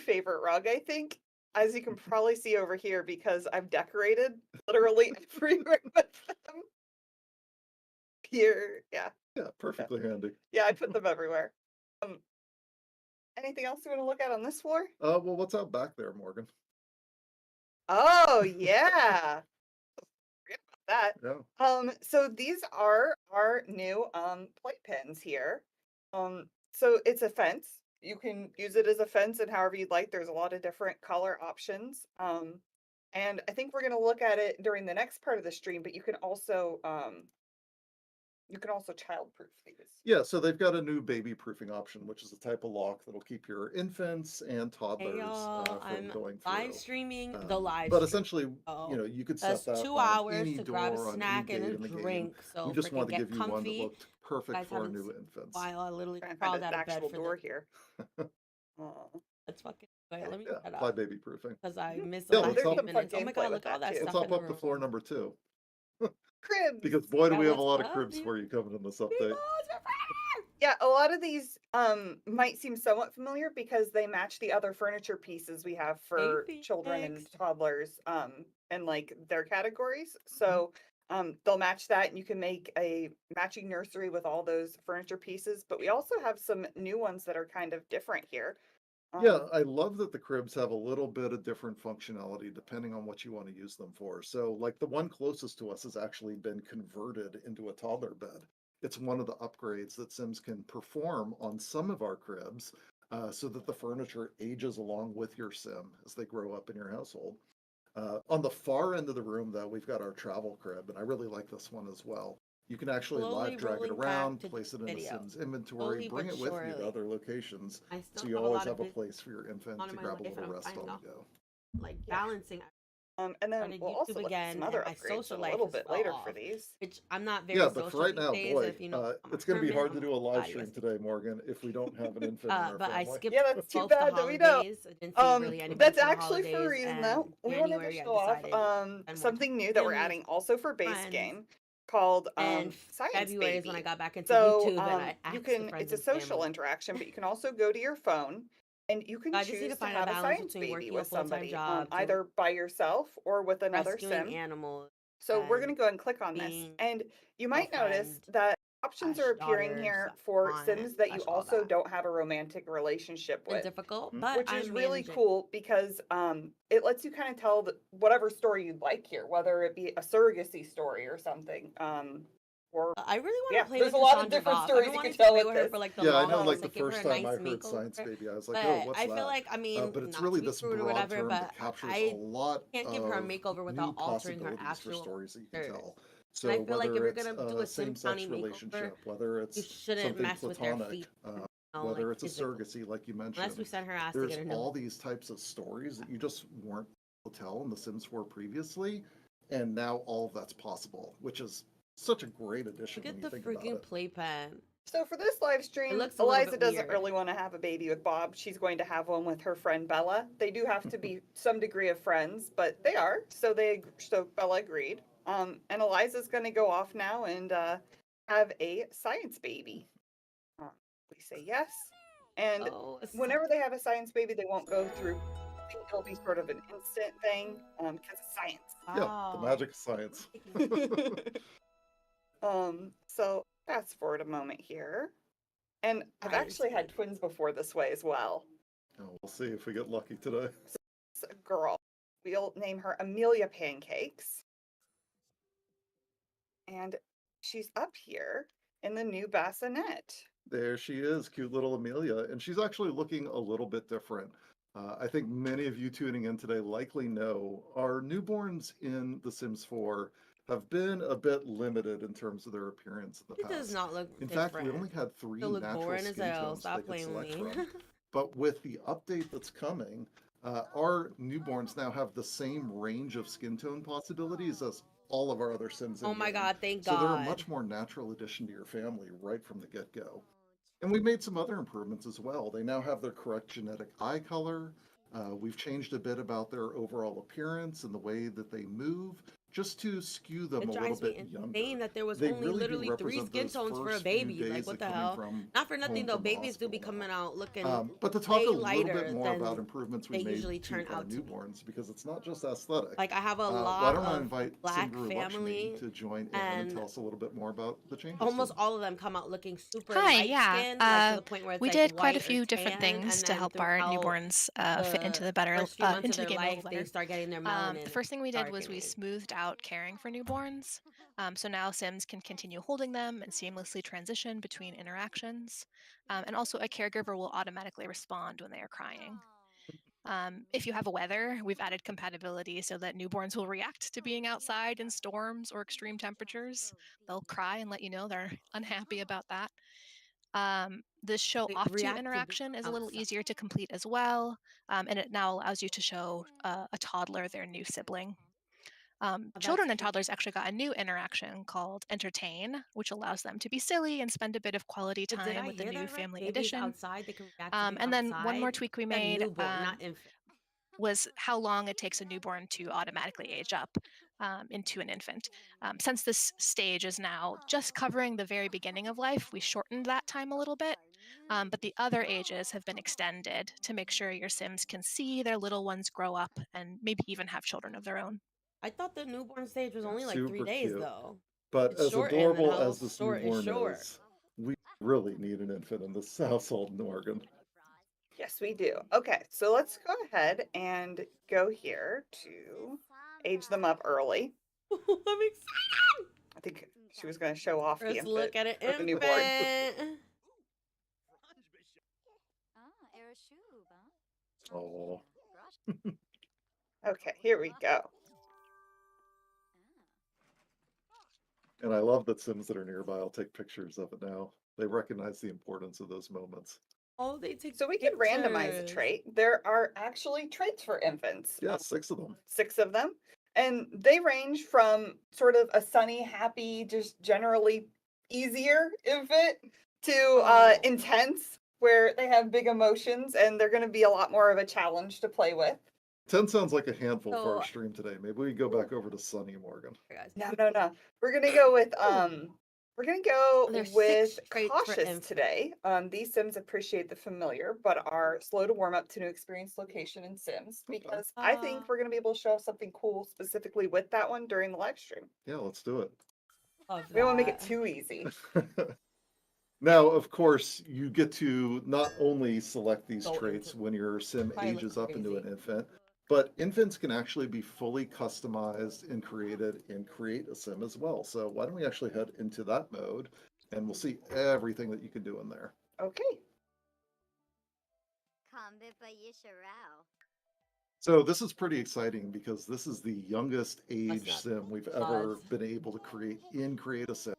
favorite rug, I think, as you can probably see over here, because I've decorated literally everywhere with them. Here, yeah, Yeah, perfectly handy. yeah, I put them everywhere. Um, anything else you want to look at on this floor? Well, what's out back there, Morgan? Oh yeah, forget about Yeah. that. So these are our new playpens here. So it's a fence. You can use it as a fence and however you'd like. There's a lot of different color options. And I think we're gonna look at it during the next part of the stream, but you can also childproof these. Yeah, so they've got a new baby proofing option, which is a type of lock that'll keep your infants and Hey toddlers y'all, from I'm going live through. streaming the live But stream. essentially, So you could that's set that 2 on hours any to grab a door, on any snack and gate a in the game. drink. We So just freaking wanted to get give you one that comfy. looked You perfect guys for our haven't new seen infants. while I literally Trying to find crawled an out of bed actual for door this. here. Let's fucking wait. Let me Yeah, get apply up baby proofing. because I missed the Yeah, Oh, last let's there's few hop. some fun minutes. Oh my gameplay god, with look at all that that too. Let's stuff hop in the up to room. floor number 2. Cribs. Because boy, do Yeah, we have a what's lot of up, cribs dude? for you coming in this update. Meatballs are fire! Yeah, a lot of these might seem somewhat familiar because they match the other furniture pieces we have for Hey, children and Phoenix. toddlers and like their categories. So they'll match that and you can make a matching nursery with all those furniture pieces, but we also have some new ones that are kind of different here. Yeah, I love that the cribs have a little bit of different functionality depending on what you want to use them for. So, like the one closest to us has actually been converted into a toddler bed. It's one of the upgrades that Sims can perform on some of our cribs so that the furniture ages along with your Sim as they grow up in your household. On the far end of the room, though, we've got our travel crib, and I really like this one as well. You can actually Slowly live drag it rolling back around, to place it in a video. Sims inventory, Slowly bring but it with you to surely. other locations, I so still you have a always lot of have a business place for your infant on to in my grab a life, and little I'm rest trying on to the go. like Yeah. balancing. And I then started we'll also YouTube look at again, some and other my upgrades social a life little has bit fell later for off, these. which I'm not very Yeah, but for social right these now, days. boy, If you know, I'm a it's going to be hermit. hard to I'm do a a live body stream yes. today, Morgan, if we don't have an infant in our But I family. skipped Yeah, that's too both the bad that we don't. holidays. I didn't see really anybody That's for the actually for a holidays, reason and though. We wanted to January I show off decided to spend more time something with new that we're family, adding also for base friends. game called And Science February is when I Baby. got back into So YouTube, and I you asked the can friends it's a and social family. interaction, but you can also go to your phone and you can I just need to choose to find a have a balance science between baby working a with full-time somebody, job, doing either by yourself or with another rescuing sim. animals, So we're and going to go ahead and click on this. being And you might notice girlfriend that options are slash appearing daughter here slash for aunt Sims that you slash all also that. don't have a romantic relationship Been with, difficult, but which I'm is really managing. cool because it lets you kind of tell whatever story you'd like here, whether it be a surrogacy story or something. Or I really want yeah, to play there's with a lot of Cassandra different Goff. I've stories been you can wanting to tell play with with her this. for like the Yeah, I know, longest, like the like give her first a time nice I heard makeover. Science Baby, I was like, oh, But what's I feel that? like, I mean, But it's not really to be this rude or broad whatever, term but that captures a I lot can't give her a of makeover new without altering her possibilities for actual stories that you can characters. tell. And I So feel like if whether you're it's gonna do a a Sim same-sex County makeover, relationship, whether you it's shouldn't something mess with their platonic, feet, like whether it's a physically. surrogacy, like you Unless we mentioned, send her ass to there's get a new all one. these types of stories that you just weren't able to tell in The Sims 4 previously, and now all of that's possible, which is such a great addition Look when at you the think about freaking it. playpen. So for this live It stream, looks a little Eliza bit doesn't weird. really want to have a baby with Bob. She's going to have one with her friend Bella. They do have to be some degree of friends, but they are. So Bella agreed. And Eliza's going to go off now and have a science baby. We say yes. And Oh, whenever they have a science baby, they won't go through. I think it'll be sort of an instant thing because it's science. Yeah, the wow. magic of science. So fast forward a moment here. And I've Science actually had baby. twins before this way as well. Oh, we'll see if we get lucky today. It's a girl. We'll name her Amelia Pancakes. And she's up here in the new bassinet. There she is, cute little Amelia, and she's actually looking a little bit different. I think many of you tuning in today likely know our newborns in The Sims 4 have been a bit limited in terms of their appearance in the It does past. not look In fact, we different. only had 3 They look natural boring as skin hell. tones they Stop could playing with select me. from. But with the update that's coming, our newborns now have the same range of skin tone possibilities as all of our other Sims Oh in my game. god, thank So they're a God. much more natural addition to your family right from the get-go. And we made some other improvements as well. They now have their correct genetic eye color. We've changed a bit about their overall appearance and the way that they move. just to skew them It a little drives me bit insane younger. that there was They only really do literally 3 represent skin those tones for a first few baby. Like, days what of the coming hell? from Not for nothing home though, from the babies do be hospital now. coming out looking But to talk way a little bit lighter more about than improvements we they made usually to turn our out to be. newborns, because it's not just aesthetic. Like, I have a Why lot don't I of invite black Sindhu Lakshmi family, to join in and and tell us a little bit more about the changes to almost them? all of them come out looking super Hi, light yeah. skinned, like to the point where it's We like did quite a white or few different tan, things and to then help our throughout newborns fit into the the better first few months of into the their game a little life, they better. start getting their melanin The first thing we did was we darkening. smoothed out caring for newborns. So now Sims can continue holding them and seamlessly transition between interactions. And also, a caregiver will automatically respond when they are crying. If you have a weather, we've added compatibility so that newborns will react to being outside in storms or extreme temperatures. They'll cry and let you know they're unhappy about that. The show They off to react to being interaction is a little outside. easier to complete as well, and it now allows you to show a toddler their new sibling. Oh, that's Children and cool. toddlers actually got a new interaction called Entertain, which allows them to be silly and spend a bit of quality But did time I with the hear new that right? family Babies edition. outside, they can react to being And then one more outside? tweak we Said made newborn, not infant. was how long it takes a newborn to automatically age up into an infant. Since this stage is now just covering the very beginning of life, we shortened that time a little bit. But the other ages have been extended to make sure your Sims can see their little ones grow up and maybe even have children of their own. I thought the newborn stage was Yeah, only like 3 super days cute. though. But It's as shortened, then adorable how as this short is newborn short? is, we really need an infant in this household, Morgan. Yes, we do. Okay, so let's go ahead and go here to age them up early. I'm excited. I think she was going to show off the Let's infant look at an or the newborn. infant. Oh, Okay, here we go. and I love that Sims that are nearby will take pictures of it now. They recognize the importance of those moments. Oh, they take So we can randomize a pictures. trait. There are actually traits for infants. Yeah, 6 of them. 6 of them. And they range from sort of a sunny, happy, just generally easier infant to Oh. intense, where they have big emotions and they're going to be a lot more of a challenge to play with. 10 sounds like a handful for our So- stream today. Maybe we go back over to Sunny, Morgan. Guys. No. We're going to go with we're going to go There's with 6 traits for cautious infants. today. These Sims appreciate the familiar, but are slow to warm up to new experience, location, and Sims. Okay. Because I think we're going to be able to show something cool specifically with that one during the live stream. Yeah, let's do it. Love We don't want to make it that. too easy. Now, of course, you get to not only select these Go traits into- when your Sim Probably look ages up into an crazy. infant, but infants can actually be fully customized and created in Create a Sim as well. So why don't we actually head into that mode and we'll see everything that you can do in there. Okay. So this is pretty exciting because this is the youngest age not sim we've ever buzz. been able to create in Create a Sim.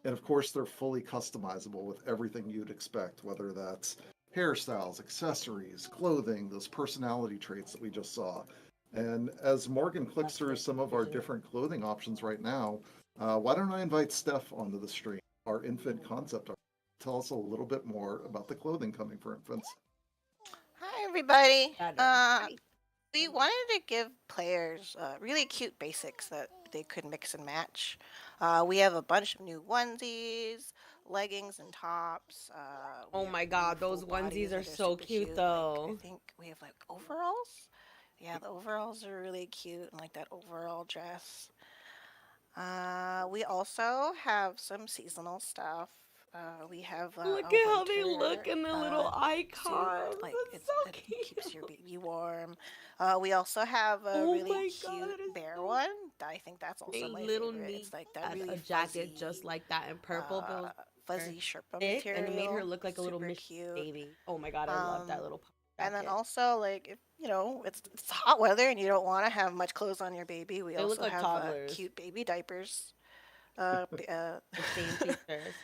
And of course, they're fully customizable with everything you'd expect, whether that's hairstyles, accessories, clothing, those personality traits that we just saw. And as Morgan clicks That's through great. some of our different clothing options right now, why don't I invite Steph onto the stream, our infant concept artist. Tell us a little bit more about the clothing coming for infants. Hi, everybody. Hi. We wanted to give players really cute basics that they could mix and match. We have a bunch of new onesies, leggings, and tops. We Oh have my new god, those full bodies onesies that are so super cute Like, though. I think we have like overalls. Yeah, the overalls are really cute, and like that overall dress. We also have some seasonal stuff. We have Look a at how they winter, look in the little suit, icons. like That's so it cute. keeps your baby warm. We also have a Oh really my cute God, that is bear so one. I think that's also A my little favorite. neat It's like that had really a jacket fuzzy, just like that in purple, but it was fuzzy Sherpa thick, material. and it made her look like a little super Mickey cute. baby. Oh my god, I love that little And then jacket. also, like, if you know it's hot weather and you don't want to have much clothes on your baby, we They look also like have toddlers. cute baby diapers. The same features.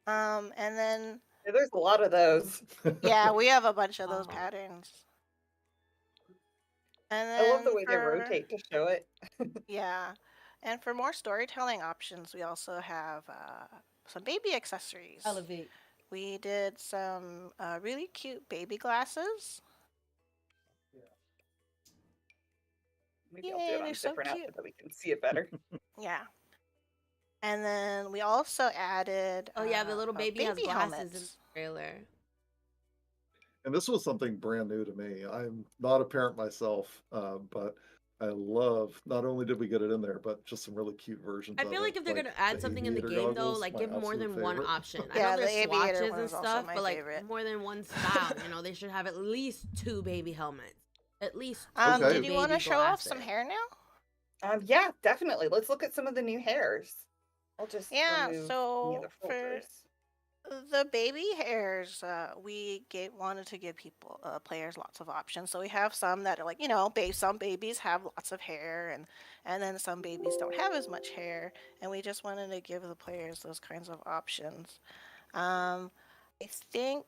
And then Yeah, there's a lot of those. yeah, we have a bunch of those Wow. patterns. And I love the then way they rotate to show it. yeah, and for more storytelling options, we also have some baby accessories. Elevate. We did some really cute baby glasses. Maybe I'll do Yay, it on they're a so different cute. outfit that we can see it better. Yeah. And then we also added Oh yeah, the little baby has baby glasses in the helmets. trailer. And this was something brand new to me. I'm not a parent myself, but I love, not only did we get it in there, but just some really cute versions I of feel it. like if they're gonna add the something in the aviator game though, goggles, like my give more absolute than one favorite. option. I Yeah, know the there's aviator swatches one and is also stuff, my but like favorite. more than one style. You know, they should have at least 2 baby helmets, at least 2 Okay. Did you want to baby show off some glasses. hair now? Yeah, definitely. Let's look at some of the new hairs. I'll just Yeah, remove any of so the for folders. the baby hairs, we wanted to give people players lots of options. So we have some that are like, some babies have lots of hair, and then some babies don't have as much hair, and we just wanted to give the players those kinds of options. I think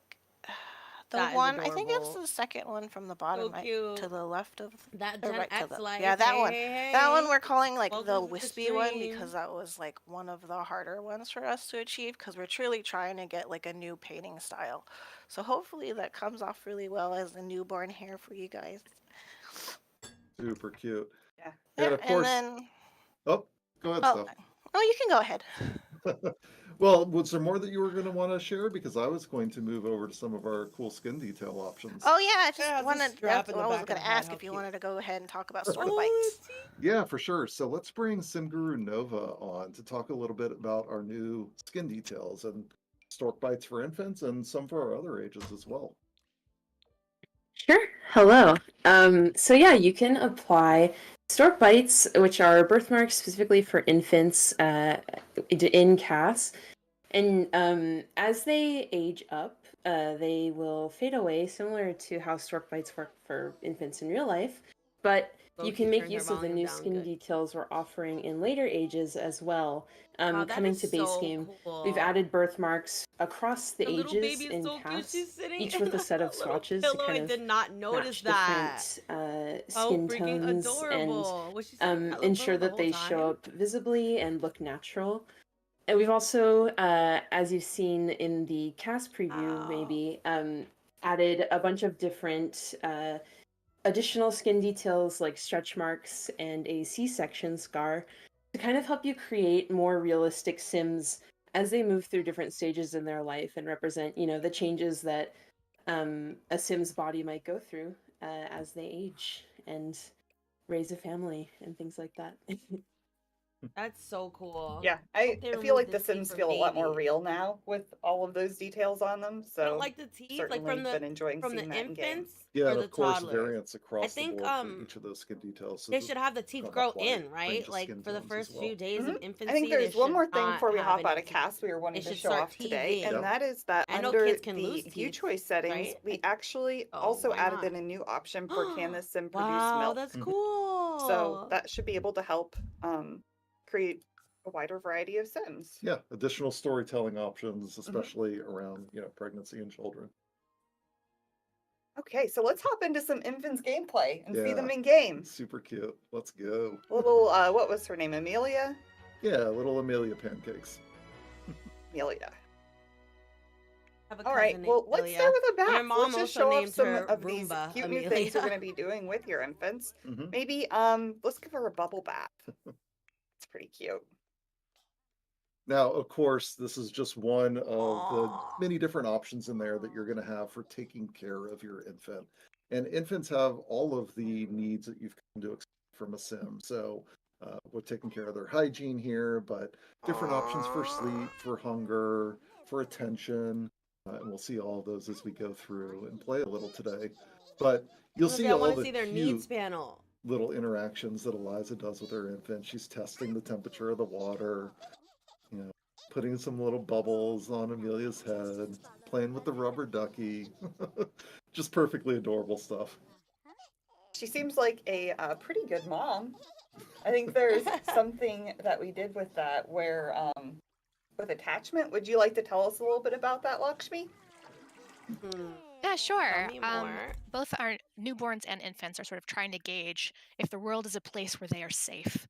the That is one, I think it's adorable. the second one from the bottom, So right cute. to the left of, That or Gen right to X the, life. yeah, that hey, one. hey, That hey. one we're calling like the Welcome to the wispy one stream. because that was like one of the harder ones for us to achieve because we're truly trying to get like a new painting style. So hopefully that comes off really well as a newborn hair for you guys. Super cute. Yeah. And Yeah, of course, and then oh, go ahead, oh, Steph. you can go ahead. Well, was there more that you were going to want to share? Because I was going to move over to some of our cool skin detail options. Oh yeah, I It just has a wanted. strap in the I was back of gonna the head. ask How if you cute. wanted to go ahead and talk about stork Oh, bites. see? Yeah, for sure. So let's bring Simguru Nova on to talk a little bit about our new skin details and stork bites for infants and some for our other ages as well. Sure. Hello. So yeah, you can apply stork bites, which are birthmarks specifically for infants in CAS. And as they age up, they will fade away, similar to how stork bites work for infants in real life. But Oh, you she can make turned her use of the volume new down skin good. details we're offering in later ages as well. Wow, that Coming is to base so game, cool. we've added birthmarks across the The little ages baby is in so cute. CAS, She's sitting each in with a set of a little swatches to pillow. kind I of did not notice match that. different How skin freaking tones adorable. Was she sitting in that little ensure pillow the that whole they time? show up visibly and look natural. And we've also, as you've seen in the cast preview, Wow. maybe, added a bunch of different additional skin details like stretch marks and a C-section scar to kind of help you create more realistic Sims as they move through different stages in their life and represent, the changes that a Sim's body might go through as they age and raise a family and things like that. That's so cool. Yeah, hope I they feel remove like the the teeth Sims from feel a lot more babies. real now with all of those details on them. I don't So like the teeth, like certainly from the been enjoying seeing that in game. infants Yeah, or and the of course, toddlers. variants I across the think board for each of those skin details. So they that should have the teeth have a grow wide in, range right? of Like skin for the tones as first well. few days of I infancy, think they there's one should more thing not before we have hop any out of teeth. cast we were wanting They to should show start off today, teething. and that is that I know under kids can the lose view teeth, choice settings, right? we actually Oh, also why added not? in a new option for can this sim produce Wow, milk. that's Mhm. cool. So that should be able to help create a wider variety of Sims. Yeah, additional storytelling options, especially around, pregnancy and children. Okay, so let's hop into some infants gameplay and see them Yeah. in game. Super cute. Let's go. Little, what was her name? Amelia? Yeah, little Amelia pancakes. Amelia. Have a All right, cousin named well, let's Amelia. start with a And her bath. mom Let's just also show off named some her of these Roomba cute new things you're Amelia. going to be doing with your infants. Mhm. Maybe, let's give her a bubble bath. It's pretty cute. Now, of course, this is just one of the Aw. many different options in there that you're going to have for taking care of your infant. And infants have all of the needs that you've come to expect from a sim. So we're taking care of their hygiene here, but different options for sleep, for hunger, for attention. And we'll see all of those as we go through and play a little today. But you'll see I all want to the see their cute needs panel. little interactions that Eliza does with her infant. She's testing the temperature of the water, putting some little bubbles on Amelia's head, playing with the rubber ducky. Just perfectly adorable stuff. She seems like a pretty good mom. I think there's something that we did with that where, with attachment. Would you like to tell us a little bit about that, Lakshmi? Yeah, sure. Tell me more. Both our newborns and infants are sort of trying to gauge if the world is a place where they are safe.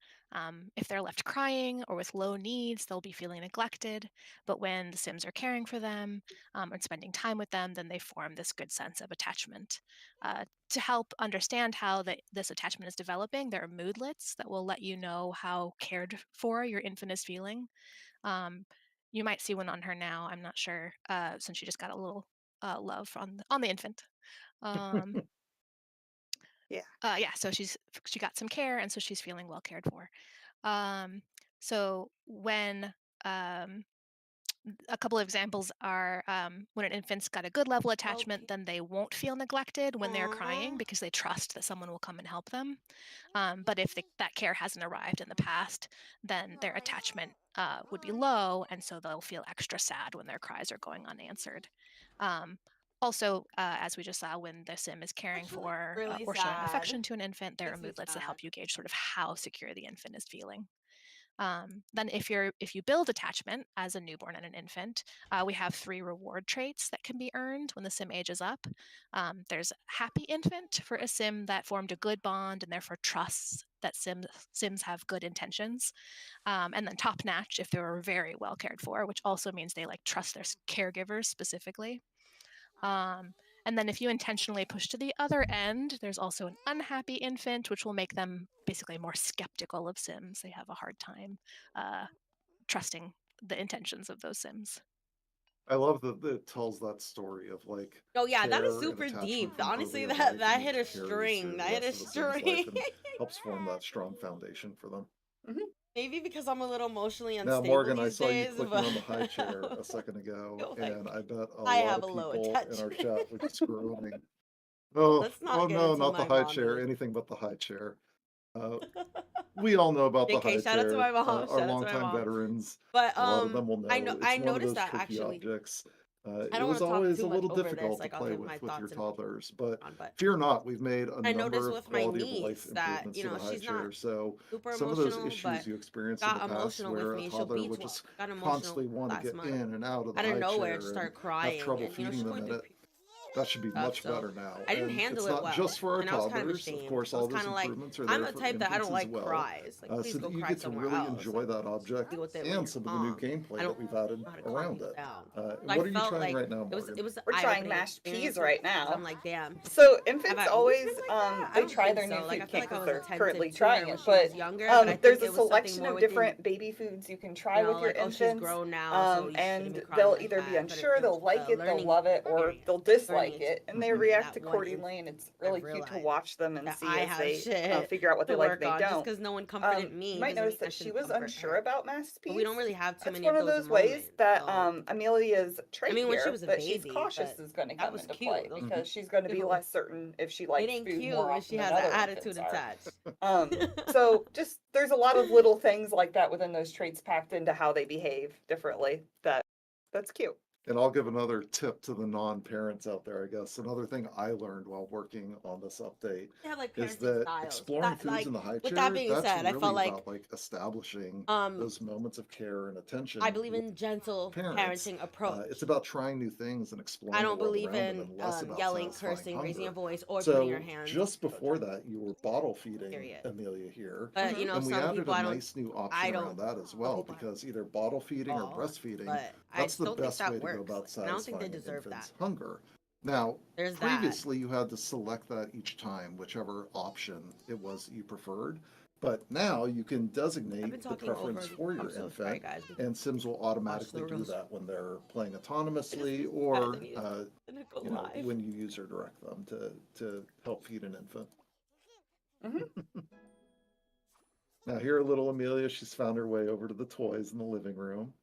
If they're left crying or with low needs, they'll be feeling neglected. But when the Sims are caring for them and spending time with them, then they form this good sense of attachment. To help understand how this attachment is developing, there are moodlets that will let you know how cared for your infant is feeling. Um, you might see one on her now. I'm not sure, since she just got a little love on the infant. Um, Yeah. yeah, so she got some care, and so she's feeling well cared for. Um, so when a couple of examples are when an infant's got a good level attachment, then they won't feel neglected when they're crying because they trust that someone will come and help them. But if that care hasn't arrived in the past, then their attachment would be low, and so they'll feel extra sad when their cries are going unanswered. Um, also, as we just saw, when the sim is caring for really or showing sad. affection to an infant, there are Makes me moodlets that sad. help you gauge sort of how secure the infant is feeling. Then if you build attachment as a newborn and an infant, we have 3 reward traits that can be earned when the sim ages up. There's happy infant for a sim that formed a good bond and therefore trusts that sims have good intentions. And then top notch if they were very well cared for, which also means they like trust their caregivers specifically. And then if you intentionally push to the other end, there's also an unhappy infant, which will make them basically more skeptical of Sims. They have a hard time trusting the intentions of those Sims. I love that it tells that story of like Oh yeah, that is care and super attachment deep. from Honestly, earlier that life, that and hit it a carries through string. the That hit rest a of the Sims life string. and helps form that strong foundation for them. Maybe because I'm a little emotionally Now, unstable Morgan, I these saw you days, clicking but on the high chair a second ago, feel like and I bet a I lot have of a low people in our attachment. chat were just groaning. Oh, Let's oh not get no, into not the my high chair. mommy. Anything but the high chair. Uh, we all know about the JK, high shout out to my chair. mom. Our Shout out to my longtime mom. veterans, But a lot of them will know I it's one of noticed those that tricky actually. objects. I It don't want was to talk always too a much little over this. difficult to Like I'll play give my with your thoughts and toddlers, but on. But fear not, we've made a I number noticed of with my quality of life niece that improvements to the high she's chair. not So super some of those emotional, issues but you experienced in the got past emotional with where a me. She'll toddler be would just got emotional constantly want to last get month. in and out of the Out of high nowhere, just chair and start have crying, trouble and feeding she's them going in through it, that should be stuff. much So better now. I didn't And handle it's it not well, just for our and I was kind of toddlers. Of ashamed. course, I was all those kind of like, improvements are I'm there the for type that I infants don't as like well, cries. Like, so please go that you cry get to somewhere really else. enjoy that object Deal with it when and you're some of the new calm. gameplay I that don't we've added know how to calm around people it. down. So I What are you felt trying like right now, it was Morgan? an We're trying eye-opening mashed experience peas for me, right 'cause now. I'm like, damn. So Have infants I always always been like that? I they don't try think their so. new Like I food feel kit like I because was they're attentive currently to trying her when it, she but was younger, but I there's think a it was something selection more of within, different baby foods you can try with your like, oh, she's infants, grown now, so you shouldn't and be crying they'll like either be that. But unsure, it was they'll like a it, they'll learning love it, or experience, they'll learning dislike experience. it, and they And react that one accordingly. And it's I really cute to realized watch them and that see I as have they shit figure out what to they like work and they on. Just don't. because no one comforted me You might doesn't notice mean I that she shouldn't was comfort unsure her. about masked But we don't peas. really have too That's many one of of those those ways moments. that So Amelia's I trait mean, when she here was a that she's baby, cautious but is going to that come was into cute. play Those because she's going to be ew. less certain if she It likes ain't food cute more when often she than has an other attitude infants are. attached. So just there's a lot of little things like that within those traits packed into how they behave differently. That's cute. And I'll give another tip to the non-parents out there, I guess. Another thing I learned while working on this update They have like is parenting that styles. exploring That foods like in the high with chair, that being that's said, I really felt like about like establishing um those moments of care and attention I believe with in gentle parents. parenting approach. It's about trying new things and I exploring the don't world believe around them in and less about yelling, satisfying cursing, raising your hunger. voice, or putting your So hands just on before children. that, you were bottle feeding Period. Amelia here. But you know, And we some added people a I don't nice new option around that as well, hope I because either bottle feeding or all, breastfeeding, but I that's just the don't think best that way to go works. about And I don't think they satisfying an deserve that. infant's hunger. Now, There's that. previously you had to select that each time, whichever option it was you preferred. But now you can I've been designate the talking over. preference for your I'm so sorry, infant, guys. and Sims will automatically do reels. that when they're playing I just autonomously guys, or I need to go you know, live. when you user direct them to help feed an infant. Now here, little Amelia, she's found her way over to the toys in the living room.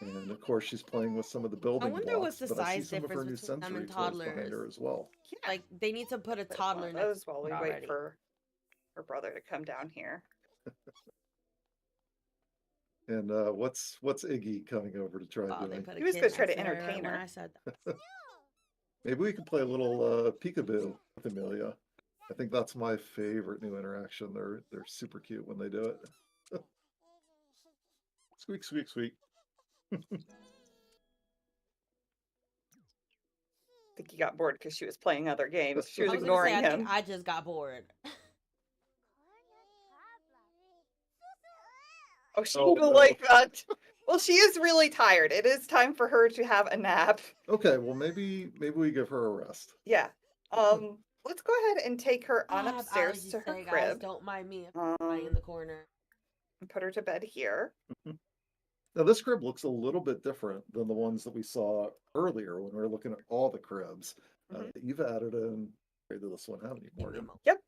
And of course, she's playing with some of the I building wonder blocks, what's the but I see size some of her difference new between them sensory and toys behind toddlers. her as well. Yeah. Like they need to put a There's toddler one of next those while we wait already. for her brother to come down here. And what's Iggy coming over to try Oh, they doing? put a He was kid gonna try next to to her entertain when her. I said that. Maybe we could play a little peekaboo with Amelia. I think that's my favorite new interaction. They're super cute when they do it. Squeak, squeak, squeak. I think he got bored because she was playing other games. She was I was gonna say, ignoring I think him. I just got bored. Oh, she Oh, will no. like that. Well, she is really tired. It is time for her to have a nap. Okay, well maybe we give her a rest. Yeah. Let's go ahead and take her on I have upstairs allergies to her today, guys. crib Don't mind me if I'm lying in the corner. and put her to bed here. Now this crib looks a little bit different than the ones that we saw earlier when we were looking at all the cribs. Mhm. You've added in to this one, haven't you, Give me a Morgan? moment. Yep.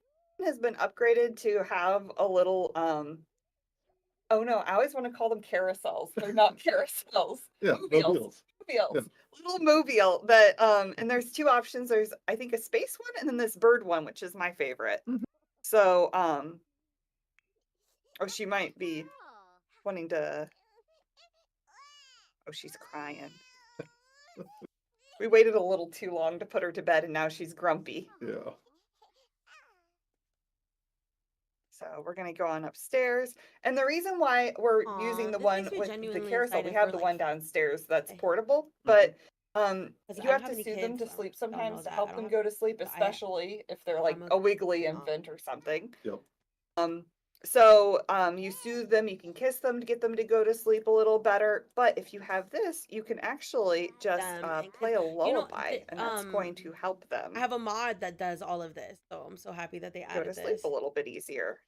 It has been upgraded to have a little oh no, I always want to call them carousels. They're not carousels. Yeah, Mobiles. mobiles. Mobiles. Little mobile that and there's two options. There's I think a space one and then this bird one, which is my favorite. Mhm. So oh, she might be wanting to. Oh, she's crying. We waited a little too long to put her to bed and now she's grumpy. Yeah. So we're gonna go on upstairs. And the reason why we're Aw, using the this one makes me with the genuinely carousel, we excited have for, the like, one downstairs that's okay. portable, but 'Cause you I have don't to have any soothe them kids, to so sleep I don't know sometimes to that. I help don't them have- go to sleep, but especially if they're like I'm a wiggly okay. infant or something. Yep. So you soothe them, you can kiss them to get them to go to sleep a little better. But if you have this, you can actually just and play a you know, lullaby, and that's going to help them I have a mod that does all of this, so I'm so happy that they go added to sleep this. a little bit easier.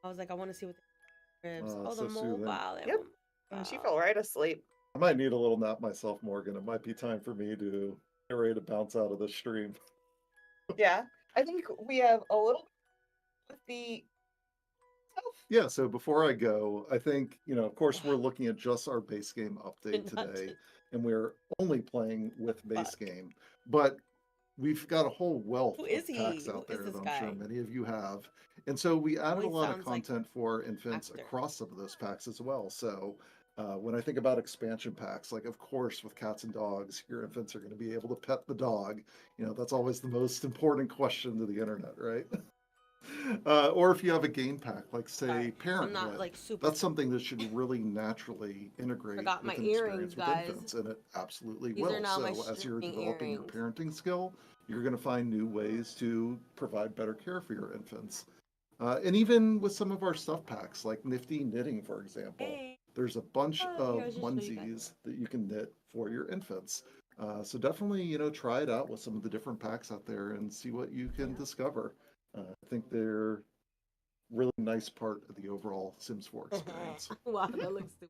I was like, I want to see what the cribs. Oh, Oh, so the soothing. mobile. they have Yep. a And she mobile. fell right asleep. I might need a little nap myself, Morgan. It might be time for me to get ready to bounce out of the stream. Yeah, I think we have a little with the Yeah, so before I go, I think, of course, we're looking at just our base game update Not today, to- and we're only playing with base Fuck. game. But we've got a whole wealth Who of is he? packs Who out is there this that I'm guy? sure many of you have. And so we added a Voice lot of sounds like content for infants actor. across some of those packs as well. So when I think about expansion packs, like, of course, with cats and dogs, your infants are going to be able to pet the dog. That's always the most important question to the internet, right? Or if you have a game pack, like, say, Sorry, I'm Parenthood, not like super. that's something that should really naturally integrate Forgot my with an earrings, experience with guys. infants, and it absolutely These will. are now my So as you're string developing your earrings. parenting skill, you're going to find new ways to provide better care for your infants. And even with some of our stuff packs, like Nifty Knitting, for example, Hey. there's a bunch Oh, of here, I'll just show you guys. onesies that you can knit for your infants. So definitely, try it out with some of the different packs out there and see what you can discover. I think they're really nice part of the overall Sims 4 experience. Wow, that looks stupid.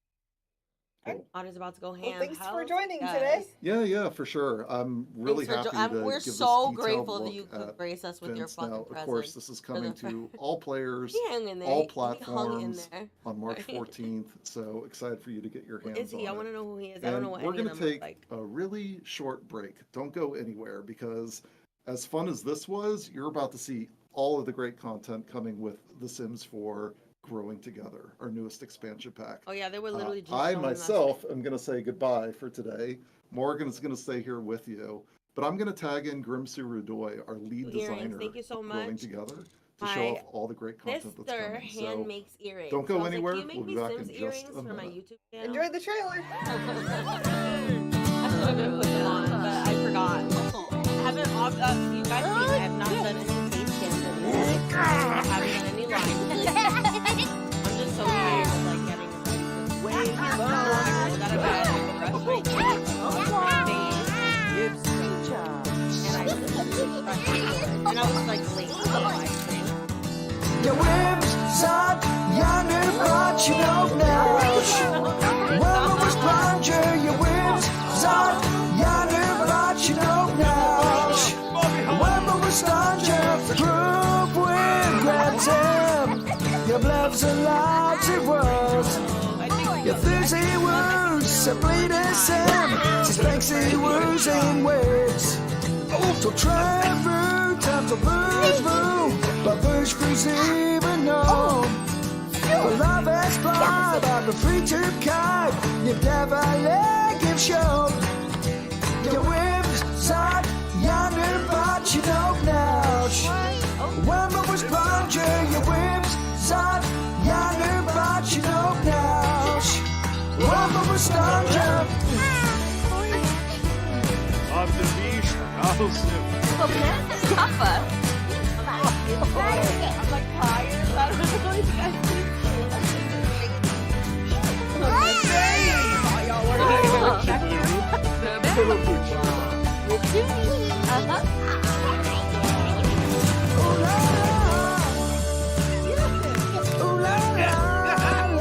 Cool. Otter's about to go ham. Well, thanks for How's joining guys? today. Yeah, for sure. I'm really Thanks for happy to we're give so this detailed grateful that look you could at grace us with your Vince. fucking Now, of presence. course, this is coming the- to all players, He hung in there. all He hung in platforms there. on March Right. 14th. So excited for you to get your Who hands is he? I on want it. to know who he is. I don't And know what we're any of going to them look take like. a really short break. Don't go anywhere, because as fun as this was, you're about to see all of the great content coming with The Sims 4 Growing Together, our newest expansion pack. Oh yeah, they were literally just I showing us myself am going to say goodbye for today. Morgan's going to stay here with you, but I'm going to tag in Grimsu Rudoy, our lead Earrings, designer, thank you so of Growing much. Together, to show My off all the great content that's sister coming. hand So makes earrings. don't go So I was anywhere. Like, can you We'll make be me back Sims in just earrings a for my minute. YouTube channel? Enjoy the trailer. I was gonna put them on, but I forgot. I haven't. You guys see, I have not done any face scans. I haven't done any lines. I'm just so tired of like getting like way too I rolled out of bed, I brushed my teeth, washed my face, and I was like late for the live stream. Your whims, son, yonder brought you no knowledge. When I was plunger, your whims, son, yonder brought you no knowledge. When I was stauncher, proof with granted. Your bluffs are lousy words. Your thirsty words, simply the same. Suspects words and words. So travel, time to lose move, but first freeze even know. The love has fly by the preacher kind, you never let him show. Your whims, son, yonder, but you don't know. When I was plunger, your whims, son, yonder, but you don't know. When I was plunger. Auf dem Beach, raus. I'm like tired. I don't know what you guys do. Ooh la la. Ooh la la la la,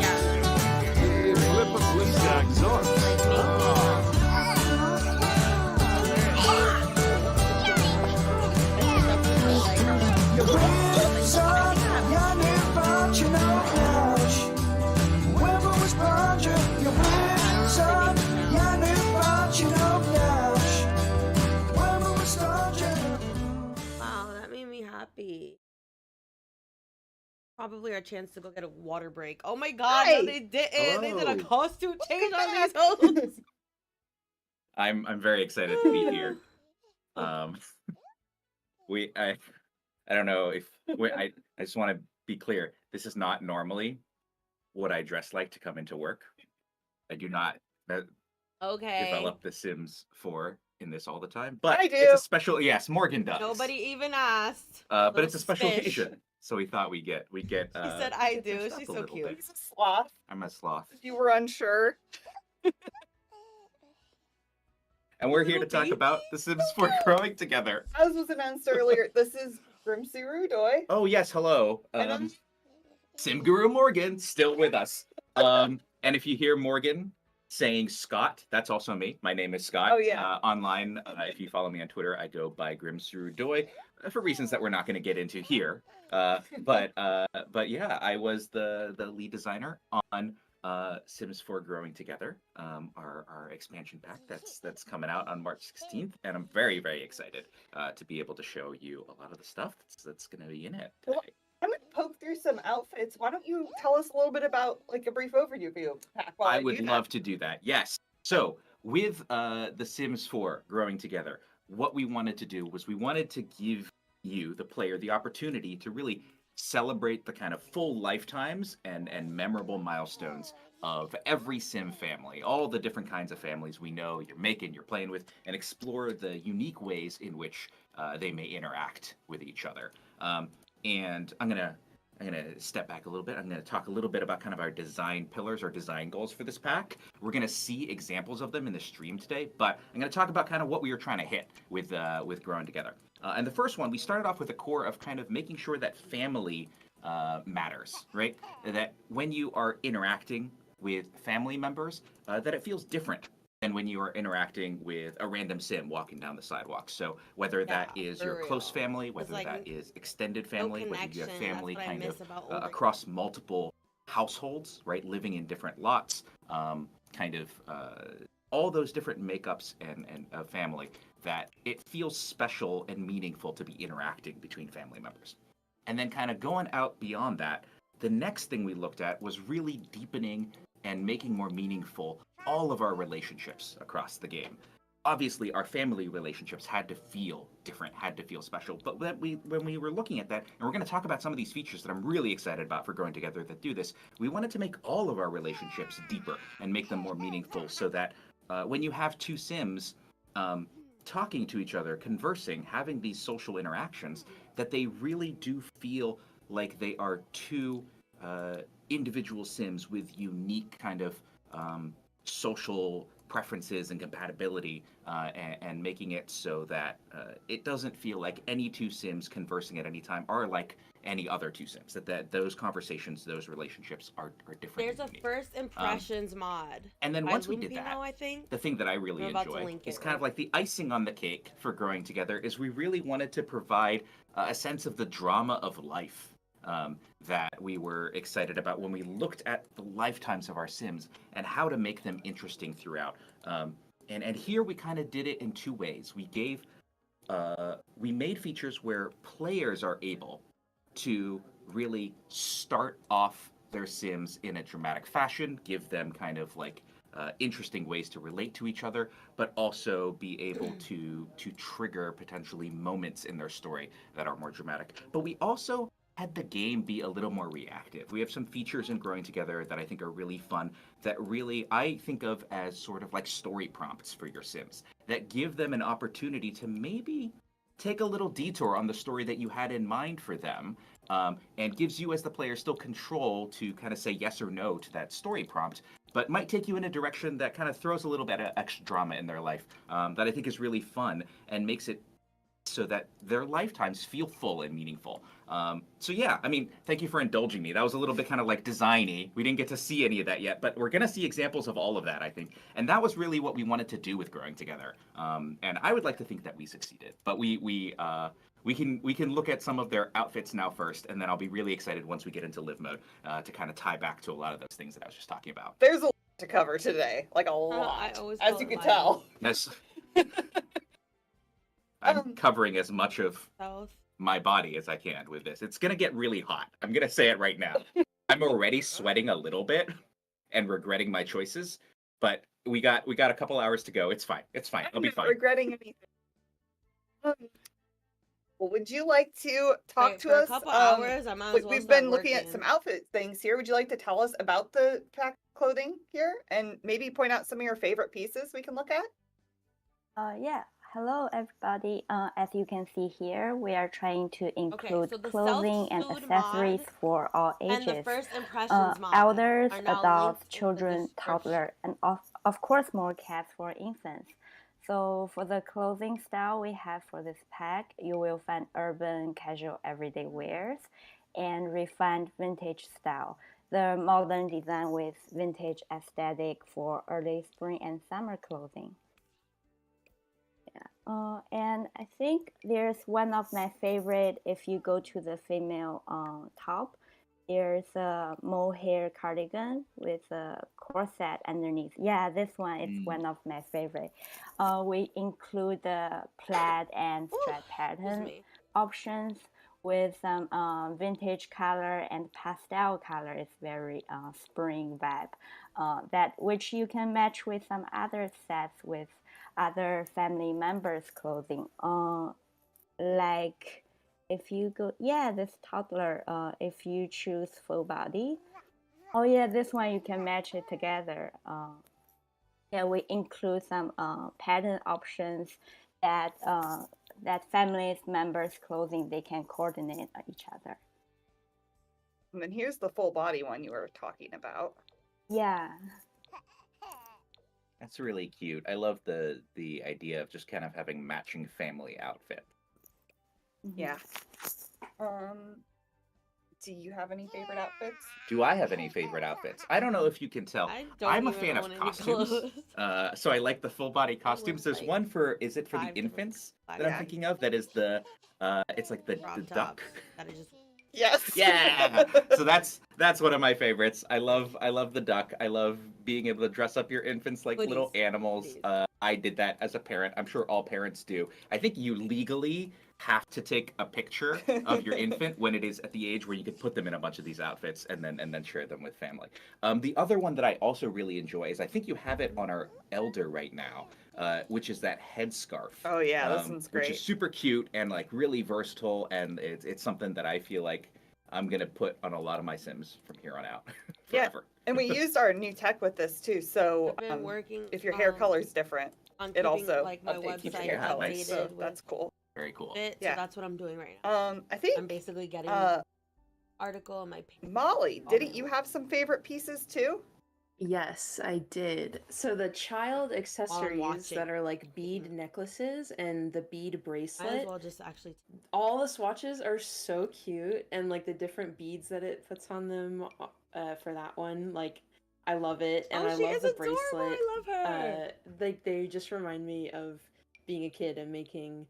yeah. Flip a Flipstack's arms. Your ribs are yonder, but you know couch. Whoever was plunger, your ribs are yonder, but you know couch. Whoever was plunger. Wow, that made me happy. Probably our chance to go get a water break. Oh my god, no, Hi. they didn't. They did a Hello. costume change on these back. hoes. I'm very excited to be here. Um, I don't know if I just want to be clear. This is not normally what I dress like to come into work. I do not Okay. develop The Sims 4 in this all the time, but I it's do. a special. Yes, Morgan does. Nobody even asked. But it's a Little special spish. occasion, so we thought we get. She said I get do. dressed up She's a so little cute. bit. He's a sloth. I'm a sloth, If you were unsure. and we're here to Little talk about The Sims 4 growing together. As was announced earlier, this is Grimsy Rudoy. Oh yes, hello. And I'm- Sim Guru Morgan still with us. And if you hear Morgan saying Scott, that's also me. My name is Scott. Oh, yeah. Online, if you follow me on Twitter, I go by Grimsrudoy for reasons that we're not going to get into here. But yeah, I was the lead designer on Sims 4 Growing Together, our expansion pack that's coming out on March 16th, and I'm very, very excited to be able to show you a lot of the stuff that's going to be in it Well, today. I'm gonna poke through some outfits. Why don't you tell us a little bit about like a brief overview of your pack while I do would that? love to do that. Yes. So with The Sims 4 Growing Together, what we wanted to do was we wanted to give you, the player, the opportunity to really celebrate the kind of full lifetimes and memorable milestones of every Sim family, all the different kinds of families we know you're making, you're playing with, and explore the unique ways in which they may interact with each other. And I'm gonna step back a little bit. I'm gonna talk a little bit about kind of our design pillars, our design goals for this pack. We're gonna see examples of them in the stream today, but I'm gonna talk about kind of what we were trying to hit with Growing Together. And the first one, we started off with a core of kind of making sure that family matters, right? That when you are interacting with family members, that it feels different than when you are interacting with a random Sim walking down the sidewalk. So whether that Yeah, is for your close real. family, whether like, that is extended family, whether you have connection, family that's what I kind miss of about older across multiple households, right, living in different lots, all those different makeups and family, that it feels special and meaningful to be interacting between family members. And then kind of going out beyond that, the next thing we looked at was really deepening and making more meaningful all of our relationships across the game. Obviously, our family relationships had to feel different, had to feel special. But when we were looking at that, and we're going to talk about some of these features that I'm really excited about for Growing Together that do this, we wanted to make all of our relationships deeper and make them more meaningful, so that when you have two Sims talking to each other, conversing, having these social interactions, that they really do feel like they are two individual Sims with unique kind of social preferences and compatibility, and making it so that it doesn't feel like any two Sims conversing at any time are like any other two Sims. That those conversations, those relationships are different. There's a and unique. first impressions mod. And then by once we did Lumpino, that, I think. the thing that I really We're about to enjoy link is it, kind of right? like the icing on the cake for Growing Together is we really wanted to provide a sense of the drama of life that we were excited about when we looked at the lifetimes of our Sims and how to make them interesting throughout. And here we kind of did it in two ways. We made features where players are able to really start off their Sims in a dramatic fashion, give them kind of like interesting ways to relate to each other, but also be able to trigger potentially moments in their story that are more dramatic. But we also had the game be a little more reactive. We have some features in Growing Together that I think are really fun, that really I think of as sort of like story prompts for your Sims, that give them an opportunity to maybe take a little detour on the story that you had in mind for them, and gives you as the player still control to kind of say yes or no to that story prompt, but might take you in a direction that kind of throws a little bit of extra drama in their life that I think is really fun and makes it so that their lifetimes feel full and meaningful. So yeah, I mean, thank you for indulging me. That was a little bit kind of like designy. We didn't get to see any of that yet, but we're gonna see examples of all of that, I think. And that was really what we wanted to do with Growing Together. And I would like to think that we succeeded. But we can look at some of their outfits now first, and then I'll be really excited once we get into live mode to kind of tie back to a lot of those things that I was just talking about. There's a lot to cover today, like a I lot, always as call you it can Miami. tell. Yes. I'm covering as much of South. my body as I can with this. It's gonna get really hot. I'm gonna say it right now. I'm already sweating a little bit and regretting my choices, but we got a couple hours to go. It's fine. It's fine. It'll I'm be not fine. regretting anything. Well, would you like to talk Wait, to for us? a couple hours, I might as well We've start been looking at working. some outfit things here. Would you like to tell us about the pack clothing here and maybe point out some of your favorite pieces we can look at? Yeah. Hello, everybody. As you can see here, we are trying to include so the clothing and self-food accessories mod for all And the ages. first impressions mod Elders, are now adults, linked in the children, description. toddler, and of course more cats for infants. So for the clothing style we have for this pack, you will find urban, casual, everyday wears, and refined vintage style. The modern design with vintage aesthetic for early spring and summer clothing. And I think there's one of my favorite. If you go to the female top, there's a mohair cardigan with a corset underneath. Yeah, this one is one of my favorite. We include the plaid and stripe pattern me. options with some vintage color and pastel color. It's very spring vibe. That which you can match with some other sets with other family members' clothing. Like if you go, yeah, this toddler, if you choose full body, oh yeah, this one you can match it together. Yeah, we include some pattern options that that families members clothing they can coordinate each other. And then here's the full body one you were talking about. Yeah. That's really cute. I love the idea of just kind of having matching family outfit. Yeah. Do you have any favorite outfits? Do I have any favorite outfits? I don't know if you can tell. I don't I'm a even fan own of any costumes. clothes. So I like the full body costumes. There's like one for, is it for the 5 different infants that Yeah. I'm thinking of? That is the, it's like the Crop duck. tops that are just Yes. Yeah. So that's one of my favorites. I love the duck. I love being able to dress up your infants like little Hoodies. animals. Hoodies. I did that as a parent. I'm sure all parents do. I think you legally have to take a picture of your infant when it is at the age where you could put them in a bunch of these outfits and then share them with family. The other one that I also really enjoy is I think you have it on our elder right now, which is that headscarf. Oh yeah, this one's Which great. is super cute and like really versatile, and it's something that I feel like I'm gonna put on a lot of my Sims from here on out. Yeah, Forever. and we used our new tech with this too. So I've been working if your hair color is different, on it keeping also like my updates your website hair color. nice. So updated that's with cool. Very cool. it. Yeah. So that's what I'm doing right now. I think I'm basically getting article on my page. Molly, didn't you have some favorite pieces too? Yes, I did. So the child accessories watching. that are like bead necklaces and the bead Might as bracelet, well just actually. all the swatches are so cute, and like the different beads that it puts on them for that one, like I love it, and Oh, I she love is the adorable. bracelet. I love her. Like they just remind me of being a kid and making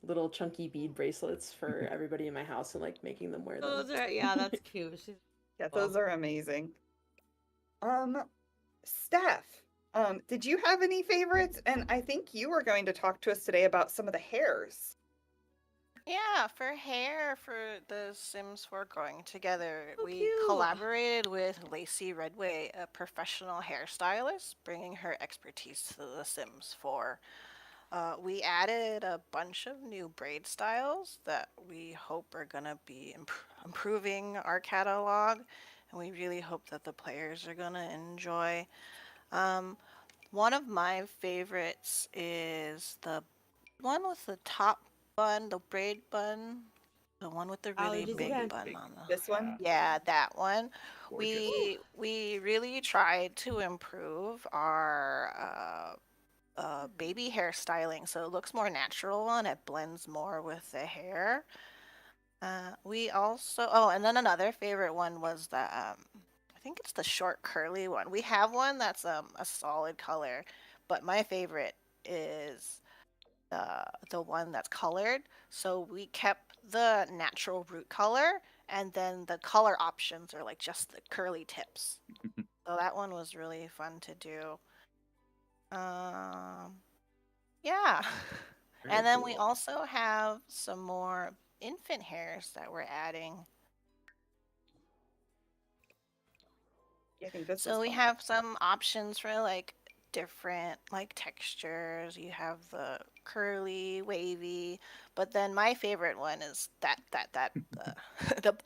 little chunky bead bracelets for everybody in my house and like making them wear them. Those are that's cute. She's Yeah, those are amazing. Steph, did you have any favorites? And I think you were going to talk to us today about some of the hairs. Yeah, for hair for the Sims 4 Growing Together, So we cute. collaborated with Lacey Redway, a professional hairstylist, bringing her expertise to the Sims 4. We added a bunch of new braid styles that we hope are going to be improving our catalog, and we really hope that the players are going to enjoy. One of my favorites is the one with the top bun, the braid bun. The one with the Oh, really just big again. button on the. This one? Yeah, that one. Gorgeous. We really tried to improve our baby hairstyling so it looks more natural and it blends more with the hair. We also and then another favorite one was the I think it's the short curly one. We have one that's a solid color, but my favorite is the one that's colored. So we kept the natural root color, and then the color options are like just the curly tips. So that one was really fun to do. Yeah. Very And then we cool. also have some more infant hairs that we're adding. I think this So is we fun. have some options for like different like textures. You have the curly, wavy, but then my favorite one is that the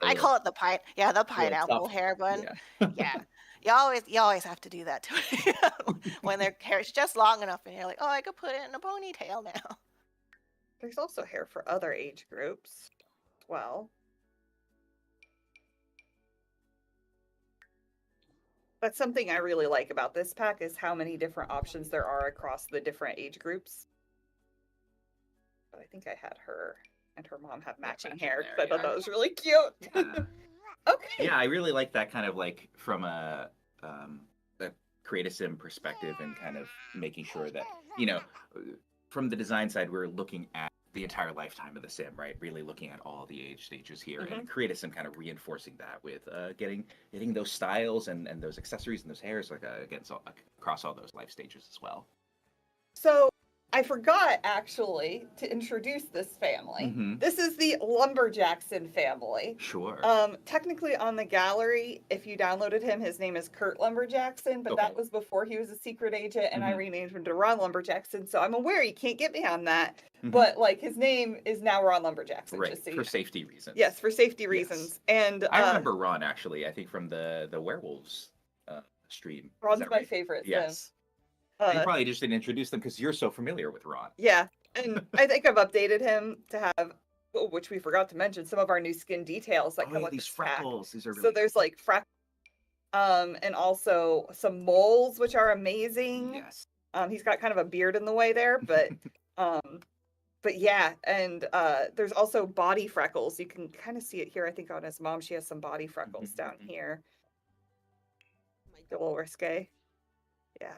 I call it the the pineapple tough. hair bun. Yeah. Yeah. You always have to do that to it when their hair is just long enough and you're like, oh, I could put it in a ponytail now. There's also hair for other age groups as well. That's something I really like about this pack is how many different options there are across the different age groups. But I think I had her and her mom have matching matching hair there, 'cause I thought yeah. that was really cute. Yeah. Okay. Yeah, I really like that kind of like from a create a sim perspective and kind of making sure that, you know, from the design side, we're looking at the entire lifetime of the sim, right? Really looking at all the age stages here and create a sim kind of reinforcing that with getting those styles and those accessories and those hairs like across all those life stages as well. So I forgot actually to introduce this family. This is the Lumberjackson family. Sure. Technically on the gallery, if you downloaded him, his name is Kurt Lumberjackson, but that was before he was a secret agent, and I renamed him to Ron Lumberjackson. So I'm aware you can't get me on that, but like his name is now Ron Lumberjackson. Right, just so for safety reasons. Yes, for safety reasons. And I remember Ron actually. I think from the werewolves stream. Ron's my favorite sim. Yes. You probably just didn't introduce them because you're so familiar with Ron. Yeah, and I think I've updated him to have, which we forgot to mention, some of our new skin details that come with these this freckles. pack. These are really so there's like freckles, and also some moles, which are amazing. Yes. He's got kind of a beard in the way there, but yeah, and there's also body freckles. You can kind of see it here. I think on his mom, she has some body freckles down here. A little risque. Yeah.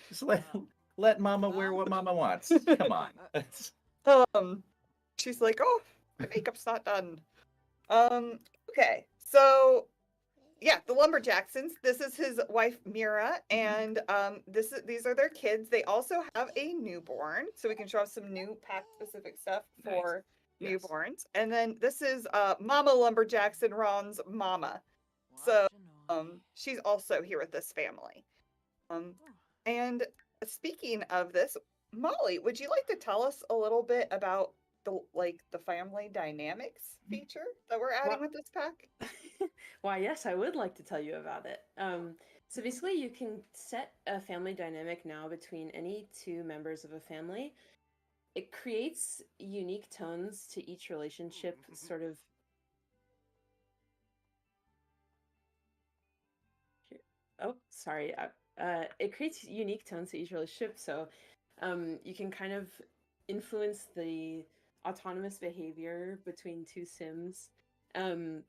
Just let Mama wear what Mama wants. Come on. She's like, oh, my makeup's not done. Okay, so yeah, the Lumberjacksons. This is his wife Mira, and these are their kids. They also have a newborn, so we can show off some new pack specific stuff for newborns. And then this is Mama Lumberjackson, Ron's mama. So she's also here with this family. And speaking of this, Molly, would you like to tell us a little bit about the family dynamics feature that we're adding with this pack? Why, yes, I would like to tell you about it. So basically, you can set a family dynamic now between any two members of a family. It creates unique tones to each relationship, sort of. Oh, sorry. It creates unique tones to each relationship, so you can kind of influence the autonomous behavior between two sims, and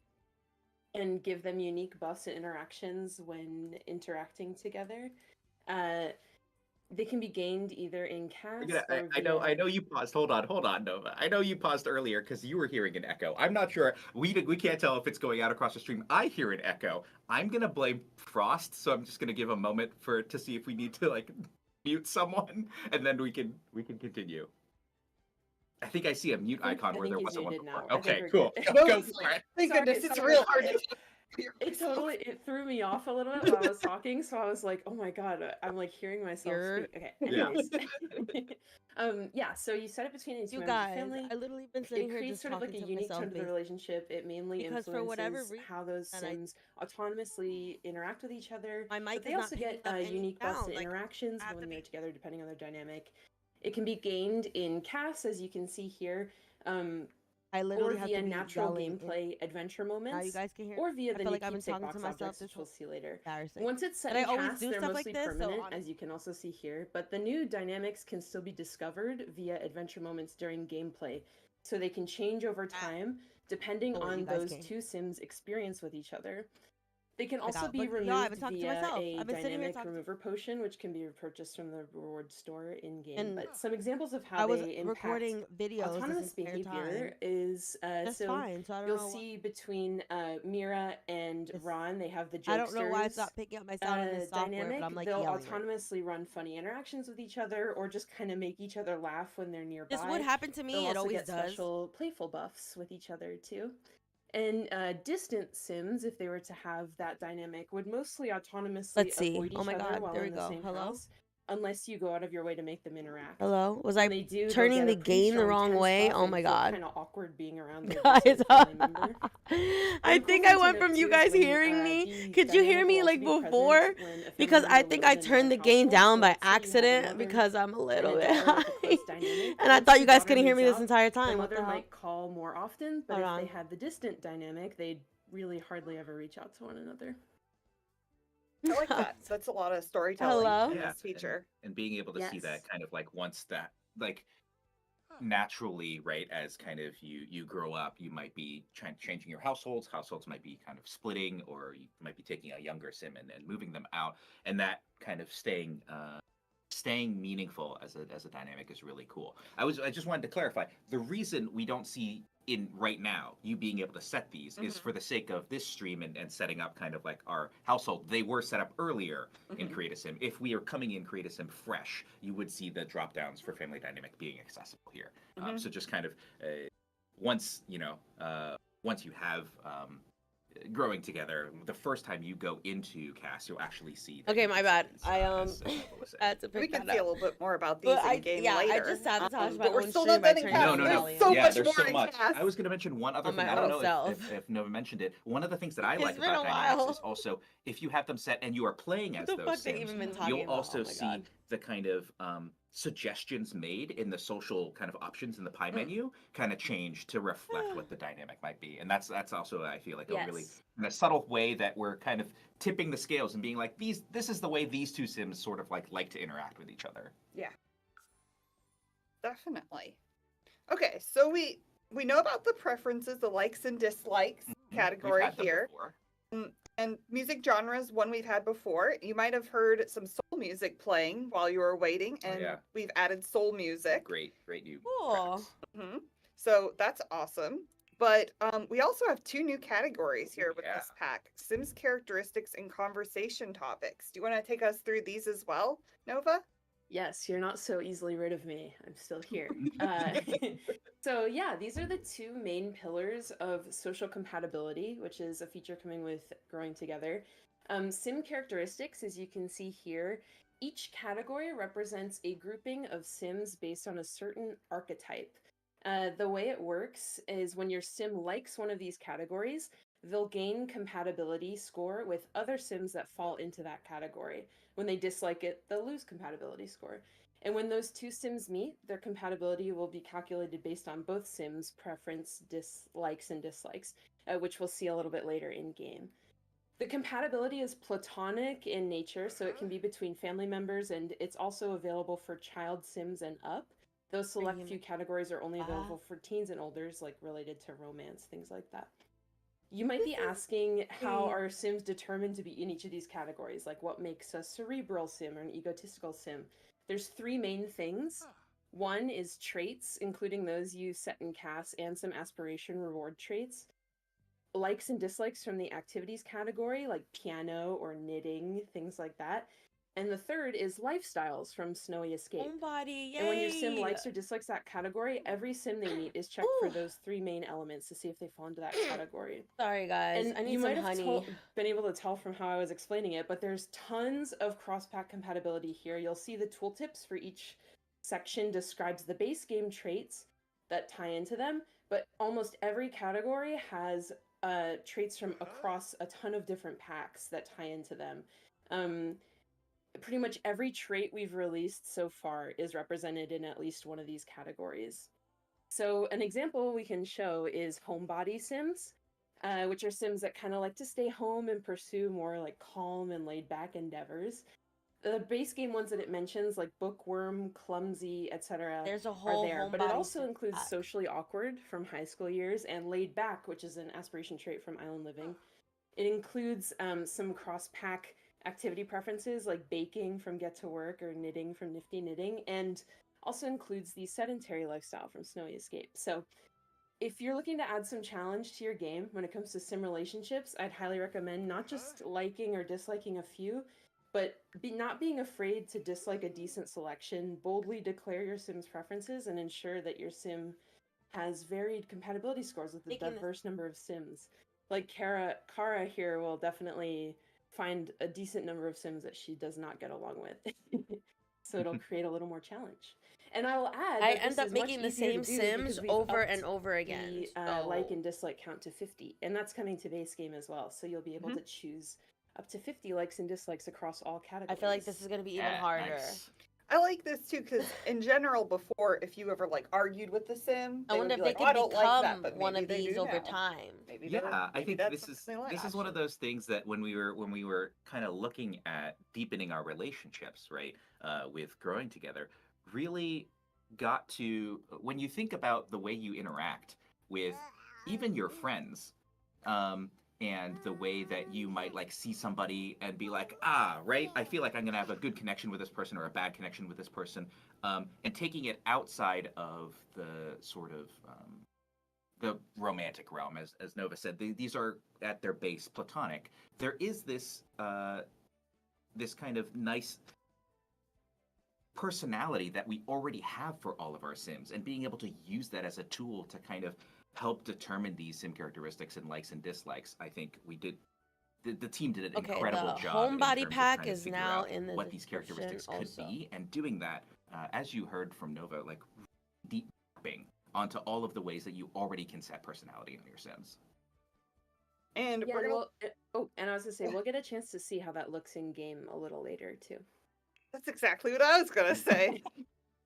give them unique buffs and interactions when interacting together. They can be gained either in cast. I know you paused. Hold on, Nova. I know you paused earlier because you were hearing an echo. I'm not sure. We can't tell if it's going out across the stream. I hear an echo. I'm gonna blame Frost, so I'm just gonna give a moment to see if we need to like mute someone, and then we can continue. I think I see a mute icon where there wasn't one before. Okay, cool. Go for it. Thank goodness, it's real hard to it threw me off a little bit while I was talking, so I was like, oh my god, I'm like hearing myself speak. Okay, anyways. Yeah, so you set it between these members of the family. I literally been sitting here creates just sort of like a unique tone to the relationship. It mainly because for whatever influences reason, how those sims autonomously interact with each other. My mic But they is not also picking get up any unique buffs sound, and like, interactions at when the they're together, depending on their dynamic. It can be gained in casts, as you can see here. I or literally have via to be natural yelling. gameplay adventure Now you moments, guys can hear. or via I the feel new like I've been keepsake talking to box myself objects, this which we'll whole see later. embarrassing. Once it's set But I in always cast, do they're stuff like mostly this, so permanent, on. as you can also see here, but the new dynamics can still be discovered via adventure moments during gameplay, so they can change over time depending Oh, wait, you on guys those can. two sims' experience with each other. They can Oh my also God, be but y'all, I've been removed talking to via myself. a I've been sitting here dynamic talking. remover potion, which can be purchased from the reward store in game. And But some examples of I how was they impact recording videos this autonomous entire behavior time. is That's so fine. So I don't you'll know why. see between Mira and It's, Ron, they have the I don't know why it's jokesters not picking up my sound on this software, but dynamic. I'm like They'll yelling right now. autonomously run funny interactions with each other, or just kind of make each other laugh when they're nearby. This would happen to me. They'll It also always get does. special playful buffs with each other too. And distant sims, if they were to have that dynamic, would mostly autonomously Let's see. avoid each Oh my other God. while There we in the go. same Hello? house, unless you go out of your way to make them interact. Hello? Was When I they do, they'll turning get the a pretty game the strong wrong tense way? buff Oh and my feel God. kind of awkward being around their Guys, distant family member. I One think cool I thing to went note from you too is guys when hearing me. the Could you hear dynamic me will also like be before? present when a family Because I member think lives I in turned the another game household. down So by let's say you have a accident mother because I'm a and little a bit daughter with a high. close dynamic. And I Once thought the you guys daughter couldn't hear me moves this out, entire the time. What the mother hell? might call more often, but Hold if on. they had the distant dynamic, they'd really hardly ever reach out to one another. I like that. That's a lot of storytelling Hello? in Yeah, this feature. and being able to see Yes. that kind of like once that like naturally, right, as kind of you grow up, you might be changing your households. Households might be kind of splitting, or you might be taking a younger sim and moving them out, and that kind of staying meaningful as a dynamic is really cool. I just wanted to clarify the reason we don't see in right now you being able to set these is for the sake of this stream and setting up kind of like our household. They were set up earlier in Create a Sim. If we are coming in Create a Sim fresh, you would see the drop downs for family dynamic being accessible here. So just kind of once once you have growing together, the first time you go into cast, you'll actually see. that Okay, you my can bad. set these, I as Noah was saying. had to We pick can that see a up. little bit more about these But in game I later. just sabotaged my but we're own still stream not by done in turning cast. down No, the no, There's no. volume. so Yeah, much there's more so in much. cast. I was going to mention one other On thing. my I don't own know self. if Nova mentioned it. One of the things that I It's like been about a dynamics while. is also if you have them set and you are playing as What the those fuck they sims, even been talking you'll about? also Oh my see God. the kind of suggestions made in the social kind of options in the pie menu kind of change to reflect what the dynamic might be. And that's also, I feel like, a really Yes. in a subtle way that we're kind of tipping the scales and being like, this is the way these two sims sort of like to interact with each other. Yeah. Definitely. Okay, so we know about the preferences, the likes and dislikes We've category had them here. before. And music genres, one we've had before. You might have heard some soul music playing while you were waiting, and yeah. we've added soul music. Great new Cool. tracks. So that's awesome. But we also have two new categories here with Yeah. this pack: Sims characteristics and conversation topics. Do you want to take us through these as well, Nova? Yes, you're not so easily rid of me. I'm still here. So yeah, these are the two main pillars of social compatibility, which is a feature coming with Growing Together. Sim characteristics, as you can see here, each category represents a grouping of sims based on a certain archetype. The way it works is when your sim likes one of these categories, they'll gain compatibility score with other sims that fall into that category. When they dislike it, they'll lose compatibility score. And when those two sims meet, their compatibility will be calculated based on both sims' preference, dislikes, and dislikes, which we'll see a little bit later in game. The compatibility is platonic in nature, so it can be between family members, and it's also available for child sims and up. Those select few categories are only available for teens and olders, like related to romance, things like that. You might be asking how are sims determined to be in each of these categories, like what makes a cerebral sim or an egotistical sim. There's three main things. One is traits, including those you set in cast, and some aspiration reward traits. Likes and dislikes from the activities category, like piano or knitting, things like that. And the third is lifestyles from Snowy Escape. Homebody, yay! And when your sim likes or dislikes that category, every sim they meet is checked for those three main elements to see if they fall into that category. Sorry, guys. And I need you some might have honey. been able to tell from how I was explaining it, but there's tons of cross-pack compatibility here. You'll see the tooltips for each section describes the base game traits that tie into them, but almost every category has traits from across a ton of different packs that tie into them. Pretty much every trait we've released so far is represented in at least one of these categories. So an example we can show is homebody sims, which are sims that kind of like to stay home and pursue more like calm and laid back endeavors. The base game ones that it mentions, like bookworm, clumsy, etc., There's a are whole there. But it homebody also sim includes pack. socially awkward from high school years and laid back, which is an aspiration trait from island living. It includes some cross-pack activity preferences like baking from Get to Work or knitting from Nifty Knitting, and also includes the sedentary lifestyle from Snowy Escape. So if you're looking to add some challenge to your game when it comes to sim relationships, I'd highly recommend not just liking or disliking a few, but not being afraid to dislike a decent selection, boldly declare your sim's preferences, and ensure that your sim has varied compatibility scores with a diverse number of sims. Like Kara here will definitely find a decent number of sims that she does not get along with. So it'll create a little more challenge. And I will add I that end this up is much making the easier to same do because Sims we've over upped and over again. the like So and dislike count to 50, and that's coming to base game as well. So you'll be able to choose up to 50 likes and dislikes across all categories. I feel like this is gonna be even harder. Nice. I like this too because in general, before, if you ever like argued with the sim, I they wonder would if be they like, "Oh, I could don't like that," become but one maybe of they these do over now. time. Maybe Yeah, I maybe think that's this is something they like. this is one of those things that when we were kind of looking at deepening our relationships, right, with growing together, really got to when you think about the way you interact with even your friends, and the way that you might like see somebody and be like, right, I feel like I'm gonna have a good connection with this person or a bad connection with this person, and taking it outside of the sort of the romantic realm, as Nova said, these are at their base platonic. There is this this kind of nice personality that we already have for all of our sims, and being able to use that as a tool to kind of help determine these sim characteristics and likes and dislikes. I think we did. The team did an incredible the job in homebody terms of pack trying to is figure now out in the what these description characteristics could also. be, and doing that, as you heard from Nova, like deep mapping onto all of the ways that you already can set personality in your sims. And Yeah, we're gonna. and I was gonna say we'll get a chance to see how that looks in game a little later too. That's exactly what I was gonna say.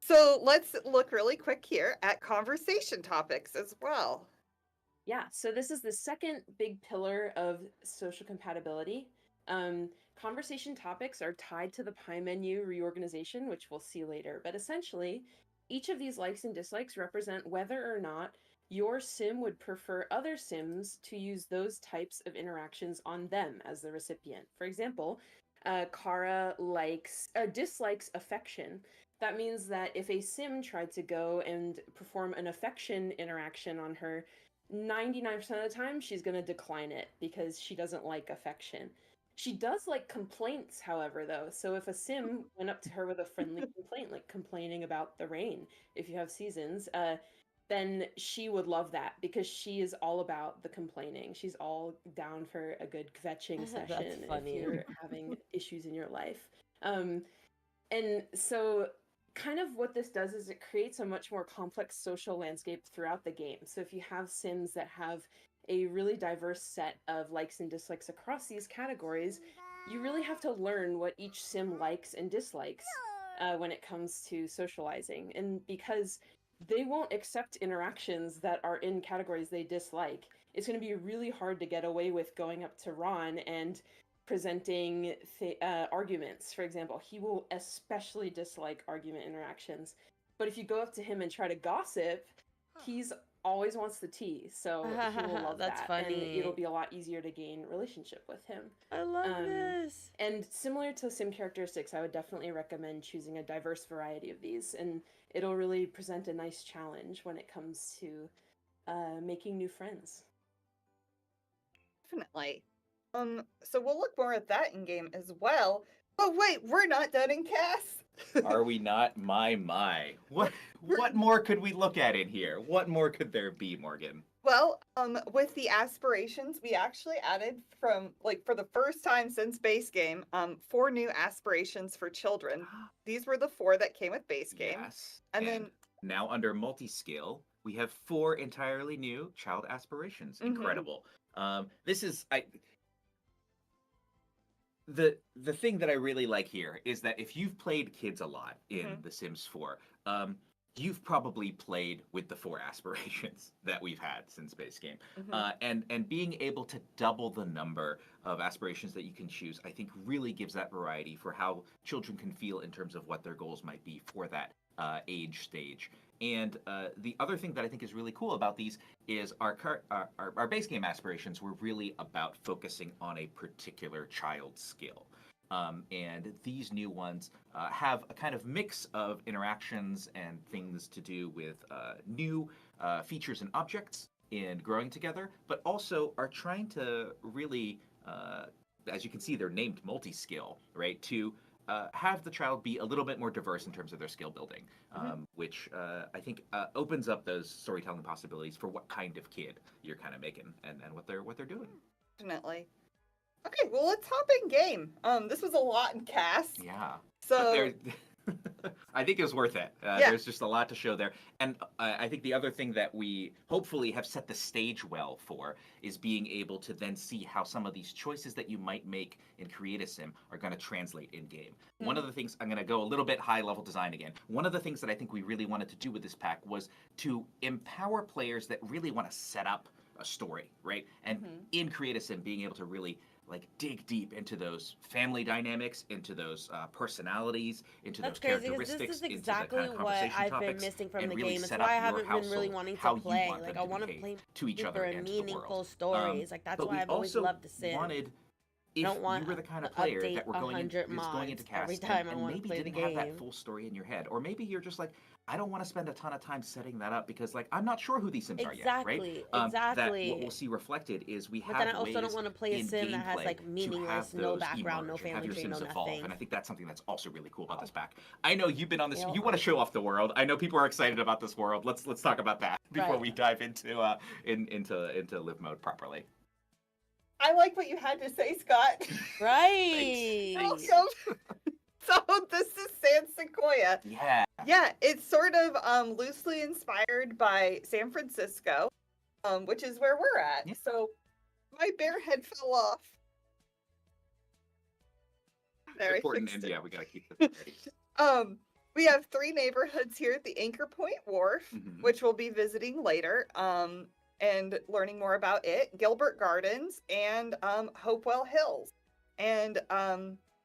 So let's look really quick here at conversation topics as well. Yeah, so this is the second big pillar of social compatibility. Conversation topics are tied to the pie menu reorganization, which we'll see later. But essentially, each of these likes and dislikes represent whether or not your sim would prefer other sims to use those types of interactions on them as the recipient. For example, Kara dislikes affection. That means that if a sim tried to go and perform an affection interaction on her, 99% of the time she's going to decline it because she doesn't like affection. She does like complaints, however, though. So if a sim went up to her with a friendly complaint, like complaining about the rain, if you have seasons, then she would love that because she is all about the complaining. She's all down for a good kvetching That's session funny. if you're having issues in your life. And so kind of what this does is it creates a much more complex social landscape throughout the game. So if you have sims that have a really diverse set of likes and dislikes across these categories, you really have to learn what each sim likes and dislikes when it comes to socializing. And because they won't accept interactions that are in categories they dislike, it's going to be really hard to get away with going up to Ron and presenting arguments. For example, he will especially dislike argument interactions. But if you go up to him and try to gossip, he's always wants the tea, so he will love That's that, funny. and it'll be a lot easier to gain relationship with him. I love this. And similar to sim characteristics, I would definitely recommend choosing a diverse variety of these, and it'll really present a nice challenge when it comes to making new friends. Definitely. So we'll look more at that in game as well. Oh wait, we're not done in Cass. Are we not? My. What more could we look at in here? What more could there be, Morgan? Well, with the aspirations, we actually added from for the first time since base game, 4 new aspirations for children. These were the 4 that came with base game. Yes. And then now under multi-skill, we have 4 entirely new child aspirations. Incredible. This is the thing that I really like here is that if you've played kids a lot in The Sims 4, you've probably played with the 4 aspirations that we've had since base game. Mhm. And being able to double the number of aspirations that you can choose, I think really gives that variety for how children can feel in terms of what their goals might be for that age stage. And the other thing that I think is really cool about these is our base game aspirations were really about focusing on a particular child's skill. And these new ones have a kind of mix of interactions and things to do with new features and objects in growing together, but also are trying to really, as you can see, they're named multi-skill, right? To have the child be a little bit more diverse in terms of their skill building, which I think opens up those storytelling possibilities for what kind of kid you're kind of making and what they're doing. Definitely. Okay, well, let's hop in game. This was a lot in cast. Yeah. So I think it was worth it. Yeah. There's just a lot to show there. And I think the other thing that we hopefully have set the stage well for is being able to then see how some of these choices that you might make in Create a Sim are going to translate in game. One of the things, I'm going to go a little bit high level design again. One of the things that I think we really wanted to do with this pack was to empower players that really want to set up a story, right? And in Create a Sim, being able to really like dig deep into those family dynamics, into those personalities, into That's those crazy because characteristics, this is exactly into the kind of what conversation I've been topics, missing from and the really game. It's set why I up your haven't been really household, wanting how to you play. want Like them I to want to behave play to each other deeper and and to the meaningful world. stories. Like that's But why we I've always also loved the Sim. wanted, I if don't want you were the kind of to player update that were going in, 100 is going into mods every cast time I and want to maybe play the didn't have that game. full story in your head, or maybe you're just like, I don't want to spend a ton of time setting that up because like I'm not sure who these Sims are yet, right? Exactly, That exactly. what we'll see reflected is we But have then I also ways don't want to play a in Sim that has gameplay like to meaningless, have no those background, no emerge and have family your tree, no Sims evolve, nothing. and I think that's something that's also really cool about this pack. I know you've been on this. Yeah. You want to show off the world. I know people are excited about this world. Let's talk about that before Right. we dive into into live mode properly. I like what you had to say, Scott. Right. Welcome. So this is San Sequoia. Yeah. Yeah, it's sort of loosely inspired by San Francisco, which is where we're at. Yeah. So my bear head fell off. There, I Important, fixed and it. yeah, we gotta keep this ready. We have 3 neighborhoods here at the Anchor Point Wharf, Mhm. which we'll be visiting later, and learning more about it. Gilbert Gardens and Hopewell Hills, and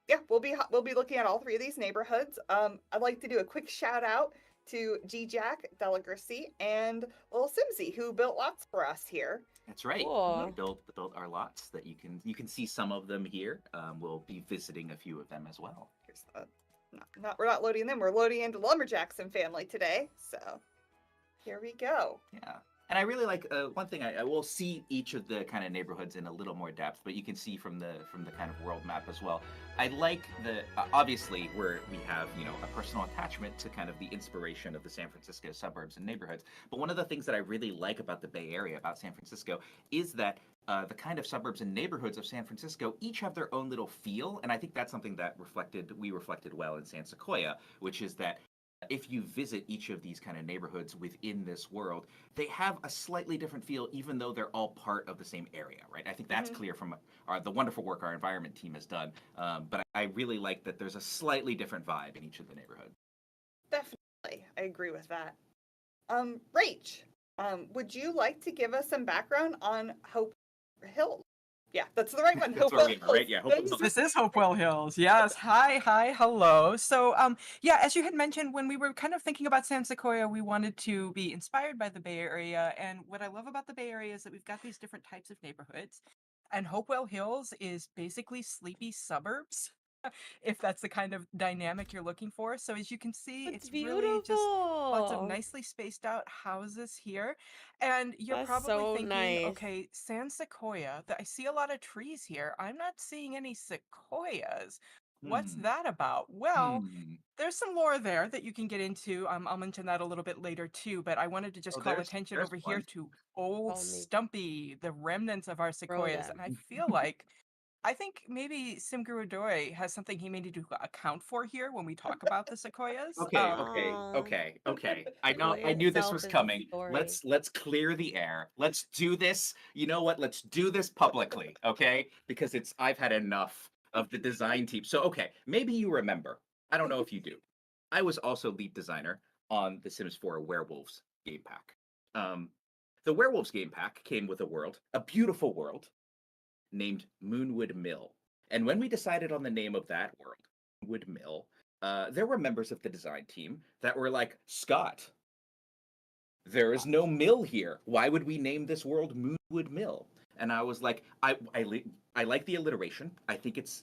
yeah, we'll be looking at all 3 of these neighborhoods. I'd like to do a quick shout out to G Jack, Delagracy, and Little Simsy, who built lots for us here. That's right. Cool. We built our lots that you can see some of them here. We'll be visiting a few of them as well. Here's we're not loading them. We're loading into Lumberjackson family today. So here we go. Yeah. And I really like one thing. I will see each of the kind of neighborhoods in a little more depth, but you can see from the kind of world map as well. I like the obviously where we have a personal attachment to kind of the inspiration of the San Francisco suburbs and neighborhoods. But one of the things that I really like about the Bay Area, about San Francisco, is that the kind of suburbs and neighborhoods of San Francisco each have their own little feel, and I think that's something that we reflected well in San Sequoia, which is that if you visit each of these kind of neighborhoods within this world, they have a slightly different feel, even though they're all part of the same area, right? I think that's clear from the wonderful work our environment team has done. But I really like that there's a slightly different vibe in each of the neighborhoods. Definitely, I agree with that. Rach, would you like to give us some background on Hope Hill? Yeah, that's the right one. That's where we are, right? Yeah, Hopewell Hills. Hills. This is Hopewell Hills. Yes. Hi, hello. So, yeah, as you had mentioned, when we were kind of thinking about San Sequoia, we wanted to be inspired by the Bay Area. And what I love about the Bay Area is that we've got these different types of neighborhoods. And Hopewell Hills is basically sleepy suburbs, if that's the kind of dynamic you're looking for. So as you can see, That's it's really just lots of beautiful. nicely spaced out houses here. And you're That's probably so thinking, nice. okay, San Sequoia, I see a lot of trees here. I'm not seeing any sequoias. What's Hmm. that about? Well, Hmm. there's some lore there that you can get into. I'll mention that a little bit later too, but I wanted to just Oh, call there's attention there's over here one. to old Call me Stumpy, the remnants of our sequoias. them. And I feel like I think maybe Simgurodoi has something he may need to account for here when we talk about the sequoias. Okay. I know. Sequoia I knew this itself was is a coming. story. Let's clear the air. Let's do this. You know what? Let's do this publicly, okay? Because I've had enough of the design team. So okay, maybe you remember. I don't know if you do. I was also lead designer on the Sims 4 Werewolves game pack. The Werewolves game pack came with a beautiful world, named Moonwood Mill. And when we decided on the name of that world, Moonwood Mill, there were members of the design team that were like, Scott, there is no mill here. Why would we name this world Moonwood Mill? And I was like, I like the alliteration. I think it's,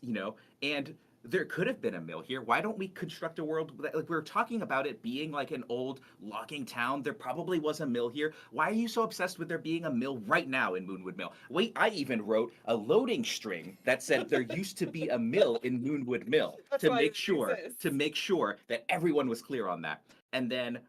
and there could have been a mill here. Why don't we construct a world that, like, we were talking about it being like an old logging town? There probably was a mill here. Why are you so obsessed with there being a mill right now in Moonwood Mill? Wait, I even wrote a loading string that said there used to be a mill in Moonwood Mill to make sure that everyone was clear on that. And then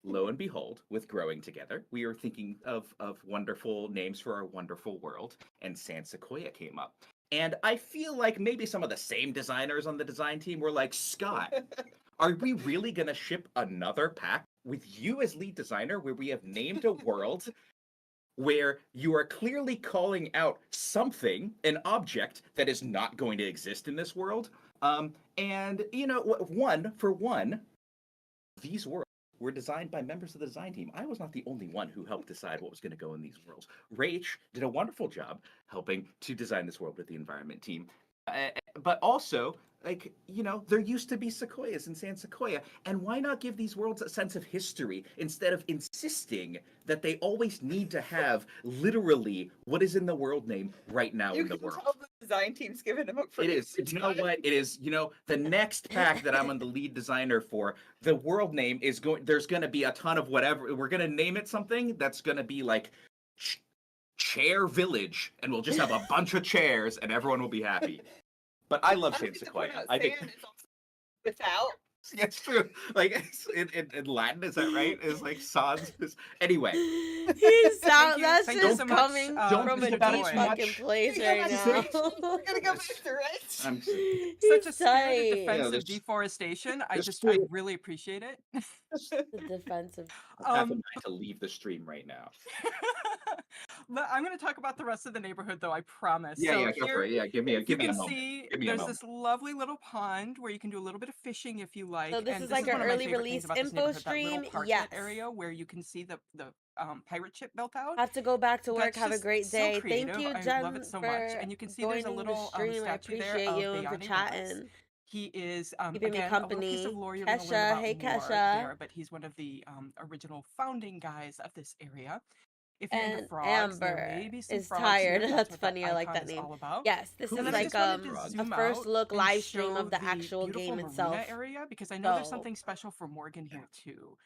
lo and behold, with Growing Together, we were thinking of wonderful names for our wonderful world, and San Sequoia came up. And I feel like maybe some of the same designers on the design team were like, Scott, are we really going to ship another pack with you as lead designer where we have named a world where you are clearly calling out something, an object that is not going to exist in this world? And, these worlds were designed by members of the design team. I was not the only one who helped decide what was going to go in these worlds. Rach did a wonderful job helping to design this world with the environment team. But also, there used to be sequoias in San Sequoia, and why not give these worlds a sense of history instead of insisting that they always need to have literally what is in the world name right now in the world? You can tell the design team's giving him a It is. You know what? It is. The next pack that I'm on the lead designer for, the world name is there's going to be a ton of whatever. We're going to name it something that's going to be like Chair Village, and we'll just have a bunch of chairs, and everyone will be happy. But I love San Sequoia. I think without. Yeah, it's true. Like in Latin, is that right? It's like sans. Anyway, that's Thank you just so much. coming Don't from think a about deep it too fucking much. place Yeah, right that's now. right. We're gonna go back to it. I'm Such a He's spirited tight. defense of there's- deforestation. I there's two- really appreciate it. The defensive. half a Um, mind to leave the stream right now. I'm going to talk about the rest of the neighborhood, though. I promise. Yeah, so yeah, go here, for it. Yeah, give me you a can moment. see Give me a there's moment. this lovely little pond where you can do a little bit of fishing if you like. So this and is like our one of my early favorite release things about this info neighborhood, that little stream. parklet Yes. area where you can see the pirate ship built out. Have to go back to work. That's Have a just great so day. creative. Thank you, I Jen, love it so much. for And you can see there's a joining little the stream. I statue there appreciate of you and for Bayani Roberts. chatting. He is Keeping me again a little piece company. of lore you're going to learn Kesha, about hey, more Kesha. there, but he's one of the original founding guys of this area. If you're into And frogs, there Amber may be some is frogs tired. here. That's what funny. I like icon that is name. all about. Yes, this Who is is And I like just wanted to a zoom first out look and live stream show of the actual beautiful game marina itself. area, because I know there's So something special for Morgan here too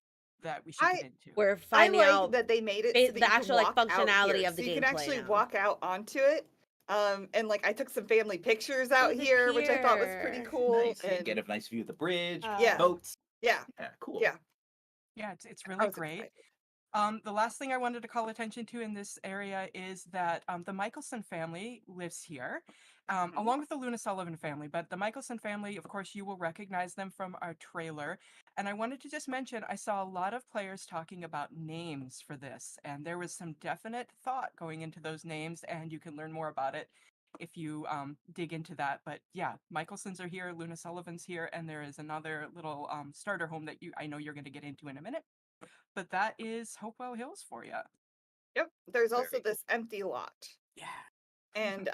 that we should get into. we're I finding like out that they made it ba- so that the you can actual, like, walk out functionality here. of the so you can gameplay actually now. walk out onto it. And like I took some family pictures out the here, which I thought was pretty pier. cool. Nice. You And get a nice view of the bridge, Yeah. boats. yeah, Yeah, cool. yeah, Yeah, it's I really was great. excited. The last thing I wanted to call attention to in this area is that the Michelson family lives here, along with the Luna Sullivan family. But the Michelson family, of course, you will recognize them from our trailer. And I wanted to just mention, I saw a lot of players talking about names for this, and there was some definite thought going into those names, and you can learn more about it if you dig into that. But yeah, Michelsons are here, Luna Sullivan's here, and there is another little starter home that I know you're going to get into in a minute. But that is Hopewell Hills for you. Yep. There's also Very cool. this empty lot. Yeah. And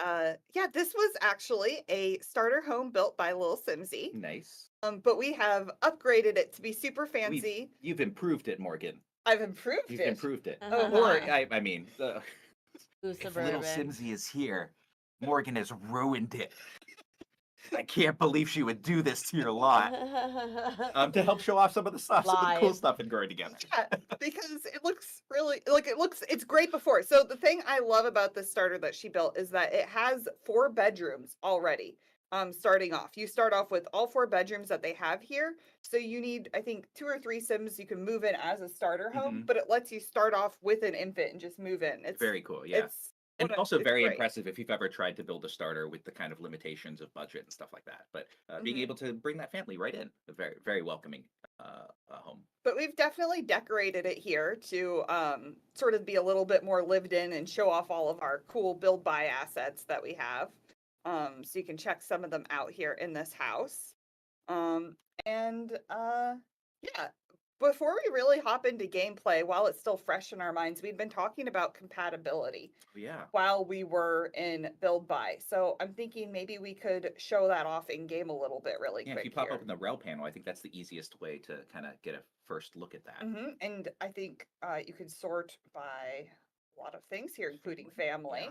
yeah, this was actually a starter home built by Lil Simsy. Nice. But we have upgraded it to be super fancy. You've improved it, Morgan. I've improved You've it. improved it. Uh-huh. Or I mean, Ooh, if little suburban. Simsy is here, Morgan has ruined it. I can't believe she would do this to your lot. To help show off some of the stuff, some of the cool Live. stuff in Growing Together. Yeah, because it looks really it's great before. So the thing I love about this starter that she built is that it has 4 bedrooms already. Starting off. You start off with all 4 bedrooms that they have here. So you need, I think, 2 or 3 Sims you can move in as a starter home, but it lets you start off with an infant and just move in. It's Very cool, yeah. And also it's very great. impressive if you've ever tried to build a starter with the kind of limitations of budget and stuff like that. But being able to bring that family right in, a very, very welcoming home. But we've definitely decorated it here to sort of be a little bit more lived in and show off all of our cool build buy assets that we have. So you can check some of them out here in this house. Yeah, before we really hop into gameplay, while it's still fresh in our minds, we've been talking about compatibility Yeah. while we were in build by. So I'm thinking maybe we could show that off in game a little bit really Yeah, quick if you pop here. open the rel panel, I think that's the easiest way to kind of get a first look at that. And I think you can sort by a lot of things here, including family. Yeah.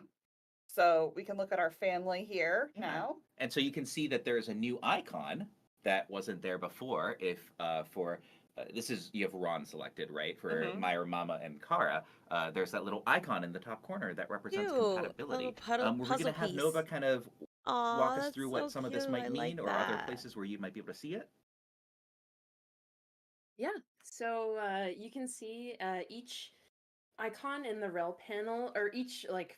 So we can look at our family here now. And so you can see that there's a new icon that wasn't there before. If for this is, you have Ron selected, right? For Myra, Mama, and Kara, there's that little icon in the top corner that represents Cute. compatibility. Little We're puzzle going to have piece. Nova kind of Aw, walk us that's through what so some of this cute. might I mean, like or other that. places where you might be able to see it. Yeah, so you can see each icon in the rel panel, or each like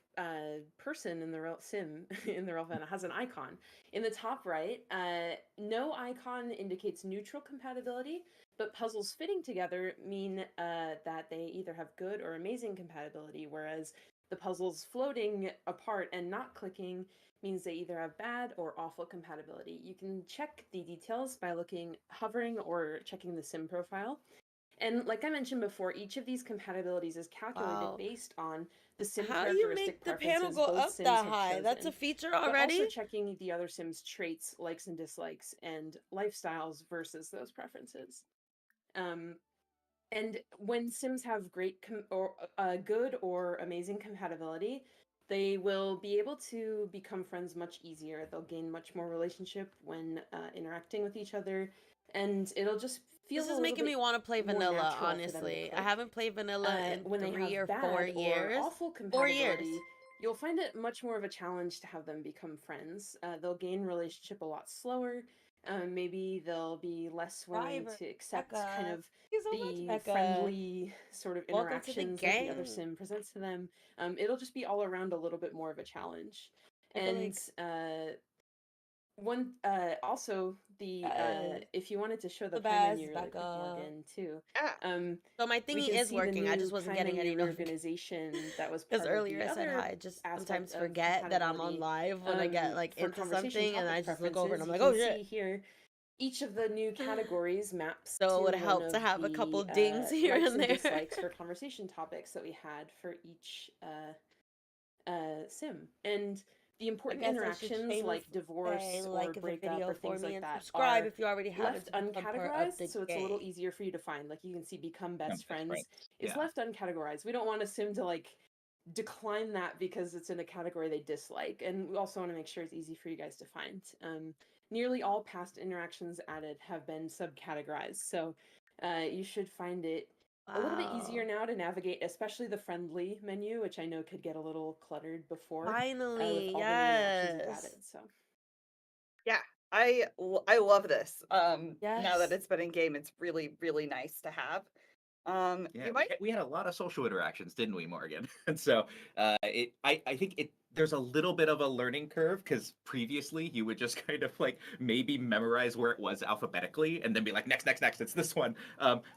person in the rel sim in the rel panel has an icon. In the top right, no icon indicates neutral compatibility, but puzzles fitting together mean that they either have good or amazing compatibility, whereas the puzzles floating apart and not clicking means they either have bad or awful compatibility. You can check the details by hovering or checking the sim profile. And like I mentioned before, each of these compatibilities is calculated based on the sim How do you characteristic make the panel preferences go both up sims that have high? That's a chosen, feature but already? also checking the other sims' traits, likes and dislikes, and lifestyles versus those preferences. And when sims have good or amazing compatibility, they will be able to become friends much easier. They'll gain much more relationship when interacting with each other, and it'll just feel This is making me want to play vanilla, honestly. I haven't played vanilla in when they 3 have or 4 bad years. or awful 4 years. compatibility, you'll find it much more of a challenge to have them become friends. They'll gain relationship a lot slower. Maybe they'll be less willing to accept kind of the friendly sort of Welcome to the interactions that the other gang. sim presents to them. It'll just be all around a little bit more of a challenge. I feel And one also the if you wanted to show the pie menu really quick, Morgan, too. So my we thingy can is see the working. I new just wasn't pie getting any menu notifications. reorganization that was Because part of earlier the I said other hi. I just aspect sometimes of forget that I'm on compatibility. live when I get like For into conversation something and I topic just look over and I'm like, preferences, oh you can shit. see here each of the new categories maps So to it would one help of to have a couple the dings here likes and and there. dislikes for conversation topics that we had for each sim. And the important guess I should interactions like say, divorce or like the breakup video or for things me like and that subscribe are if you already haven't left to become part of the uncategorized, so it's a little gang. easier for you to find. Like you can see become best friends is Yeah. left uncategorized. We don't want a sim to like decline that because it's in a category they dislike, and we also want to make sure it's easy for you guys to find. Nearly all past interactions added have been subcategorized, so you should find it a little bit easier now to navigate, especially the friendly menu, which I know could get a little cluttered before with Finally, all the new options we've yes. added. So Yeah, I love this. Now that Yes. it's been in game, it's really, really nice to have. Yeah, You might we had a lot of social interactions, didn't we, Morgan? And so I think there's a little bit of a learning curve because previously you would just kind of like maybe memorize where it was alphabetically and then be like next, next, next, it's this one.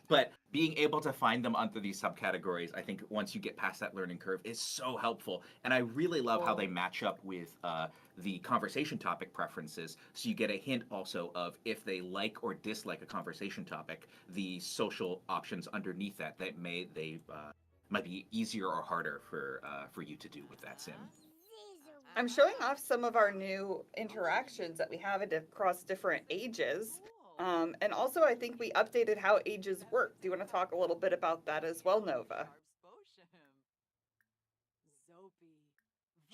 But being able to find them under these subcategories, I think once you get past that learning curve, is so helpful. And I really love how they match up with the conversation topic preferences. So you get a hint also of if they like or dislike a conversation topic, the social options underneath that might be easier or harder for you to do with that sim. I'm showing off some of our new interactions that we have across different ages. And also, I think we updated how ages work. Do you want to talk a little bit about that as well, Nova?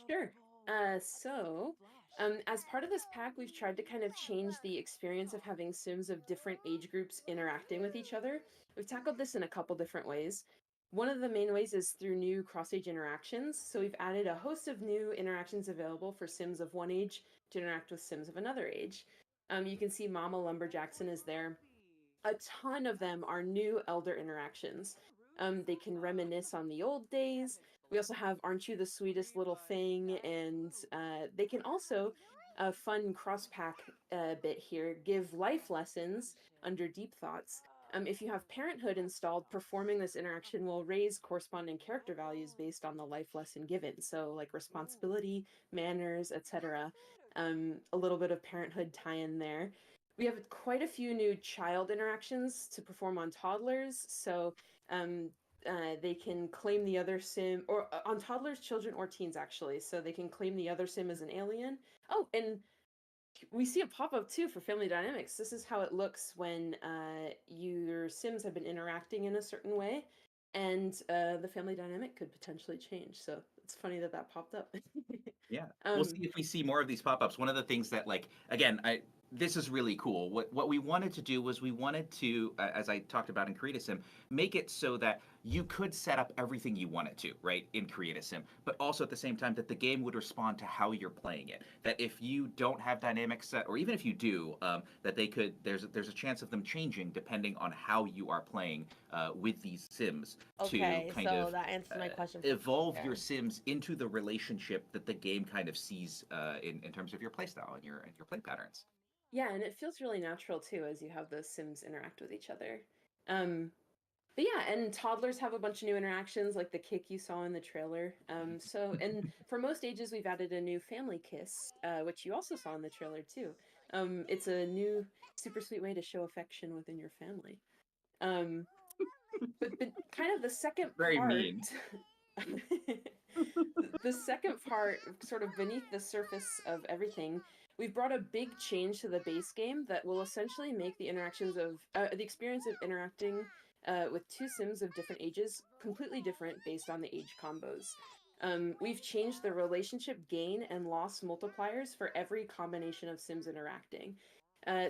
Sure. As part of this pack, we've tried to kind of change the experience of having sims of different age groups interacting with each other. We've tackled this in a couple different ways. One of the main ways is through new cross-age interactions. So we've added a host of new interactions available for sims of one age to interact with sims of another age. You can see Mama Lumberjackson is there. A ton of them are new elder interactions. They can reminisce on the old days. We also have Aren't You the Sweetest Little Thing? And they can also, a fun cross-pack bit here, give life lessons under Deep Thoughts. If you have Parenthood installed, performing this interaction will raise corresponding character values based on the life lesson given. So like responsibility, manners, etc. A little bit of Parenthood tie-in there. we have quite a few new child interactions to perform on toddlers. So they can claim the other sim, or on toddlers, children, or teens, actually. So they can claim the other sim as an alien. Oh, and we see a pop-up too for family dynamics. This is how it looks when your sims have been interacting in a certain way, and the family dynamic could potentially change. So it's funny that that popped up. Yeah. We'll see if we see more of these pop-ups. One of the things that, like, again, this is really cool. What we wanted to do was we wanted to, as I talked about in CreateASim, make it so that you could set up everything you wanted to, right, in CreateASim, but also at the same time that the game would respond to how you're playing it. That if you don't have dynamics set, or even if you do, that they could, there's a chance of them changing depending on how you are playing with these sims Okay, to kind so of that answers my question. for evolve future. your sims into the relationship that the game kind of sees in terms of your playstyle and your play patterns. Yeah, and it feels really natural too as you have those sims interact with each other. But yeah, and toddlers have a bunch of new interactions, like the kick you saw in the trailer. And for most ages, we've added a new family kiss, which you also saw in the trailer too. It's a new, super sweet way to show affection within your family. But kind of the second Very part, mean. the second part, sort of beneath the surface of everything, we've brought a big change to the base game that will essentially make the interactions of the experience of interacting with two sims of different ages completely different based on the age combos. We've changed the relationship gain and loss multipliers for every combination of sims interacting.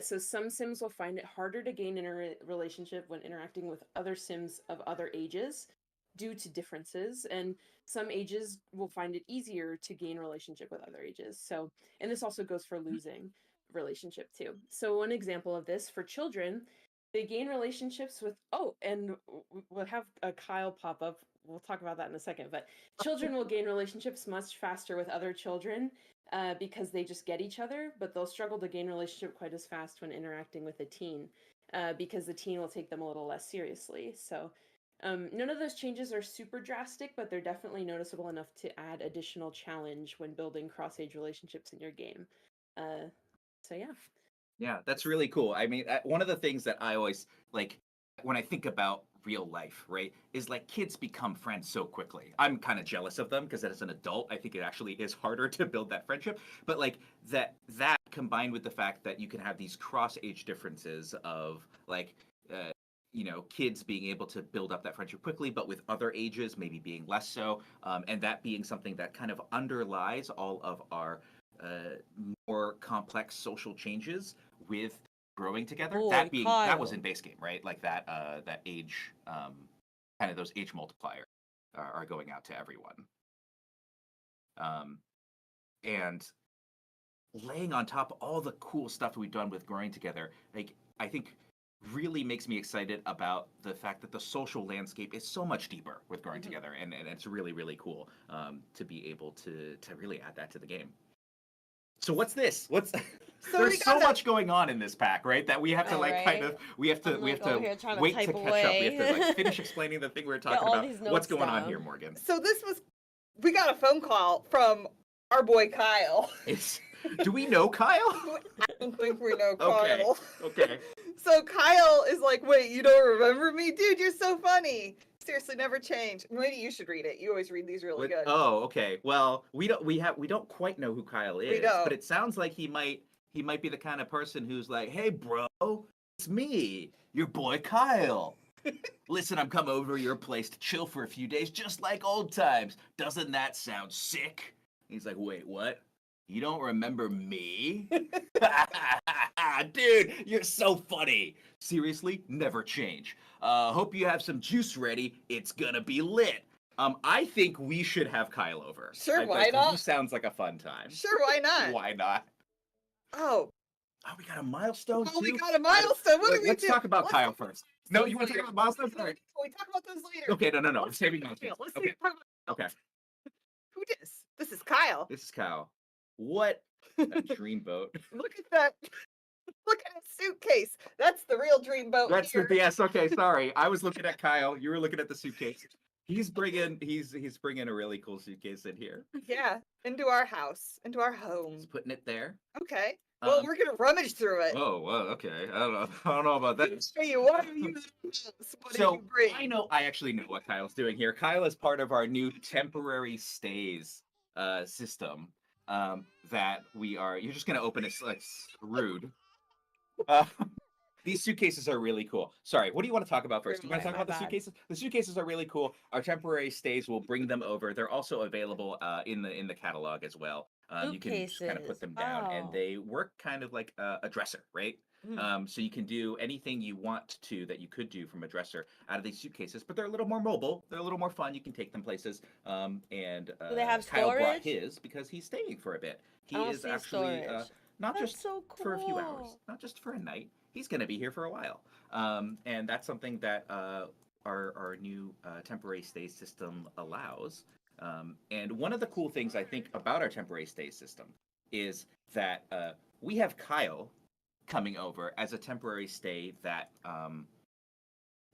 So some sims will find it harder to gain in a relationship when interacting with other sims of other ages due to differences, and some ages will find it easier to gain relationship with other ages. So, and this also goes for losing relationship too. So one example of this for children, they gain relationships with, and we'll have a Kyle pop up. We'll talk about that in a second, but children will gain relationships much faster with other children because they just get each other, but they'll struggle to gain relationship quite as fast when interacting with a teen because the teen will take them a little less seriously. So none of those changes are super drastic, but they're definitely noticeable enough to add additional challenge when building cross-age relationships in your game. So yeah. Yeah, that's really cool. I mean, one of the things that I always like when I think about real life, right, is like kids become friends so quickly. I'm kind of jealous of them because as an adult, I think it actually is harder to build that friendship. But like that combined with the fact that you can have these cross age differences of like kids being able to build up that friendship quickly, but with other ages maybe being less so, and that being something that kind of underlies all of our more complex social changes with growing together. Boy, That was Kyle. in base game, right? Like that age, kind of those age multipliers are going out to everyone. And laying on top of all the cool stuff we've done with growing together, like I think really makes me excited about the fact that the social landscape is so much deeper with growing together, and it's really, really cool to be able to really add that to the game. So what's this? There's so much going on in this pack, right? That we have to Right? kind of we have to I'm, like, over here trying to wait type to catch up. We have to away. like finish explaining the thing we were talking all about. these What's notes going on down. here, Morgan? So we got a phone call from our boy Kyle. Do we know Kyle? I don't think we know Okay. Kyle. Okay. So Kyle is like, wait, you don't remember me? Dude, you're so funny. Seriously, never change. Maybe you should read it. You always read these really good. Oh, okay. Well, we don't quite know who Kyle is, don't. but it sounds like he might be the kind of person who's like, "Hey, bro, it's me, your boy Kyle. Listen, I'm coming over to your place to chill for a few days, just like old times. Doesn't that sound sick?" He's like, "Wait, what? You don't remember me?" Dude, you're so funny. Seriously, never change. Hope you have some juice ready. It's gonna be lit. I think we should have Kyle over. Sure, why not? He sounds like a fun time. Sure, why not? Why not? Oh, we got a milestone too. we got a milestone. What do we Let's do? talk about Kyle first. No, you want to talk about milestones? All right. We talk about those later. Okay, no. I'm saving milestones. Let's Okay. talk about Okay. who this. This is Kyle. This is Kyle. What a dreamboat. Look at that. Look at his suitcase. That's the real dreamboat. That's here. yes. Okay, sorry. I was looking at Kyle. You were looking at the suitcase. He's bringing a really cool suitcase in here. Yeah, into our house, into our home. He's putting it there. Okay. Well, we're gonna rummage through it. Oh, well, okay. I don't know. I don't know about that. Show you what are you? What did So you bring? I actually know what Kyle's doing here. Kyle is part of our new temporary stays system that we are. You're just gonna open it like rude. Uh, these suitcases are really cool. Sorry, what do you want to talk about first? Do you want to talk My about the bad. suitcases? The suitcases are really cool. Our temporary stays will bring them over. They're also available in the catalog as well. You can just kind of put Suitcases. them down, and Oh. they work kind of like a dresser, right? So you can do anything you want to that you could do from a dresser out of these suitcases, but they're a little more mobile. They're a little more fun. You can take them places. And Do they have Kyle brought storage? his because he's staying for a bit. He I don't is see actually storage. not That's just so for a few hours, cool. not just for a night. He's going to be here for a while. And that's something that our new temporary stay system allows. And one of the cool things I think about our temporary stay system is that we have Kyle coming over as a temporary stay that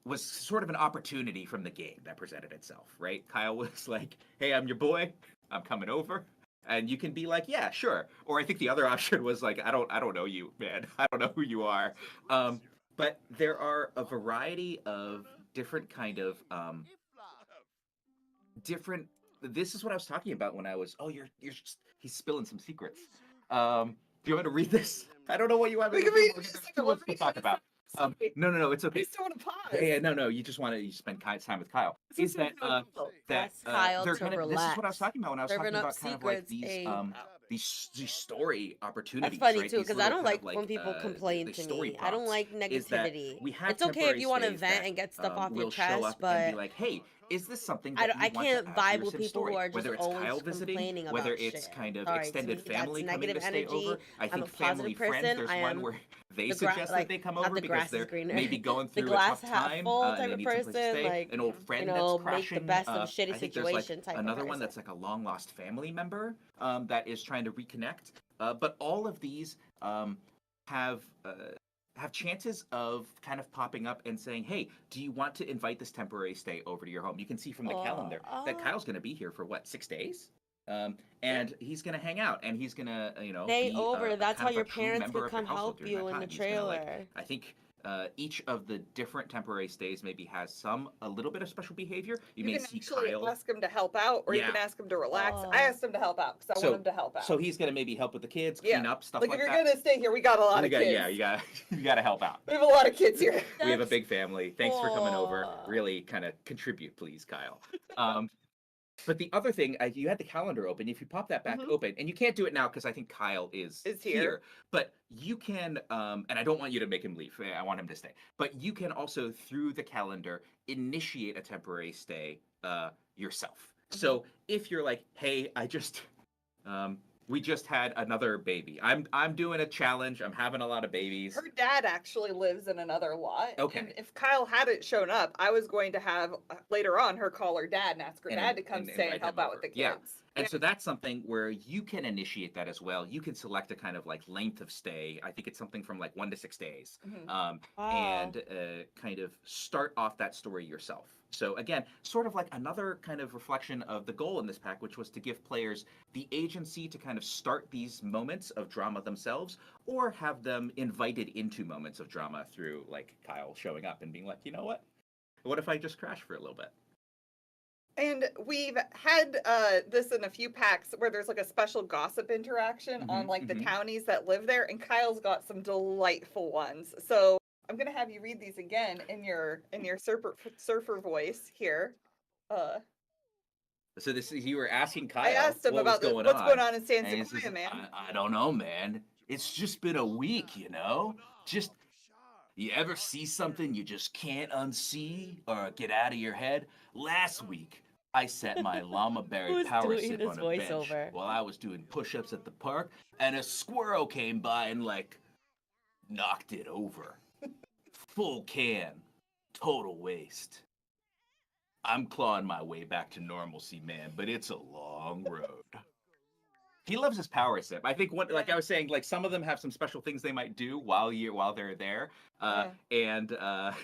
was sort of an opportunity from the game that presented itself, right? Kyle was like, "Hey, I'm your boy. I'm coming over." And you can be like, "Yeah, sure." Or I think the other option was like, I don't know you, man. I don't know who you are." But there are a variety of different kind of different. This is what I was talking about when I was. Oh, you're just, he's spilling some secrets. Do you want me to read this? I don't know what you want me We to can read do. it. Just Too much to talk about. No, it's I okay. just want to pause. Yeah, no, you just want to spend time with Kyle. This Is that That's Kyle they're to kind of, this is what I was relax. talking about when I was Serving talking up about kind of like secrets, these story opportunities. That's funny right? too, These because I little don't kind like of when people complain the to story me. I don't prompts like is that negativity. we have It's okay if temporary you want to stays vent that, and get stuff off your will show chest, up and be but like, "Hey, is this something I, that you I want can't to add to vibe your with Sim people who story?" are just Whether it's always Kyle visiting, complaining about whether it's shit. kind of Sorry, to extended me, family that's coming to negative stay energy. over. I I'm a think family positive friends. person. There's I one am where they the suggest that they come not over the because grass is they're greener. maybe going The through a glass tough half time full and type they of need someplace to person, stay. like An old you friend know, that's make the crashing. best of a shitty I think there's like situation type of another one person. that's like a long lost family member that is trying to reconnect. But all of these have chances of kind of popping up and saying, "Hey, do you want to invite this temporary stay over to your home?" You can see from the calendar that Kyle's going to be here for what, 6 days? And he's gonna hang out, and he's gonna, Stay be over. That's kind how of your a true parents member could of the come household help during you that in the time. He's gonna like, trailer. I think each of the different temporary stays maybe has a little bit of special behavior. You may can see actually Kyle. ask him to help out, or you Yeah. can ask him to relax. I asked him to help out because I want him to help out. So he's gonna maybe help with the kids, Yeah. clean up stuff Like like if that. you're gonna stay here, we got a lot of kids. Yeah, you got you got to help out. We have a lot of kids here. We have a big family. Thanks for coming over. Aw. Really kind of contribute, please, Kyle. But the other thing, you had the calendar open. If you pop that back open, and you can't do it now because I think Kyle is here. But you can, and I don't want you to make him leave. I want him to stay. But you can also, through the calendar, initiate a temporary stay yourself. So if you're like, "Hey, we just had another baby. I'm doing a challenge. I'm having a lot of babies." Her dad actually lives in another lot. Okay. And if Kyle hadn't shown up, I was going to have later on her call her dad and ask her And dad to come stay invite and help him out over. with the kids. Yeah. And so that's something where you can initiate that as well. You can select a kind of like length of stay. I think it's something from like 1 to 6 days. And kind of start off that story yourself. So again, sort of like another kind of reflection of the goal in this pack, which was to give players the agency to kind of start these moments of drama themselves, or have them invited into moments of drama through like Kyle showing up and being like, "You know what if I just crash for a little bit?" And we've had this in a few packs where there's like a special gossip interaction on like the townies that live there, and Kyle's got some delightful ones. So I'm gonna have you read these again in your surfer voice here. So this is, you were asking Kyle. I asked him what about was going what's on. going on in San And he Sequoia, says, man. I don't know, man. It's just been a week, you know? Just, you ever see something you just can't unsee or get out of your head? Last week, I set my llama berry Who's power doing sip this on a bench voiceover? while I was doing push-ups at the park, and a squirrel came by and like knocked it over. Full can. Total waste. I'm clawing my way back to normalcy, man, but it's a long road. He loves his power sip. I think like I was saying, like some of them have some special things they might do while they're there, and I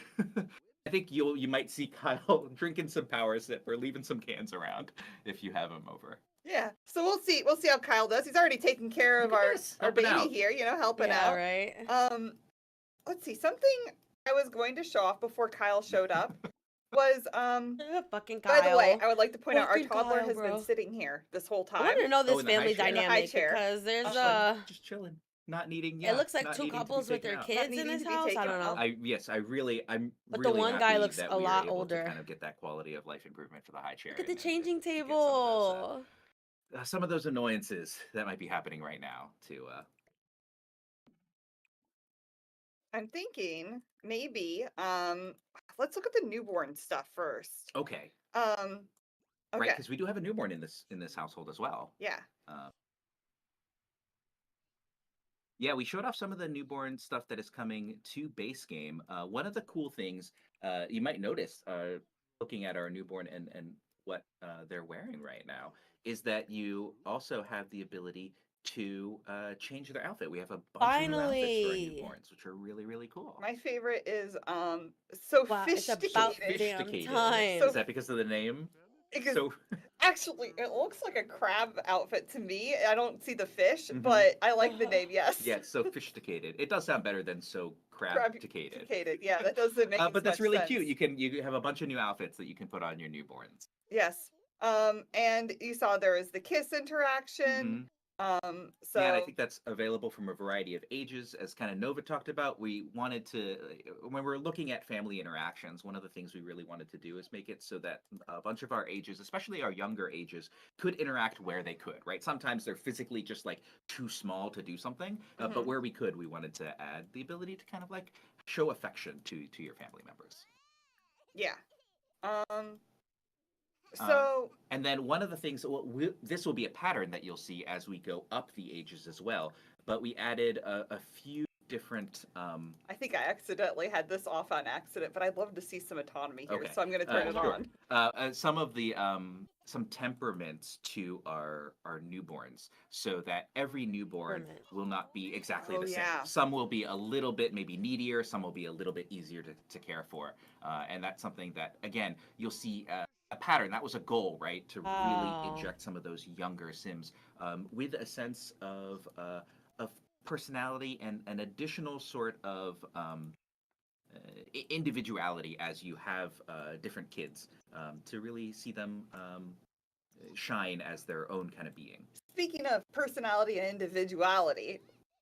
think you might see Kyle drinking some power sip or leaving some cans around if you have him over. Yeah. So we'll see how Kyle does. He's already taking care of Look at our this, our helping baby out. here, helping Yeah, out. right. Let's see. Something I was going to show off before Kyle showed up was Fucking by the way, Kyle. I would like to point out our Fucking toddler Kyle, has been bro. sitting here this whole I time. want to know Oh, this in the high family chair? In the high dynamic chair. because there's Just chilling, not needing. it looks like not two needing to be couples with taken their out. kids in needing this to be house. I taken don't know. out. I'm But the really one happy guy looks that a we lot were able older. to kind of get that quality of life improvement for the high chair. Look at the and changing to get some of those, table. some of those annoyances that might be happening right now to I'm thinking maybe let's look at the newborn stuff first. okay, Right, okay. because we do have a newborn in this household as well. Yeah. Yeah, we showed off some of the newborn stuff that is coming to base game. One of the cool things you might notice looking at our newborn and what they're wearing right now is that you also have the ability to change their outfit. We have a bunch of new outfits for our Finally. newborns, which are really, really cool. My favorite is Wow, it's about sophisticated. damn Sophisticated. time. Is that because of the name? Because So actually, it looks like a crab outfit to me. I don't see the fish, Mhm. but I like the name. Yes. yeah, sophisticated. It does sound better than so crab-ticated. Sophisticated. Yeah, that doesn't make. But that's much really sense. cute. You have a bunch of new outfits that you can put on your newborns. Yes. And you saw there is the kiss interaction. So Yeah, and I think that's available from a variety of ages. As kind of Nova talked about, we wanted to, when we're looking at family interactions, one of the things we really wanted to do is make it so that a bunch of our ages, especially our younger ages, could interact where they could, right? Sometimes they're physically just like too small to do something, but where we could, we wanted to add the ability to kind of like show affection to your family members. yeah. So and then one of the things, this will be a pattern that you'll see as we go up the ages as well, but we added a few different I think I accidentally had this off on accident, but I'd love to see some autonomy here, Okay. so I'm going to turn it sure. on. Some of the some temperaments to our newborns, so that every newborn Temperament. will not be exactly Oh, the same. yeah. Some will be a little bit maybe needier, some will be a little bit easier to care for, and that's something that again you'll see a pattern. That was a goal, right, to Wow. really inject some of those younger Sims with a sense of personality and an additional sort of individuality as you have different kids to really see them shine as their own kind of being. Speaking of personality and individuality,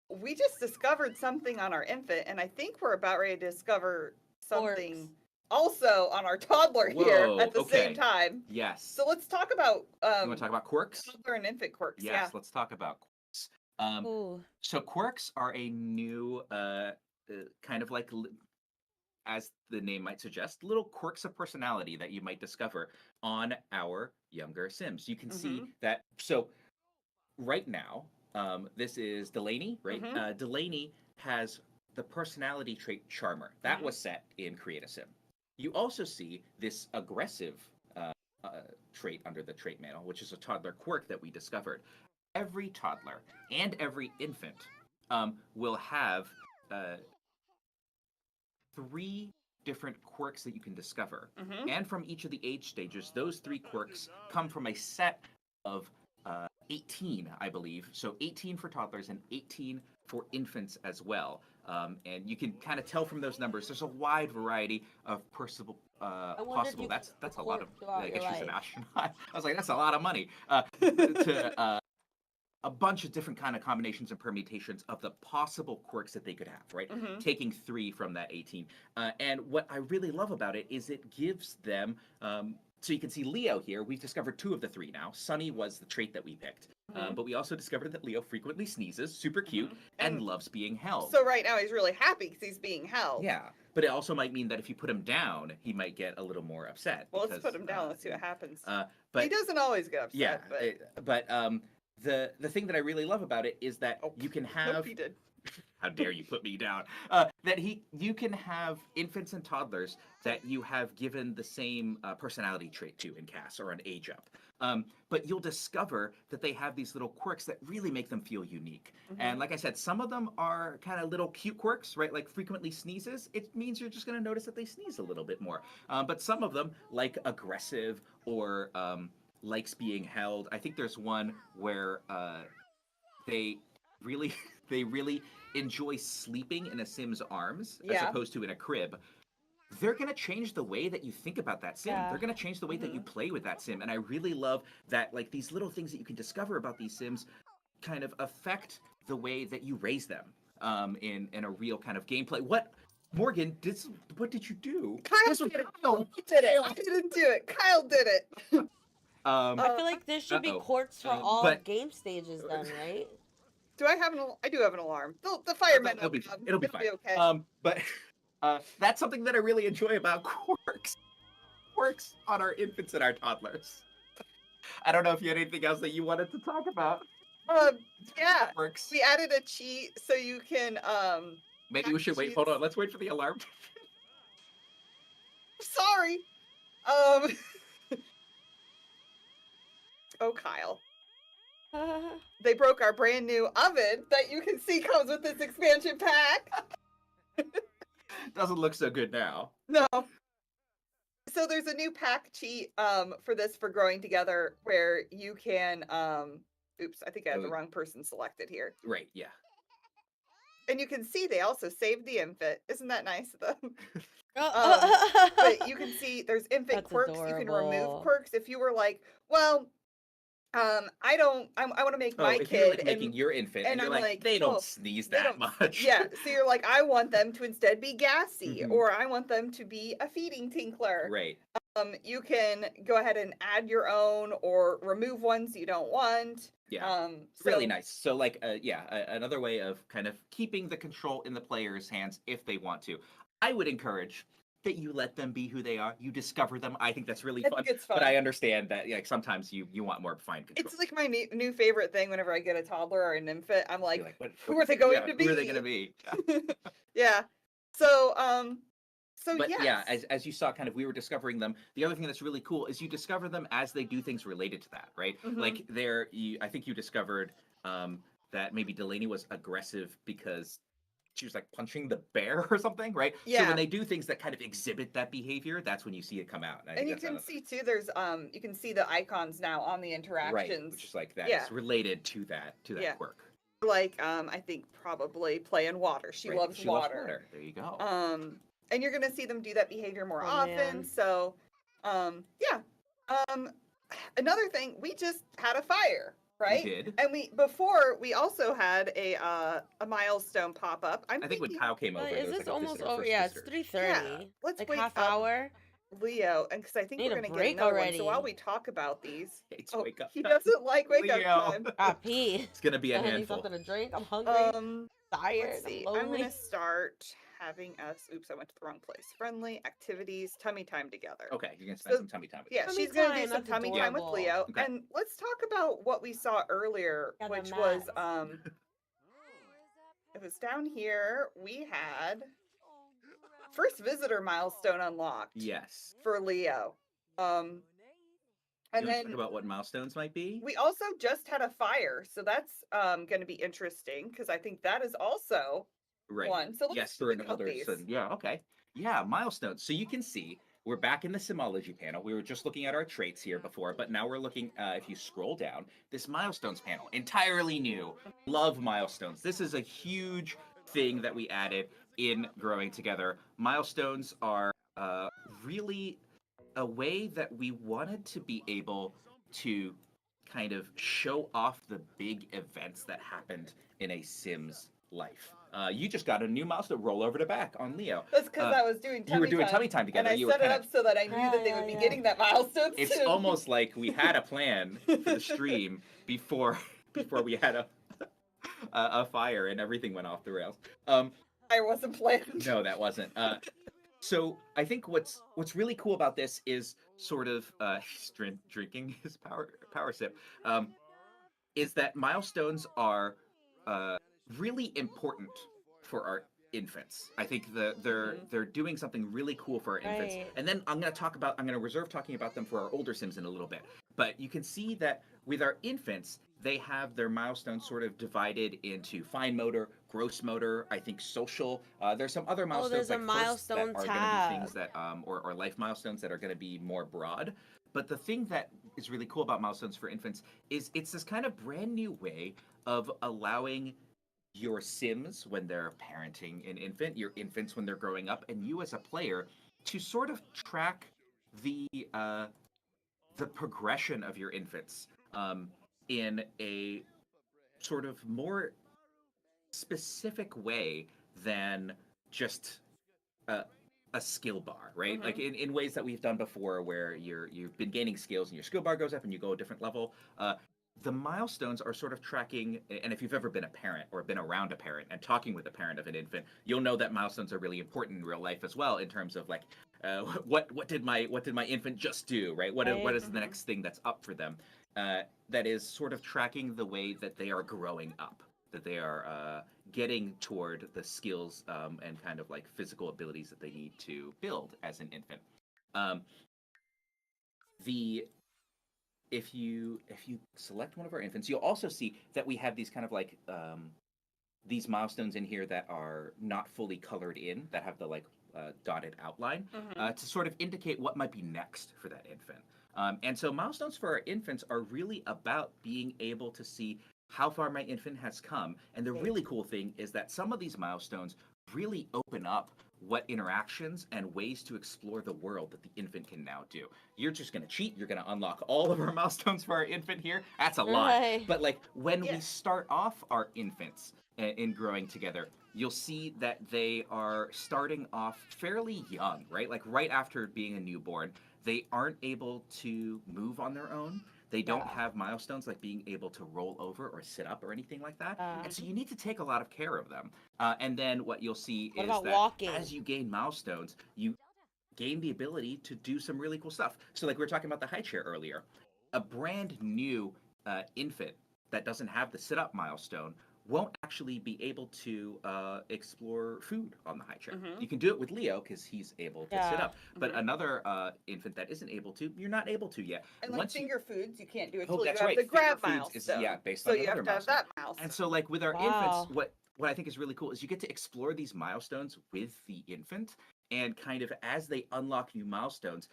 we just discovered something on our infant, and I think we're about ready to discover something also on our toddler here Whoa, at the okay. same time. Yes. So let's talk about you want to talk about quirks? toddler and infant quirks. Yes, Yeah. let's talk about quirks. Ooh. So quirks are a new kind of like, as the name might suggest, little quirks of personality that you might discover on our younger Sims. You can see that. So right now, this is Delaney, right? Delaney has the personality trait Charmer. That was set in Create a Sim. You also see this aggressive trait under the trait manual, which is a toddler quirk that we discovered. Every toddler and every infant will have 3 different quirks that you can discover. And from each of the age stages, those 3 quirks come from a set of 18, I believe. So 18 for toddlers and 18 for infants as well. And you can kind of tell from those numbers, there's a wide variety of possible. That's a lot of. I guess she's an astronaut. I was like, that's a lot of money to a bunch of different kind of combinations and permutations of the possible quirks that they could have, right? Taking 3 from that 18. And what I really love about it is it gives them, so you can see Leo here, we've discovered 2 of the 3 now. Sunny was the trait that we picked. But we also discovered that Leo frequently sneezes, super cute, and loves being held. So right now he's really happy because he's being held. Yeah, but it also might mean that if you put him down, he might get a little more upset. Well, because, let's put him down. Let's see what happens. But he doesn't always get upset. yeah, but the thing that I really love about it is that you can have. nope, he did. How dare you put me down? You can have infants and toddlers that you have given the same personality trait to in CAS or an age up. But you'll discover that they have these little quirks that really make them feel unique. And like I said, some of them are kind of little cute quirks, right? Like frequently sneezes. It means you're just going to notice that they sneeze a little bit more. But some of them, like aggressive or likes being held. I think there's one where they really they really enjoy sleeping in a Sim's arms as Yeah. opposed to in a crib. They're going to change the way that you think about that sim. Yeah. They're going to change the way that you Mm-hmm. play with that sim. And I really love that, like, these little things that you can discover about these sims kind of affect the way that you raise them in a real kind of gameplay. Morgan, what did you do? Kyle did it. Did it. I didn't do it. Kyle did it. I feel like there should be uh-oh. courts for all but- game stages then, right? Do I have I do have an alarm. The firemen. It'll be will come. it'll be fine. okay. But that's something that I really enjoy about quirks on our infants and our toddlers. I don't know if you had anything else that you wanted to talk about. Yeah. Quirks. We added a cheat so you can Maybe we should wait. Hold on. Let's wait for the alarm. Sorry. Oh, Kyle. They broke our brand new oven that you can see comes with this expansion pack. Doesn't look so good now. No. So there's a new pack cheat for this for growing together where you can oops, I think I have the wrong person selected here. Right, yeah. And you can see they also saved the infant. Isn't that nice of them? Oh. But you can see there's infant That's quirks. You can remove adorable. quirks if you were like, well, I want to make my if kid you're like making your infant and, and you're I'm like, like, they don't oh, sneeze they that don't- much. Yeah, so you're like, I want them to instead be gassy, Mhm. or I want them to be a feeding tinkler. Right. You can go ahead and add your own or remove ones you don't want. Yeah. Really nice. So like, another way of kind of keeping the control in the player's hands if they want to. I would encourage that you let them be who they are. You discover them. I think that's really I fun. think it's fun. But I understand that like sometimes you want more fine control. It's like my new favorite thing whenever I get a toddler or an infant. I'm like, You're like, who are they going to be? Who are they going to be? Yeah. So, But yes. yeah, as you saw, kind of, we were discovering them. The other thing that's really cool is you discover them as they do things related to that, right? Mhm. Like I think you discovered that maybe Delaney was aggressive because she was like punching the bear or something, right? So Yeah. when they do things that kind of exhibit that behavior, that's when you see it come out. I And think you that's can another- see too, there's you can see the icons now on the interactions. right, which is like that. Yeah. It's related to that Yeah. quirk. Like I think probably play in water. She right? loves She water. loves water. There you go. And you're gonna see them do that behavior more Oh, often. man. So yeah. Another thing, we just had a fire, right? We did. And before we also had a milestone pop up. I think when Kyle came over, there Is was this like a almost visitor, over? first Yeah, it's visitor. 3:30. Yeah, let's like wake half up. hour. Leo, and because I think Need we're a gonna get break another one. already. So while we talk about these, It's oh, wake up he time. doesn't like wake Leo. up time. Ah, pee. It's gonna be a I need handful. something to drink. I'm hungry. Tired. Let's see. I'm I'm lonely. gonna start having us. Oops, I went to the wrong place. Friendly activities, tummy time together. Okay, you're gonna spend So- some tummy time with Yeah, us. she's Tummy gonna do time, some that's tummy time with adorable. Leo. Okay. And let's talk about what we saw earlier, Yeah, the which was mats. it was down here. We had first visitor milestone unlocked Yes. for Leo. And And then then talk about what milestones might be. we also just had a fire, so that's going to be interesting because I think that is also Right. one. So let's Yes, for an speak about older these. son. Yeah. Okay. Yeah. Milestones. So you can see we're back in the Simology panel. We were just looking at our traits here before, but now we're looking. If you scroll down, this milestones panel, entirely new. Love milestones. This is a huge thing that we added in growing together. Milestones are really a way that we wanted to be able to kind of show off the big events that happened in a Sim's life. You just got a new milestone. Roll over to back on Leo. That's because I was doing tummy You were doing time, tummy time together. and I You were set it kinda- up so that I knew that they would be getting that milestone It's soon. almost like we had a plan for the stream before we had a fire and everything went off the rails. I wasn't planned. No, that wasn't. So I think what's really cool about this is sort of he's drinking his power sip. Is that milestones are really important for our infants. I think they're doing something really cool for our infants. Right. And then I'm going to reserve talking about them for our older Sims in a little bit. But you can see that with our infants, they have their milestones sort of divided into fine motor, gross motor, I think social. There's some other milestones there's a like firsts that milestone are going to be things tab. that, or life milestones that are going to be more broad. But the thing that is really cool about milestones for infants is it's this kind of brand new way of allowing your Sims when they're parenting an infant, your infants when they're growing up, and you as a player to sort of track the uh, the progression of your infants in a sort of more specific way than just a, a skill bar, right? Like in ways that we've done before, where you've been gaining skills and your skill bar goes up and you go a different level. The milestones are sort of tracking, and if you've ever been a parent or been around a parent and talking with a parent of an infant, you'll know that milestones are really important in real life as well, in terms of like what did my infant just do, right? What Right. is the next thing that's up for them? That is sort of tracking the way that they are growing up, that they are getting toward the skills and kind of like physical abilities that they need to build as an infant. The if you select one of our infants, you'll also see that we have these kind of like these milestones in here that are not fully colored in, that have the like dotted outline to sort of indicate what might be next for that infant. And so milestones for our infants are really about being able to see how far my infant has come. And the really cool thing is that some of these milestones really open up what interactions and ways to explore the world that the infant can now do. You're just going to cheat. You're going to unlock all of our milestones for our infant here. That's a lot. Right. But like when we start off our infants in growing together, you'll see that they are starting off fairly young, right? Like right after being a newborn, they aren't able to move on their own. They don't have milestones like being able to roll over or sit up or anything like that. And so you need to take a lot of care of them. And then what you'll see What is about that walking? as you gain milestones, you gain the ability to do some really cool stuff. So like we were talking about the high chair earlier, a brand new infant that doesn't have the sit up milestone won't actually be able to explore food on the high chair. You can do it with Leo because he's able to sit Yeah. up, but another infant that isn't able to, you're not able to yet. And like Once you finger foods, you can't do it Oh, until you that's have right. the grab Finger foods is, milestone. based so on you another have to have milestone. that milestone. And so, like with our Wow. infants, what I think is really cool is you get to explore these milestones with the infant, and kind of as they unlock new milestones,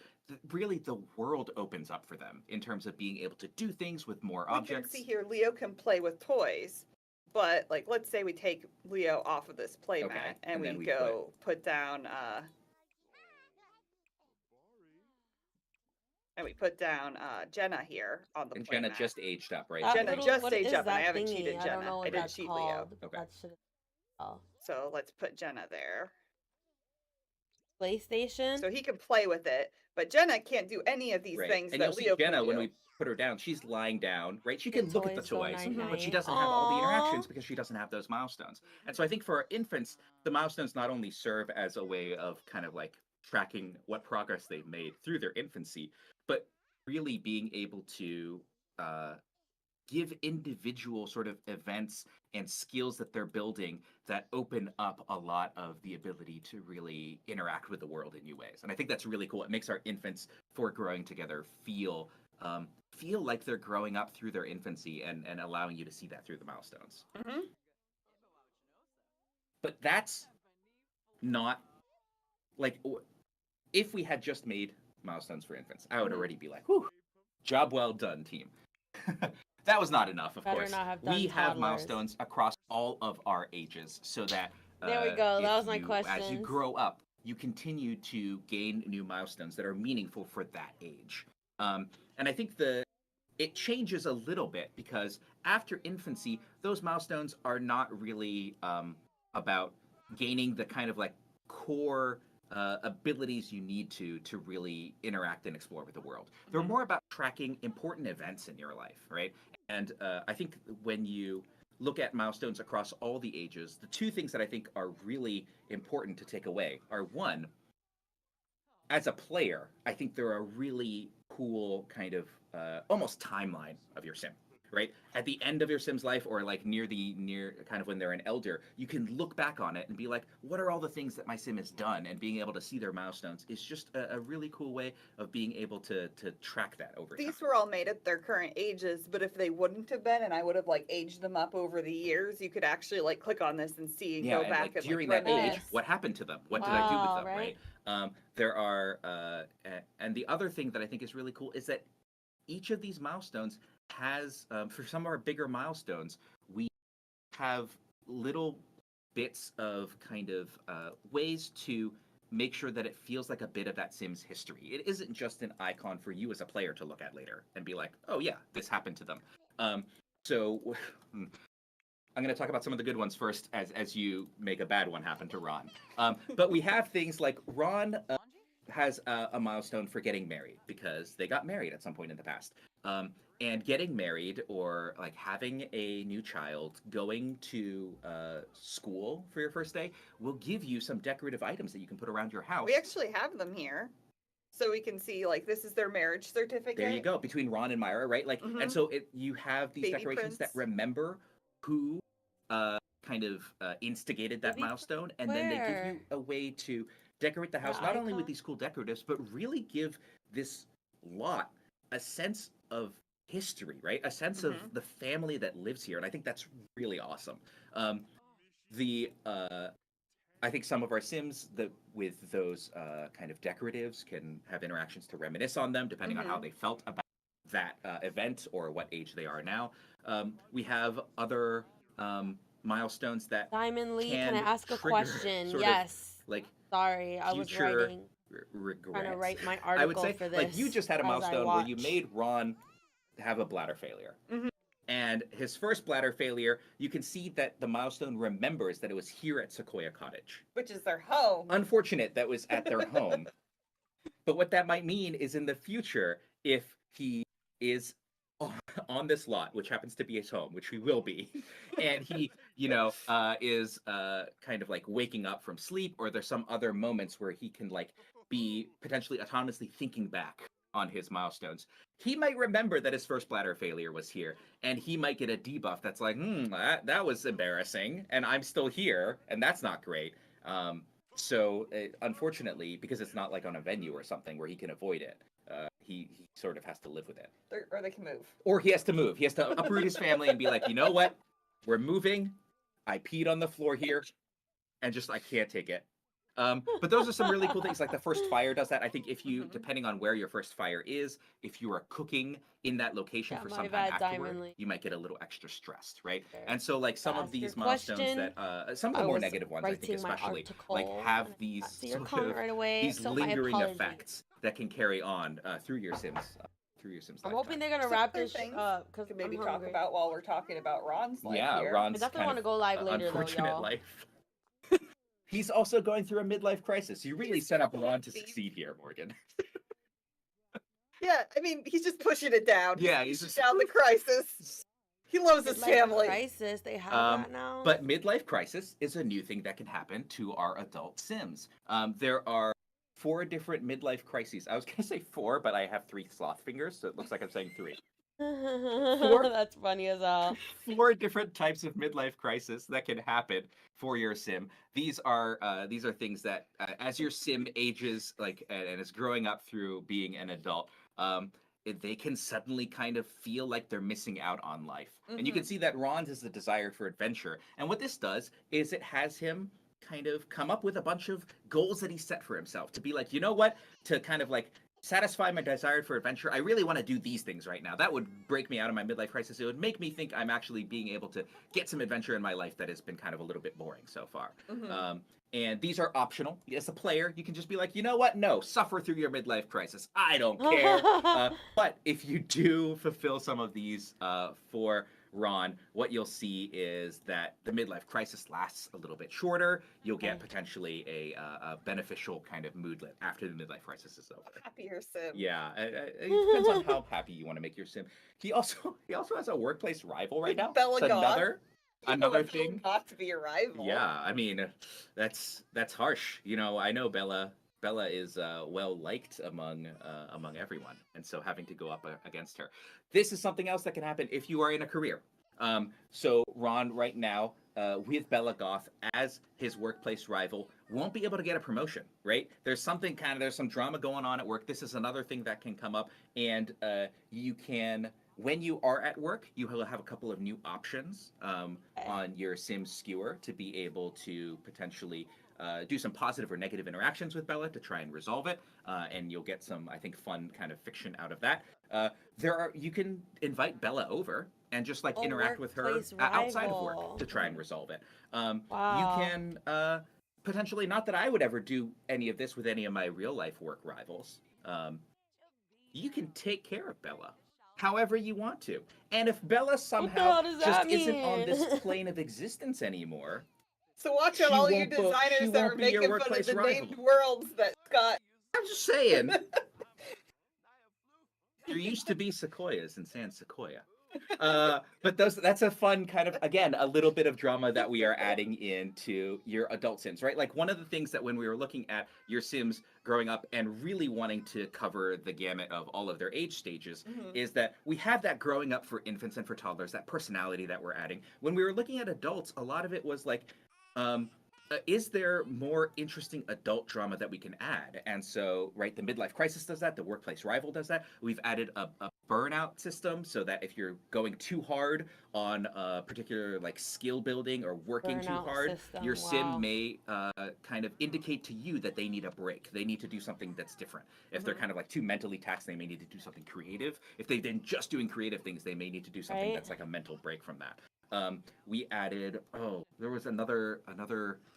really the world opens up for them in terms of being able to do things with more we objects. can see here Leo can play with toys, but like let's say we take Leo off of this play Okay, mat and and then we we go put down Jenna here on the And play Jenna mat. just aged up, right? That Jenna little, just what aged is up, and I that haven't thingy? cheated I don't Jenna. know I what didn't that's cheat called. Leo. Okay. That should. Oh. So let's put Jenna there. PlayStation. So he can play with it, but Jenna can't do any of these Right. things And that you'll see Leo Jenna can when do. we put her down, she's lying down, right? She Get can look at the toys, go toys, but she 99. doesn't have all the Aw. interactions because she doesn't have those milestones. And so I think for our infants, the milestones not only serve as a way of kind of like tracking what progress they've made through their infancy, but really being able to give individual sort of events and skills that they're building that open up a lot of the ability to really interact with the world in new ways. And I think that's really cool. It makes our infants, for growing together, feel like they're growing up through their infancy, and allowing you to see that through the milestones. But that's not like if we had just made milestones for infants, I would already be like, whew, job well done, team. That was not enough, of Better course. not have done We have toddlers. milestones across all of our ages, so that There we go. That if was my As you questions. grow up, you continue to gain new milestones that are meaningful for that age. And I think it changes a little bit because after infancy, those milestones are not really about gaining the kind of like core abilities you need to really interact and explore with the world. They're more about tracking important events in your life, right? And I think when you look at milestones across all the ages, the two things that I think are really important to take away are, one, as a player, I think they're a really cool kind of almost timeline of your sim, right? At the end of your Sim's life, or like near kind of when they're an elder, you can look back on it and be like, what are all the things that my Sim has done? And being able to see their milestones is just a really cool way of being able to track that over time. These were all made at their current ages, but if they wouldn't have been, and I would have like aged them up over the years, you could actually like click on this and see and Yeah, go and back like and during like that age, reminisce. what happened to them? What did I do with Wow, them? right? Right? There are, and the other thing that I think is really cool is that each of these milestones has, for some of our bigger milestones, we have little bits of kind of ways to make sure that it feels like a bit of that Sim's history. It isn't just an icon for you as a player to look at later and be like, oh yeah, this happened to them. So I'm going to talk about some of the good ones first, as you make a bad one happen to Ron. But we have things like Ron has a milestone for getting married because they got married at some point in the past. And getting married, or like having a new child, going to school for your first day, will give you some decorative items that you can put around your house. We actually have them here, so we can see like this is their marriage certificate. There you go, between Ron and Myra, right? Like, and so you have these Baby decorations that prints. remember who kind of instigated that Baby milestone, and then they give you a way to decorate the house, not only with icon. these cool decoratives, but really give this lot a sense of history, right? A sense of the family that lives here, and I think that's really awesome. I think some of our Sims that with those kind of decoratives can have interactions to reminisce on them, depending on how they felt about that event or what age they are now. We have other milestones that Diamond Lee, can I can ask a trigger question? sort of, Yes. like Sorry, I was future writing, regret. trying to write my I would article say, for this. like, you just had a as I milestone where you watch. made Ron have a bladder failure. And his first bladder failure, you can see that the milestone remembers that it was here at Sequoia Cottage. Which is their home. Unfortunate that was at their home. But what that might mean is in the future, if he is on this lot, which happens to be his home, which he will be, and he, is kind of like waking up from sleep, or there's some other moments where he can like be potentially autonomously thinking back on his milestones, he might remember that his first bladder failure was here, and he might get a debuff that's like, that was embarrassing, and I'm still here, and that's not great. So unfortunately, because it's not like on a venue or something where he can avoid it, he sort of has to live with it. Or they can move. Or he has to move. He has to uproot his family and be like, you know what? We're moving. I peed on the floor here, and just I can't take it. But those are some really cool things. Like the first fire does that. I think if you, depending on where your first fire is, if you are cooking in that location for some time afterward, you might get a little extra stressed, right? And so like some of these milestones that, some of the more negative ones, I think especially, like have these sort of these lingering effects that can carry on through your Sims. I'm hoping they're gonna wrap this up because we maybe talk about while we're talking about Ron's life. Yeah, here. Ron's I definitely want to go live later though, unfortunate y'all. life. He's also going through a midlife crisis. You really set up Ron to succeed here, Morgan. Yeah, I mean, he's just pushing it down. Yeah, he's just down the crisis. He loves his family. Crisis, they have that now. But midlife crisis is a new thing that can happen to our adult Sims. There are 4 different midlife crises. I was gonna say 4, but I have 3 sloth fingers, so it looks like I'm saying 3. 4 That's funny as hell. 4 different types of midlife crisis that can happen for your Sim. These are things that as your Sim ages and is growing up through being an adult, they can suddenly kind of feel like they're missing out on life. And you can see that Ron's is the desire for adventure. And what this does is it has him kind of come up with a bunch of goals that he set for himself to be like, you know what, to kind of like satisfy my desire for adventure, I really want to do these things right now. That would break me out of my midlife crisis. It would make me think I'm actually being able to get some adventure in my life that has been kind of a little bit boring so far. And these are optional. As a player, you can just be like, you know what? No, suffer through your midlife crisis. I don't care. But if you do fulfill some of these for Ron, what you'll see is that the midlife crisis lasts a little bit shorter. You'll get potentially a beneficial kind of moodlet after the midlife crisis is over. Happier Sim. Yeah, it depends on how happy you want to make your Sim. He also has a workplace rival right now. Bella It's God. another thing. Not to be a rival. Yeah, I mean, that's harsh. You know, I know Bella Bella is well liked among everyone, and so having to go up against her, this is something else that can happen if you are in a career. So Ron right now, with Bella Goth as his workplace rival, won't be able to get a promotion, right? There's some drama going on at work. This is another thing that can come up, and you can, when you are at work, you will have a couple of new options on your Sim skewer to be able to potentially do some positive or negative interactions with Bella to try and resolve it, and you'll get some, I think, fun kind of fiction out of that. You can invite Bella over and just like interact with her workplace outside of rival. work to try and resolve it. Wow. You can potentially, not that I would ever do any of this with any of my real life work rivals. You can take care of Bella however you want to, and if Bella somehow does just that isn't on mean? this plane of existence anymore, So watch out, She all you won't designers that are be your making fun of workplace the rival. named worlds that Scott. I'm just saying. There used to be sequoias in San Sequoia. But that's a fun kind of, again, a little bit of drama that we are adding into your adult Sims, right? Like one of the things that when we were looking at your Sims growing up and really wanting to cover the gamut of all of their age stages is that we have that growing up for infants and for toddlers, that personality that we're adding. When we were looking at adults, a lot of it was like, is there more interesting adult drama that we can add? And so, right, the midlife crisis does that. The workplace rival does that. We've added a burnout system so that if you're going too hard on a particular like skill building or working too Burnout hard, system, your sim wow. may kind of indicate to you that they need a break. They need to do something that's different. If they're kind of like too mentally taxed, they may need to do something creative. If they've been just doing creative things, they may need to do something Right. that's like a mental break from that. We added, there was another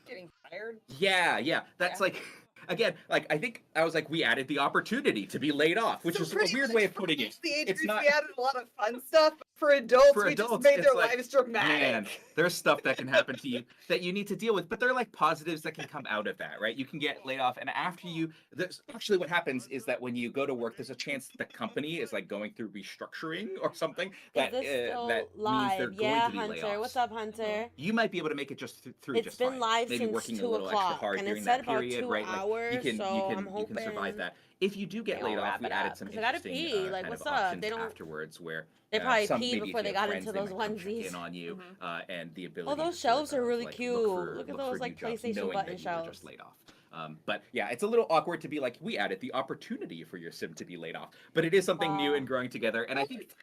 Getting tired. yeah. That's Yeah. like, again, like I think I was like, we added the opportunity to be laid off, which So is a pretty weird much way of for putting it. The age It's groups, not we added a lot of fun stuff. For adults, for we adults. just made their It's like, lives dramatic. man, there's stuff that can happen to you that you need to deal with, but there are like positives that can come out of that, right? You can get laid off, and after there's actually what happens is that when you go to work, there's a chance the company is like going through restructuring or something that Is this still that means live? they're Yeah, going to be Hunter. layoffs. What's up, Hunter? You might be able to make it just through It's just been fine. live Maybe since working a 2 little extra o'clock, hard and during it said that about period, 2 right? Like hours, you can so I'm you can survive hoping that. If you do get they'll laid off, wrap we it added up, some 'cause I gotta interesting pee, like, kind what's of up? options They don't- afterwards where They probably some, peed maybe if before you they have got friends, into they those might come check onesies. in on you, and the ability. Oh, to those sort shelves are of, really like, cute. look Look at for those, new like, jobs, PlayStation knowing button that you were shelves. just laid off. But yeah, it's a little awkward to be like, we added the opportunity for your sim to be laid off, but it is something new and growing together, and I think,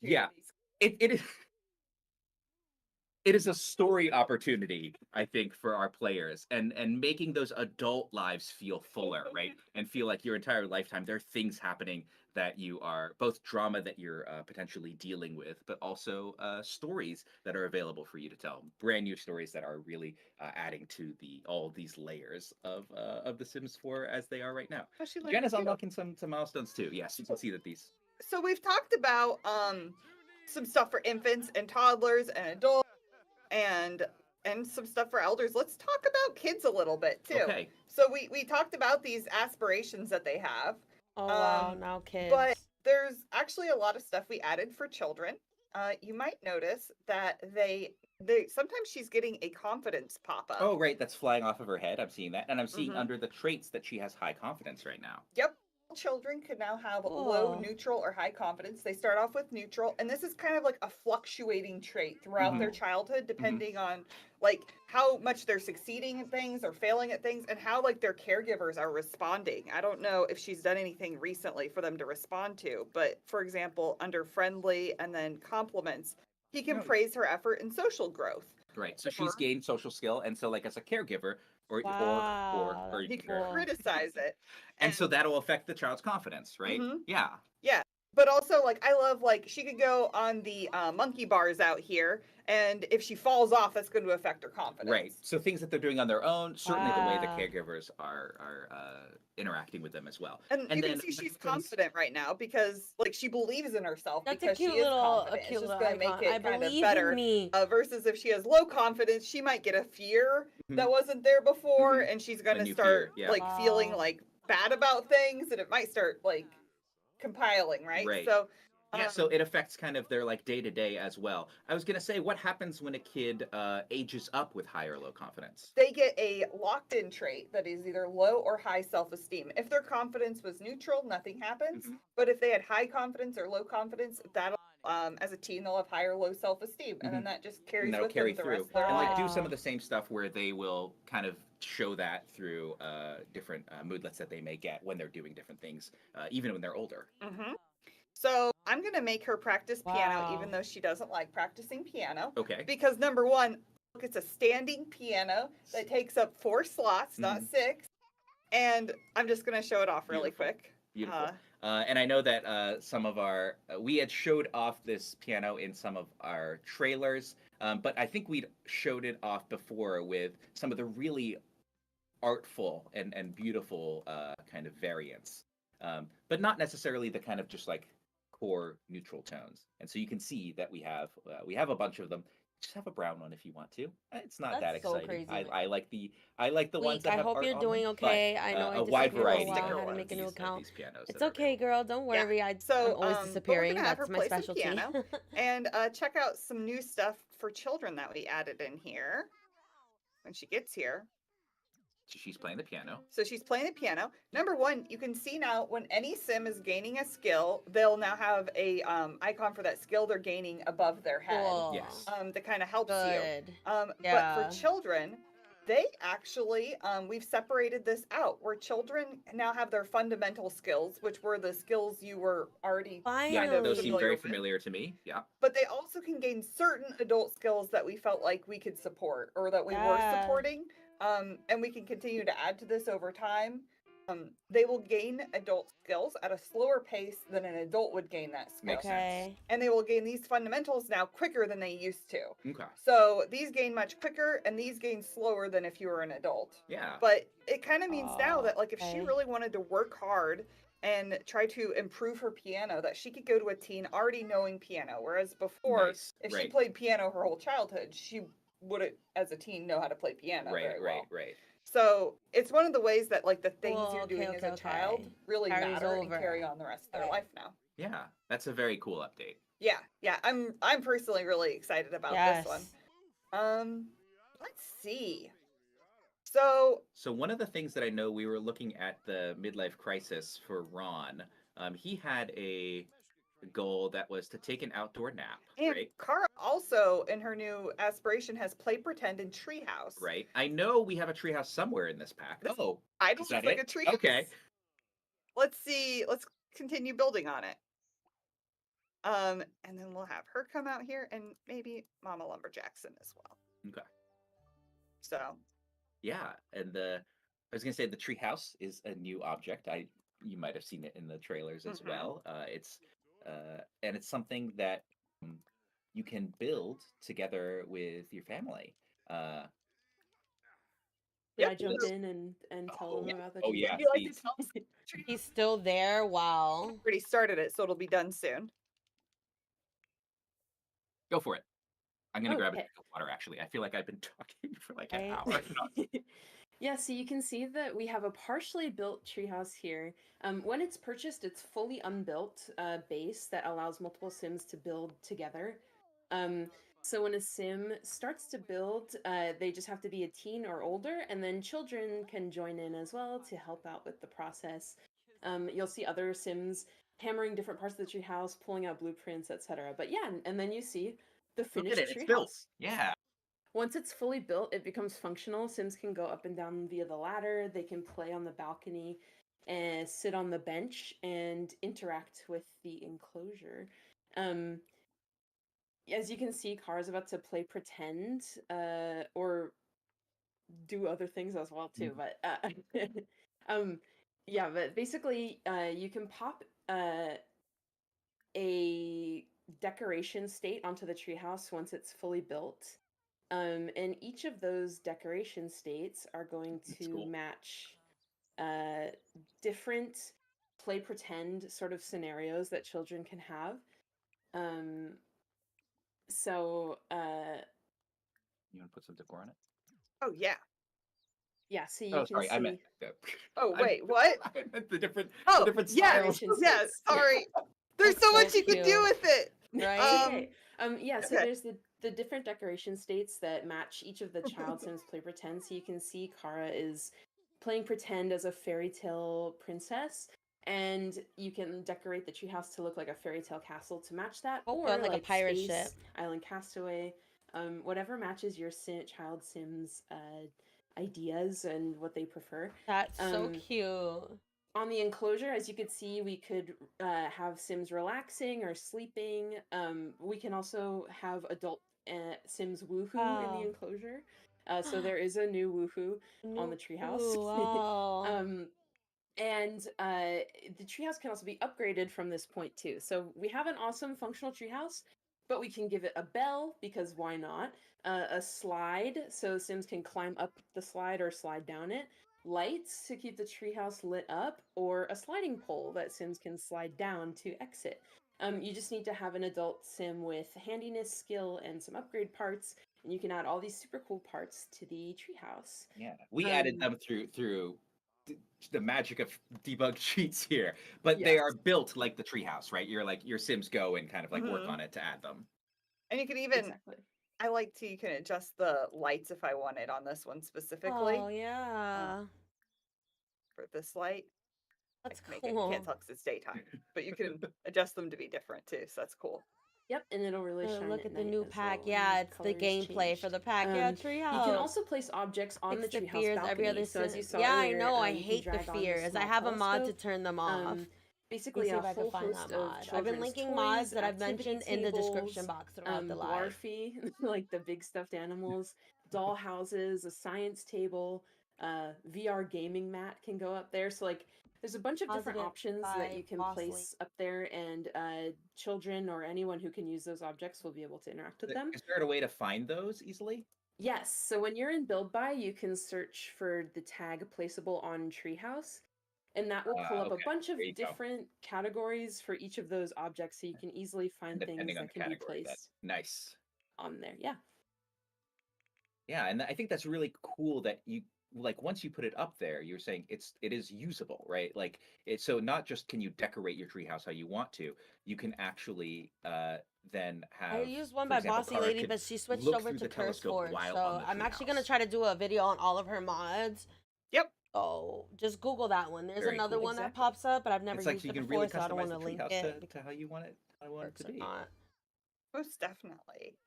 yeah, it is. It is a story opportunity, I think, for our players, and making those adult lives feel fuller, right? And feel like your entire lifetime there are things happening that you are both drama that you're potentially dealing with, but also stories that are available for you to tell. Brand new stories that are really adding to all these layers of the Sims 4 as they are right now. Especially like Jen is you. unlocking some milestones too. Yes, you can see that these. So we've talked about some stuff for infants and toddlers and adults and some stuff for elders. Let's talk about kids a little bit too. Okay. So we talked about these aspirations that they have. Oh wow, now kids. But there's actually a lot of stuff we added for children. You might notice that they sometimes she's getting a confidence pop up. Oh, right, that's flying off of her head. I'm seeing that, and I'm seeing Mhm. under the traits that she has high confidence right now. Yep. Children can now have low, Cool. neutral, or high confidence. They start off with neutral, and this is kind of like a fluctuating trait throughout their childhood, depending on like how much they're succeeding at things or failing at things, and how like their caregivers are responding. I don't know if she's done anything recently for them to respond to, but for example, under friendly and then compliments, he can praise her effort and social growth. Right. So she's gained social skill, and so like as a caregiver, or Wow, or He can Cool. criticize it. and so that'll affect the child's confidence, right? Mhm. Yeah. Yeah. But also, like, I love, like, she could go on the monkey bars out here, and if she falls off, that's going to affect her confidence. Right. So things that they're doing on their own, certainly the way the Wow. caregivers are interacting with them as well. And you then can see she's things- confident right now because, like, she believes in herself That's a because cute she is little, confident. a cute it's just little going to icon. make it I kind of believe better. in me. Versus if she has low confidence, she might get a fear that wasn't there before, and she's going to new start, fear, yeah. like, feeling, Wow. like, bad about things, and it might start, like, compiling, right? Right. So Yeah, so it affects kind of their like day to day as well. I was gonna say, what happens when a kid ages up with high or low confidence? They get a locked-in trait that is either low or high self-esteem. If their confidence was neutral, nothing happens. But if they had high confidence or low confidence, that'll as a teen they'll have high or low self-esteem, and then that just carries And that'll with carry them the through. rest of their And life. they do some of the same stuff where they will kind of show that through different moodlets that they may get when they're doing different things, even when they're older. So I'm gonna make her practice piano, Wow. even though she doesn't like practicing piano. Okay. Because number one, look, it's a standing piano that takes up 4 slots, not 6. And I'm just gonna show it off really quick. Beautiful. And I know that some of our we had showed off this piano in some of our trailers, but I think we'd showed it off before with some of the really artful and beautiful kind of variants, but not necessarily the kind of just like core neutral tones. And so you can see that we have a bunch of them. Just have a brown one if you want to. It's not that That's so exciting. crazy. I like the ones that I have hope art you're on doing them, okay. but, I know I a wide disappeared for a variety while. I sticker had to ones. make a new of account. these pianos. It's that are okay, girl. Don't Yeah. worry. I'm So always but we're disappearing. gonna have her That's my play some specialty. piano and check out some new stuff for children that we added in here when she gets here. So she's playing the piano. So she's playing the piano. Number one, you can see now when any sim is gaining a skill, they'll now have a icon for that skill they're gaining above their head. Cool. Yes. That kind of helps Good. you. But Yeah. for children, they actually we've separated this out where children now have their fundamental skills, which were the skills you were already Yeah, kind of those seem familiar very with. familiar to me. Yeah. But they also can gain certain adult skills that we felt like we could support or that we were Yeah. supporting. And we can continue to add to this over time. They will gain adult skills at a slower pace than an adult would gain that skill. Makes sense. Okay. And they will gain these fundamentals now quicker than they used to. Okay. So these gain much quicker and these gain slower than if you were an adult. Yeah. But it kind of means now Oh, that like if she okay. really wanted to work hard and try to improve her piano, that she could go to a teen already knowing piano. Whereas before, Nice. if she Right. played piano her whole childhood, she wouldn't, as a teen, know how to play piano Right. very Right. well. Right. So it's one of the ways that like the things Cool, you're okay, doing okay, as a child okay. really Carries matter and over. carry on the rest of their Okay. life now. Yeah. That's a very cool update. Yeah, I'm personally really excited about this one. Yes. Let's see. So So one of the things that I know we were looking at the midlife crisis for Ron, he had a goal that was to take an outdoor nap, and right? Kara also in her new aspiration has play pretend in treehouse. Right. I know we have a treehouse somewhere in this pack. Oh, I is don't that look like it? a treehouse. Okay. Let's see. Let's continue building on it. And then we'll have her come out here and maybe Mama Lumberjackson as well. Okay. So Yeah, and I was gonna say the treehouse is a new object. You might have seen it in the trailers as well. And it's something that you can build together with your family. Can Yep, I jump so- in and tell Oh, them about the oh, tree? yeah. would you like please. to tell us? He's still there. Wow. Already started it, so it'll be done soon. Go for it. I'm gonna grab a Okay. drink of water. Actually, I feel like I've been talking for like Okay. an hour. Yeah, so you can see that we have a partially built treehouse here. When it's purchased, it's fully unbuilt base that allows multiple Sims to build together. So when a Sim starts to build, they just have to be a teen or older, and then children can join in as well to help out with the process. You'll see other Sims hammering different parts of the treehouse, pulling out blueprints, etc. But yeah, and then you see the Look finished at it. It's treehouse. built. Yeah. Once it's fully built, it becomes functional. Sims can go up and down via the ladder. They can play on the balcony and sit on the bench and interact with the enclosure. As you can see, Kara's about to play pretend or do other things as well too. But yeah, but basically, you can pop a decoration state onto the treehouse once it's fully built. And each of those decoration states are going That's to cool. match different play pretend sort of scenarios that children can have. So You want to put some decor on it? Oh yeah. yeah, so you Oh, can sorry. I see meant. Oh I- wait, what? I meant the different. Oh the different yeah, styles. Decoration yeah. states. Sorry. There's That's so so much you could do cute. with it. Right? Okay. Yeah, so okay. there's the different decoration states that match each of the Child Sims play pretend. So you can see Kara is playing pretend as a fairy tale princess, and you can decorate the treehouse to look like a fairy tale castle to match that, Oh, or fun, like a like pirate Space, ship. Island Castaway, whatever matches your Child Sims ideas and what they prefer. That's so Um, cute. on the enclosure, as you could see, we could have Sims relaxing or sleeping. We can also have adult Sims woohoo in the Wow. enclosure. So there is a new woohoo on the treehouse. Ooh, wow. And the treehouse can also be upgraded from this point too. So we have an awesome functional treehouse, but we can give it a bell because why not? A slide so Sims can climb up the slide or slide down it. Lights to keep the treehouse lit up, or a sliding pole that Sims can slide down to exit. You just need to have an adult Sim with handiness, skill, and some upgrade parts, and you can add all these super cool parts to the treehouse. Yeah, we added them through the magic of debug sheets here, but they Yes. are built like the treehouse, right? You're like your Sims go and kind of like work Mhm. on it to add them. And you can even, Exactly. I like to, you can adjust the lights if I wanted on this one specifically. Oh, yeah. For this light. That's I can make it, you can't cool. tell because it's daytime, but you can adjust them to be different too, so that's cool. Yep, and it'll really shine Look at at the night new as pack. well when Yeah, it's the colors gameplay for change. the pack. Yeah, You treehouse. can also place objects on Fix the the treehouse fears balcony. every other So as you Sim. saw Yeah, I earlier, know. I you can hate the drag on this fears. I small have a mod to telescope. turn them off. Basically, Let me see a if I whole can find host that of mod. I've been children's linking toys, mods that I've activity mentioned in the description tables, box throughout the live. Dwarfy, like the big stuffed animals, doll houses, a science table, VR gaming mat can go up there. So like, there's a bunch of different Positive options that you vibe, can bossly. place up there, and children or anyone who can use those objects will be able to interact with them. Is there a way to find those easily? Yes, so when you're in Build By, you can search for the tag placeable on Treehouse, and that will pull up a Okay, bunch of there you go. different categories for each of those objects, so you can easily find things Depending on that the can be category. placed Nice. on there. Yeah. Yeah, and I think that's really cool that you like once you put it up there, you're saying it is usable, right? Like it's so not just can you decorate your treehouse how you want to, you can actually then I have used one for by example, Bossy Kara Lady, could but she switched look over through to the telescope CurseForge, while so on the I'm actually gonna treehouse. try to do a video on all of her mods. Yep. So just Google that one. There's Very another cool. one that Exactly. pops up, but I've never It's like used you it can before, really so I don't customize want the to link treehouse it. to how you want it Works to or be. not. Most definitely.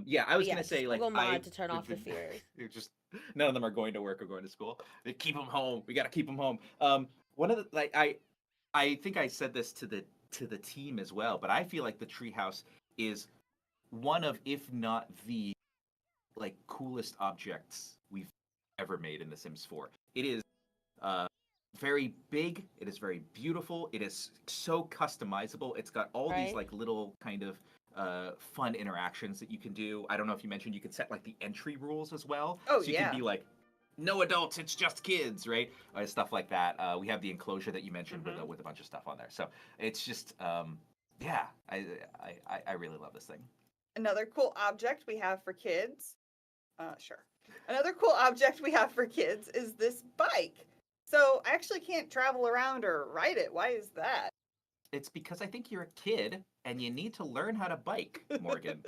Yeah, I was But yeah, gonna just say like Google mod I to turn off the fears. They're just none of them are going to work or going to school. They keep them home. We got to keep them home. One of the like I think I said this to the team as well, but I feel like the treehouse is one of, if not the like coolest objects we've ever made in The Sims 4. It is very big. It is very beautiful. It is so customizable. It's got all these Right? like little kind of fun interactions that you can do. I don't know if you mentioned you could set like the entry rules as well. Oh, so you yeah. can be like, no adults, it's just kids, right? Stuff like that. We have the enclosure that you mentioned with a bunch of stuff on there. So it's just yeah, I really love this thing. Another cool object we have for kids. Sure. Another cool object we have for kids is this bike. So I actually can't travel around or ride it. Why is that? It's because I think you're a kid and you need to learn how to bike, Morgan.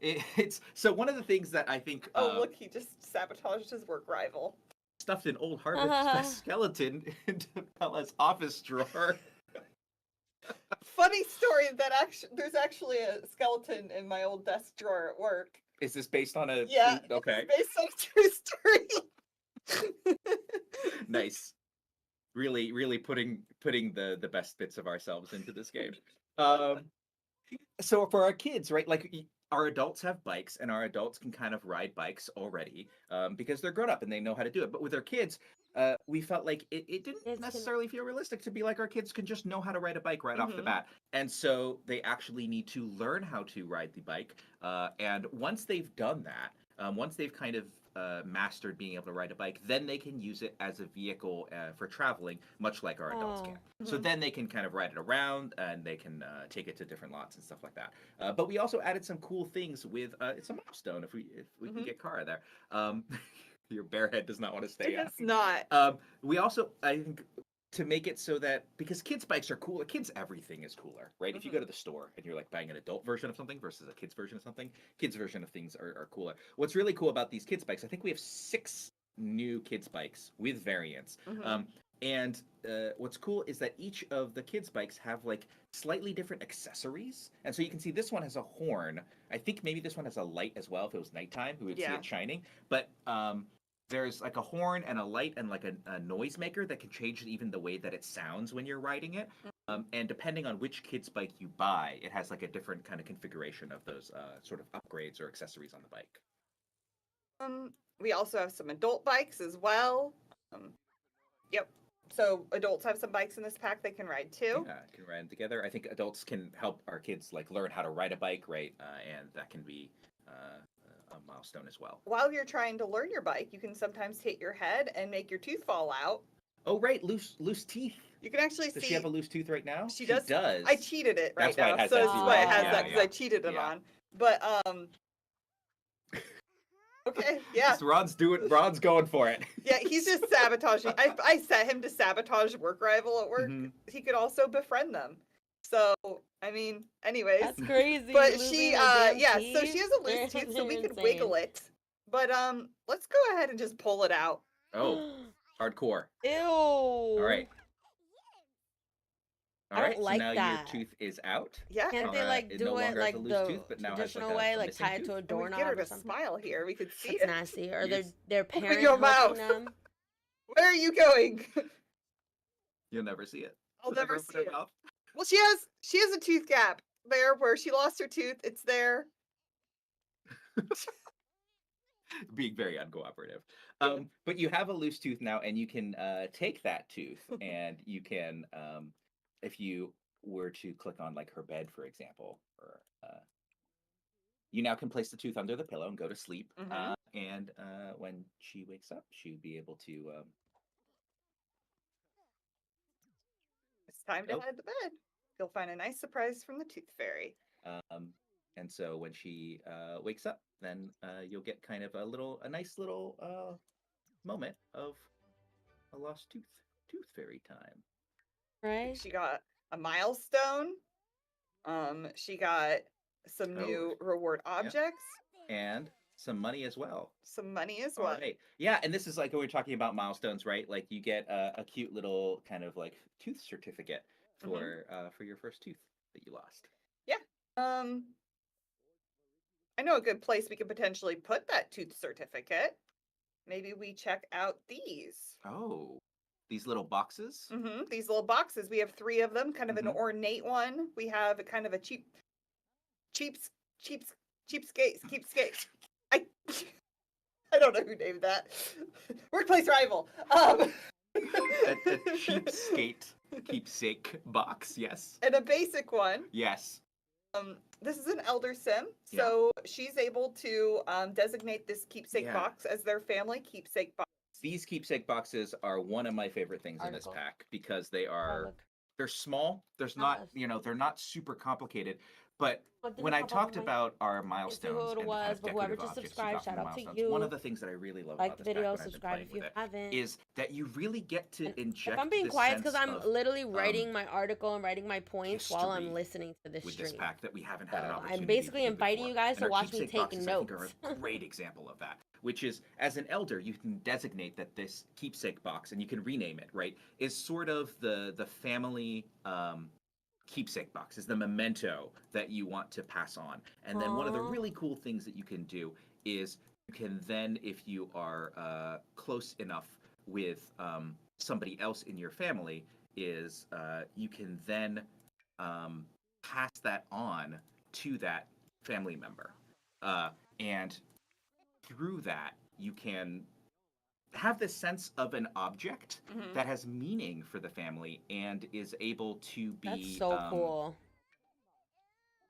It's so one of the things that I think. Oh, look, he just sabotaged his work rival. Stuffed an old harvest skeleton into Bella's office drawer. Funny story that there's actually a skeleton in my old desk drawer at work. Is this based on a? Yeah. Okay. It's based on a true story. Nice. Really putting the best bits of ourselves into this game. So for our kids, right? Like our adults have bikes, and our adults can kind of ride bikes already because they're grown up and they know how to do it. But with our kids, we felt like it didn't necessarily feel realistic to be like our kids can just know how to ride a bike right off the bat. And so they actually need to learn how to ride the bike. And once they've done that, once they've kind of mastered being able to ride a bike, then they can use it as a vehicle for traveling, much like our adults can. So then they can kind of ride it around and they can take it to different lots and stuff like that. But we also added some cool things with it's a milestone if we can get Kara there. Your bear head does not want to stay It up. does not. We also, I think, to make it so that, because kids bikes are cooler, kids everything is cooler, right? If you go to the store and you're like buying an adult version of something versus a kid's version of something, kids version of things are cooler. What's really cool about these kids bikes, I think we have 6 new kids bikes with variants. And what's cool is that each of the kids bikes have like slightly different accessories. And so you can see this one has a horn. I think maybe this one has a light as well. If it was nighttime, we would see Yeah. it shining. But there's like a horn and a light and like a noise maker that can change even the way that it sounds when you're riding it. And depending on which kids bike you buy, it has like a different kind of configuration of those sort of upgrades or accessories on the bike. We also have some adult bikes as well. Yep. So adults have some bikes in this pack they can ride too. Yeah, can ride them together. I think adults can help our kids like learn how to ride a bike, right? And that can be a milestone as well. While you're trying to learn your bike, you can sometimes hit your head and make your tooth fall out. Oh, right, loose teeth. You can actually Does see. she have a loose tooth right now? She does. does. I cheated it right That's why now, it has so that that's zero. why it has Yeah, that because yeah. I cheated it Yeah. on. But okay, yeah, Ron's going for it. yeah. He's just sabotaging. I set him to sabotage work rival at work. Mhm. He could also befriend them. So I mean, anyways. That's crazy. But losing she, the damn yeah. So teeth. she has a loose tooth, so we They're could wiggle insane. it. But let's go ahead and just pull it out. Oh, hardcore. Ew. All right. I All don't right, like so now that. your tooth is out. Yeah. Can't they Alright, like it do no it longer has like a loose the tooth, but now has, like, traditional a way, like missing tie it to tooth. a And we doorknob get her or to something? smile here. We could see That's it. nasty. Or Yes. their Open parents your helping mouth. them. Where are you going? You'll never see it. I'll She'll never open see her it. mouth. Well, she has a tooth gap there where she lost her tooth. It's there. Being very uncooperative. But you have a loose tooth now, and you can take that tooth, and you can, if you were to click on like her bed, for example, or you now can place the tooth under the pillow and go to sleep. And when she wakes up, she'd be able to. It's time to Oh. head to bed. You'll find a nice surprise from the tooth fairy. And so when she wakes up, then you'll get kind of a nice little moment of a lost tooth fairy time. Right? She got a milestone. She got some Oh, new reward objects, And some money as well. some money as All well. right. Yeah, and this is like when we're talking about milestones, right? Like you get a cute little kind of like tooth certificate for your first tooth that you lost. I know a good place we could potentially put that tooth certificate. Maybe we check out these. Oh, these little boxes. These little boxes. We have 3 of them. Kind of an ornate one. We have a kind of a cheapskates. I don't know who named that. Workplace rival. A cheapskate keepsake box. Yes. And a basic one. Yes. This is an elder sim, Yeah. so she's able to designate this keepsake Yeah. box as their family keepsake box. These keepsake boxes are one of my favorite things in this Article. pack because they Oh, are look. they're small. There's Not not, as- they're not super complicated. But What did when it I pop up on talked my- about our who milestones it and the kind was, of but whoever decorative just objects you subscribed, got from shout the out to milestones, one you. of the things that I really love Like about the this pack video, when I've been subscribe playing if you with it haven't. is that you really get to And inject if I'm being this quiet, it's because sense I'm of, literally writing my article and writing my points while I'm history listening to this with stream. this pack that we haven't had an So, opportunity I'm basically to do inviting before. you guys And to our watch me keepsake take boxes, I think, are notes. a great example of that, which is as an elder, you can designate that this keepsake box, and you can rename it, right, is sort of the family keepsake box, is the memento that you want to pass on. And then one of the Aw. really cool things that you can do is you can then, if you are close enough with somebody else in your family, is you can then pass that on to that family member. And through that, you can have this sense of an object that has meaning for the family and is able to be That's so cool.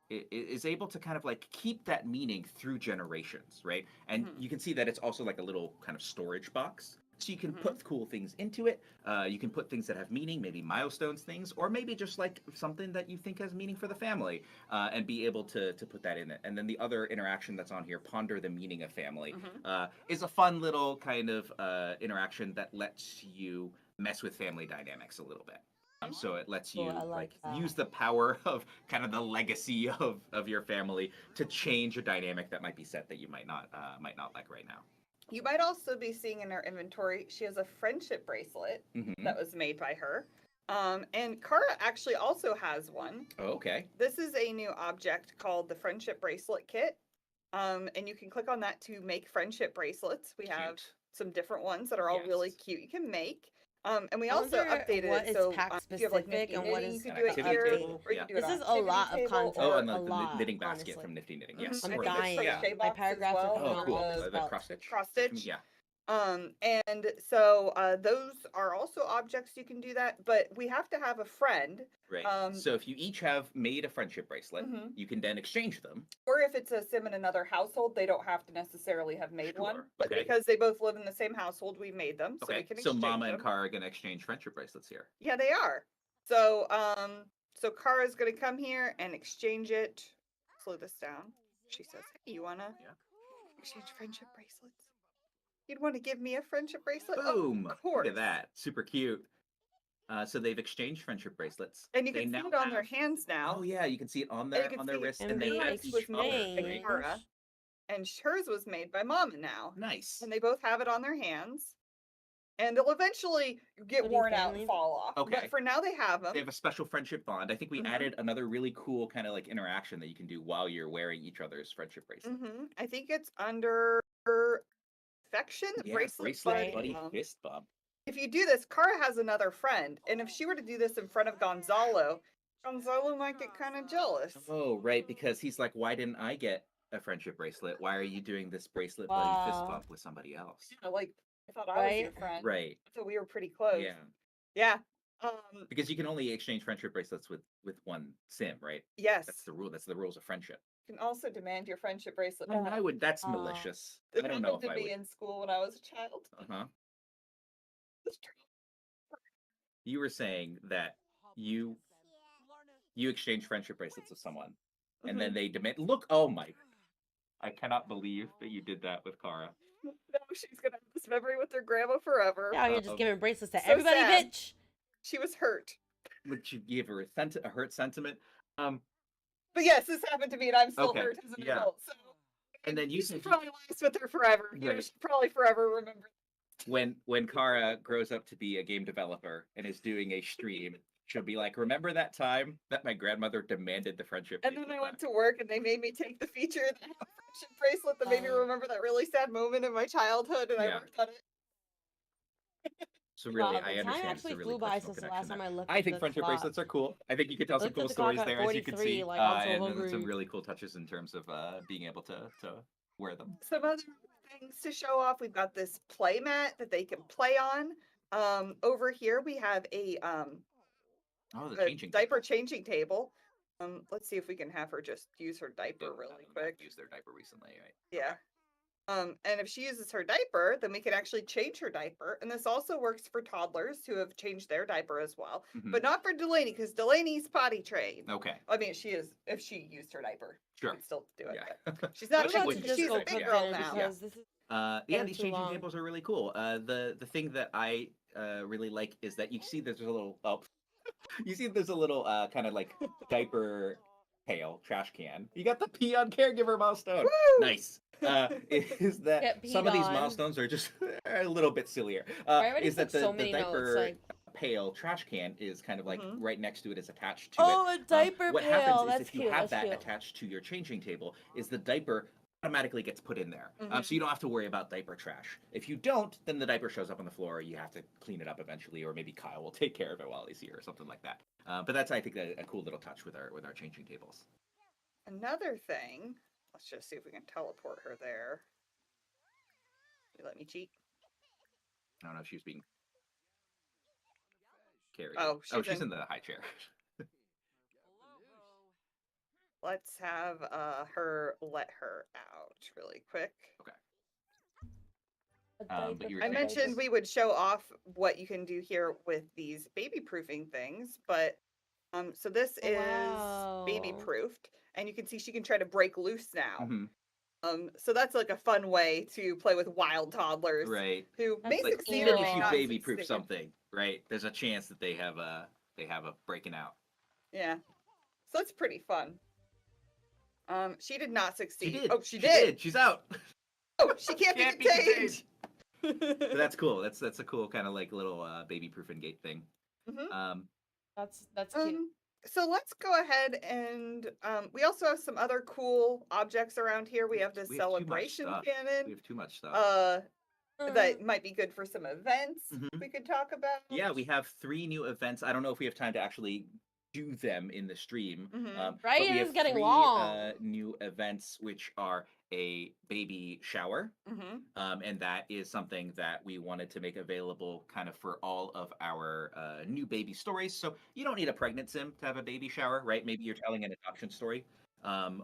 is able to kind of like keep that meaning through generations, right? And you can see that it's also like a little kind of storage box. So you can put cool things into it. You can put things that have meaning, maybe milestones things, or maybe just like something that you think has meaning for the family, and be able to put that in it. And then the other interaction that's on here, ponder the meaning of family, is a fun little kind of interaction that lets you mess with family dynamics a little bit. So it lets Cool, you I like that. use the power of kind of the legacy of your family to change a dynamic that might be set that you might not like right now. You might also be seeing in her inventory, she has a friendship bracelet Mm-hmm. that was made by her. And Kara actually also has one. Oh, okay. This is a new object called the Friendship Bracelet Kit. And you can click on that to make friendship bracelets. We have Cute. some different ones that are all really Yes. cute. You can make. And we I also wonder updated what it. is So pack if you have like specific nifty and what knitting, you is could an do it activity here, table, or you yeah. can do it This on is a activity lot of table, content. Oh, or- and a the lot, knitting basket honestly. from Nifty Knitting. Mhm. Yes. I I'm think Or the- there's dying. Yeah. crochet My box as paragraphs are well, coming Oh, out cool. with The about- cross stitch. cross stitch. Yeah. And so those are also objects you can do that, but we have to have a friend. Right. So if you each have made a friendship bracelet, Mhm. you can then exchange them. Or if it's a sim in another household, they don't have to necessarily have made one. Sure, But okay. because they both live in the same household, we made them, so we Okay. can So exchange Mama and them. Kara are gonna exchange friendship bracelets here. Yeah, they are. So so Kara's gonna come here and exchange it. Slow this down. She says, "Hey, you wanna exchange friendship bracelets? You'd want to give me a friendship bracelet? Boom! Of course." Look at that. Super cute. So they've exchanged friendship bracelets. And you They can see now it on their have- hands now. Oh yeah, you can see it on And their you can see wrists, And and they they have hers each was made other. by Kara, and hers was made by Mama now. Nice. And they both have it on their hands. And they'll eventually get What do you worn out family? and fall off. Okay. But for now, they have them. They have a special friendship bond. I think we Mhm. added another really cool kind of like interaction that you can do while you're wearing each other's friendship bracelet. I think it's under affection, Yeah, bracelet, bracelet buddy. buddy fist bump. If you do this, Kara has another friend. And if she were to do this in front of Gonzalo, Gonzalo might get kind of jealous. Oh, right, because he's like, why didn't I get a friendship bracelet? Why are you doing this bracelet buddy fist Wow. bump with somebody else? You know, like, I thought I was your Right? friend. Right. So we were pretty close. Yeah. Yeah. Because you can only exchange friendship bracelets with one sim, right? Yes. That's the rule. That's the rules of friendship. You can also demand your friendship bracelet. And I would. That's Oh. malicious. This I don't know happened if to I me would. in school when I was a child. Uh-huh. It's true. You were saying that you exchange friendship bracelets with someone, and then they demand. Look, oh my! I cannot believe that you did that with Kara. Now she's gonna have this memory with her grandma forever. Now you're just giving bracelets to So everybody, sad. bitch. She was hurt. Would you give her a hurt sentiment? But yes, this happened to me, and I'm still Okay, hurt as an yeah. adult. So And then you you said should probably last with her forever. You know, Right. she'll probably forever remember. when Kara grows up to be a game developer and is doing a stream, she'll be like, "Remember that time that my grandmother demanded the friendship?" And then I bracelet went back?" to work, and they made me take the feature that had a friendship bracelet that made me remember that really sad moment in my childhood, and I Yeah. worked on it. So really, Wow, I the time understand. It's a actually really flew by personal since the last connection time there. I looked I at think the friendship clock. bracelets are cool. I think you could tell some Looked cool at the clock stories at there, as you can 43, see, like, I'm so and then some hungry. really cool touches in terms of being able to wear them. Some other things to show off. We've got this play mat that they can play on. Over here we have a Oh, the a changing diaper changing table. Let's see if we can have her just use her diaper Don't really have them have quick. used their diaper recently, right? Yeah. And if she uses her diaper, then we can actually change her diaper. And this also works for toddlers who have changed their diaper as well, Mhm. but not for Delaney because Delaney's potty trained. Okay. I mean, she is if she used her diaper. She Sure. could still do it. Yeah. but She's not I'm about big, to just she's go a cook big girl dinner now. because this is Yeah, getting these too changing long. tables are really cool. The thing that I really like is that you see there's a little you see there's a little kind of like diaper pail trash can. You got the pee on caregiver milestone. Woo! Nice. Is that Get some of peed these on. milestones are just a little bit sillier. I already Is that took so the many notes, diaper like- pail trash can is kind of like Mhm. right next to it is attached to Oh, it. a diaper what pail. happens is That's if you cute. have That's that cute. attached to your changing table, is the diaper automatically gets put in there. Mhm. So you don't have to worry about diaper trash. If you don't, then the diaper shows up on the floor. You have to clean it up eventually, or maybe Kyle will take care of it while he's here, or something like that. But that's, I think, a cool little touch with our changing tables. Another thing, let's just see if we can teleport her there. You let me cheat. I don't know if she was being carried. Oh, she's she's in the high chair. Let's have her let her out really quick. Okay. A But diaper you were I saying- mentioned we would show off what you can do here with these baby proofing things, but so this is baby Wow. proofed, and you can see she can try to break loose now. Mhm. So that's like a fun way to play with wild toddlers Right. who may That's Like succeed even or if may you not baby proof succeed. something, right? There's a chance that they have a breaking out. Yeah. So that's pretty fun. She did not She succeed. did. Oh, she did. She's out. Oh, she can't, Can't be be contained. So that's cool. That's a cool kind of like little baby proof and gate thing. Mhm. That's cute. So let's go ahead and we also have some other cool objects around here. We have this We have too much celebration stuff. We cannon. have too much stuff. That might be good for some events Mhm. we could talk about. Yeah, we have 3 new events. I don't know if we have time to actually do them in the stream. Mhm. Right, but we it have is getting 3 long. new events, which are a baby shower. Mhm. And that is something that we wanted to make available kind of for all of our new baby stories. So you don't need a pregnant sim to have a baby shower, right? Maybe you're telling an adoption story.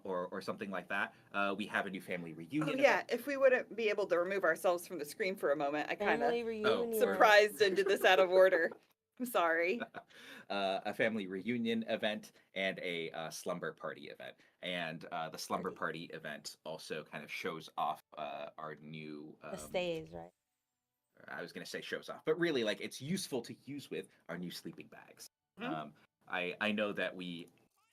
Or something like that. We have a new family reunion. Oh, yeah, event. if we wouldn't be able to remove ourselves from the screen for a moment, I kind of Family reunion. surprised and did this out of order. I'm sorry. A family reunion event and a slumber party event. And the slumber party event also kind of shows off our new. The stays, right? I was going to say shows off, but really, like, it's useful to use with our new sleeping bags. Mhm. I know that we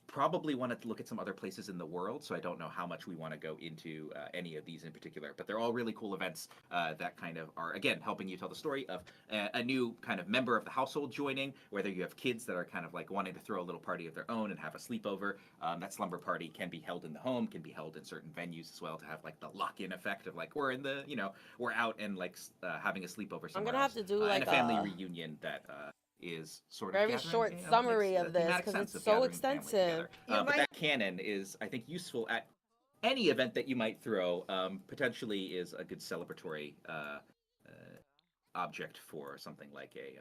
probably want to look at some other places in the world, so I don't know how much we want to go into any of these in particular, but they're all really cool events that kind of are, again, helping you tell the story of a new kind of member of the household joining, whether you have kids that are kind of like wanting to throw a little party of their own and have a sleepover. That slumber party can be held in the home, can be held in certain venues as well to have like the lock-in effect of like we're in the, we're out and like having a sleepover somewhere gonna have else. to do, and like, a family a reunion that is sort of very gathering, short makes summary the of this, thematic 'cause sense it's of so gathering the family extensive. together. You But might- that cannon is, I think, useful at any event that you might throw. Potentially is a good celebratory object for something like a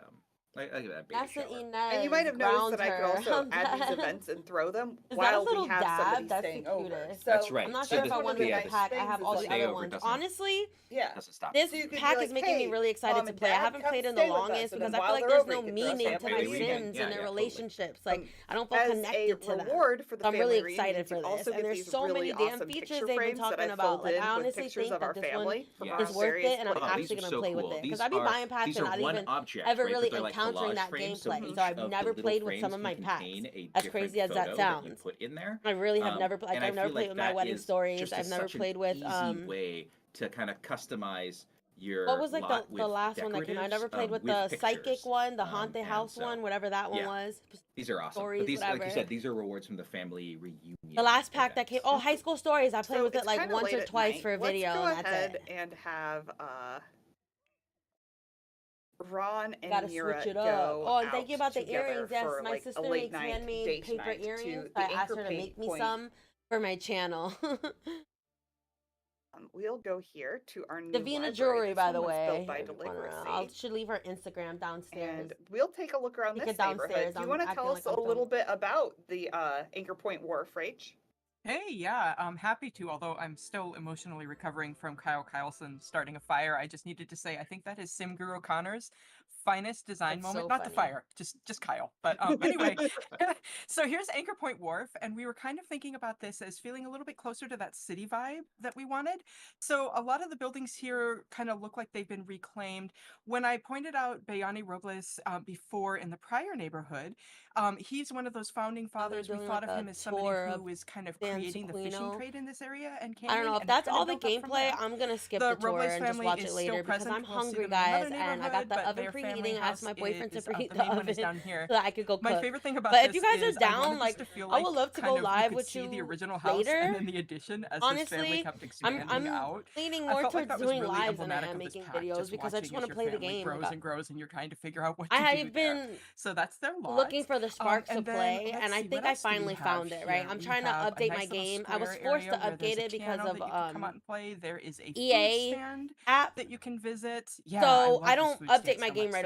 baby That's shower. an And you might have noticed that I could also add these events and throw them Is that a while little we have somebody dab? That's the staying over. cutest. So That's right. I'm not So sure if the- I wanted yeah, the the pack. I have all the stay other over ones. doesn't- Honestly, yeah. Doesn't stop. this So you could be pack like, is making me "Hey, really excited Mom to and play. I Dad, haven't come played in the stay with us," longest and because then I feel while like they're there's over, no you could throw meaning to something my in the game. Sims Yeah, and their yeah, totally. relationships. Like, I don't feel As connected a to them. reward for the So I'm really family excited reunions, for you this. also And get there's these so really many damn awesome features picture they've been frames that talking I've about. filled Like, in I with honestly pictures think of that our this one family from Yeah. is our worth various it, and I'm places. actually These are gonna so play with cool. it because These I've been are- buying packs these and are not one even object, ever right, really but they're like encountering collage that frames, so gameplay. each So I've of the never little played with frames some of my can packs. contain a As different crazy as that photo you sounds, put in there. I really have never. Like, And I I've never feel played like with my that wedding is stories. just I've never such an played with easy way to kind of customize your What was like lot the with last one that came out? I never decoratives, played with with the psychic pictures. one, the haunted And house so, one, whatever that one yeah. was. These are awesome. Stories, But these, like you whatever. said, these are rewards from the family reunion. The last pack that came. events. Oh, high school stories. I played So with it it's like kinda once late or at twice night. for a video, Let's go and that's ahead it. and have Ron and Gotta Mira switch it go up. Oh, and thank you out about the together earrings. Yes, for my like a sister late makes night handmade date paper night earrings. to So the I asked Anchor her to Paint make me Point. some for my channel. We'll go here to our new Davina library. Jewelry, This by one the was built way. by if you wanna- Deliberacy. I should leave her Instagram downstairs. And we'll take a look around Take this it downstairs. neighborhood. Do you I'm want to acting tell like us a I'm little filming. bit about the Anchor Point Wharf, Rach? Hey, yeah, I'm happy to, although I'm still emotionally recovering from Kyle Kyleson starting a fire. I just needed to say, I think that is Sim Guru O'Connor's finest design That's moment. so Not the funny. fire, just Kyle. But anyway, so here's Anchor Point Wharf, and we were kind of thinking about this as feeling a little bit closer to that city vibe that we wanted. So a lot of the buildings here kind of look like they've been reclaimed. When I pointed out Bayani Robles before in the prior neighborhood, he's one of those founding Now they're fathers. We doing thought like of a him as somebody tour who of was kind of San creating the fishing Sequino. trade in this area and I don't canning, know if and it that's kinda all the built up from gameplay. there. I'm gonna skip The the tour Robles and just family watch is it still later because present. I'm We'll see hungry, them in another guys, and I got neighborhood, the but oven their family preheating. I asked house my boyfriend to is, preheat the the main one is oven down here. so that I could go My cook. favorite thing about But if this you guys are is I down, wanted this like to feel I would like love to kind go of live you could with see you the original house later. and then the addition as this family Honestly, kept expanding I'm out. leaning I more felt like towards that was doing really lives than I emblematic am of this making pack, videos just because I just watching want as to your play the family game. grows Like, and grows and you're trying to figure out what I to do have there. been So that's their lot. looking for the sparks And of then play, let's and I see, think what I else do we finally have found it. Right, here? I'm We trying to have a update my nice little game. I was square forced to area where there's update a it because piano of that you can come out and play. There is a food EA stand app. that you can visit. Yeah, I So love I this don't food update stand my so game much. right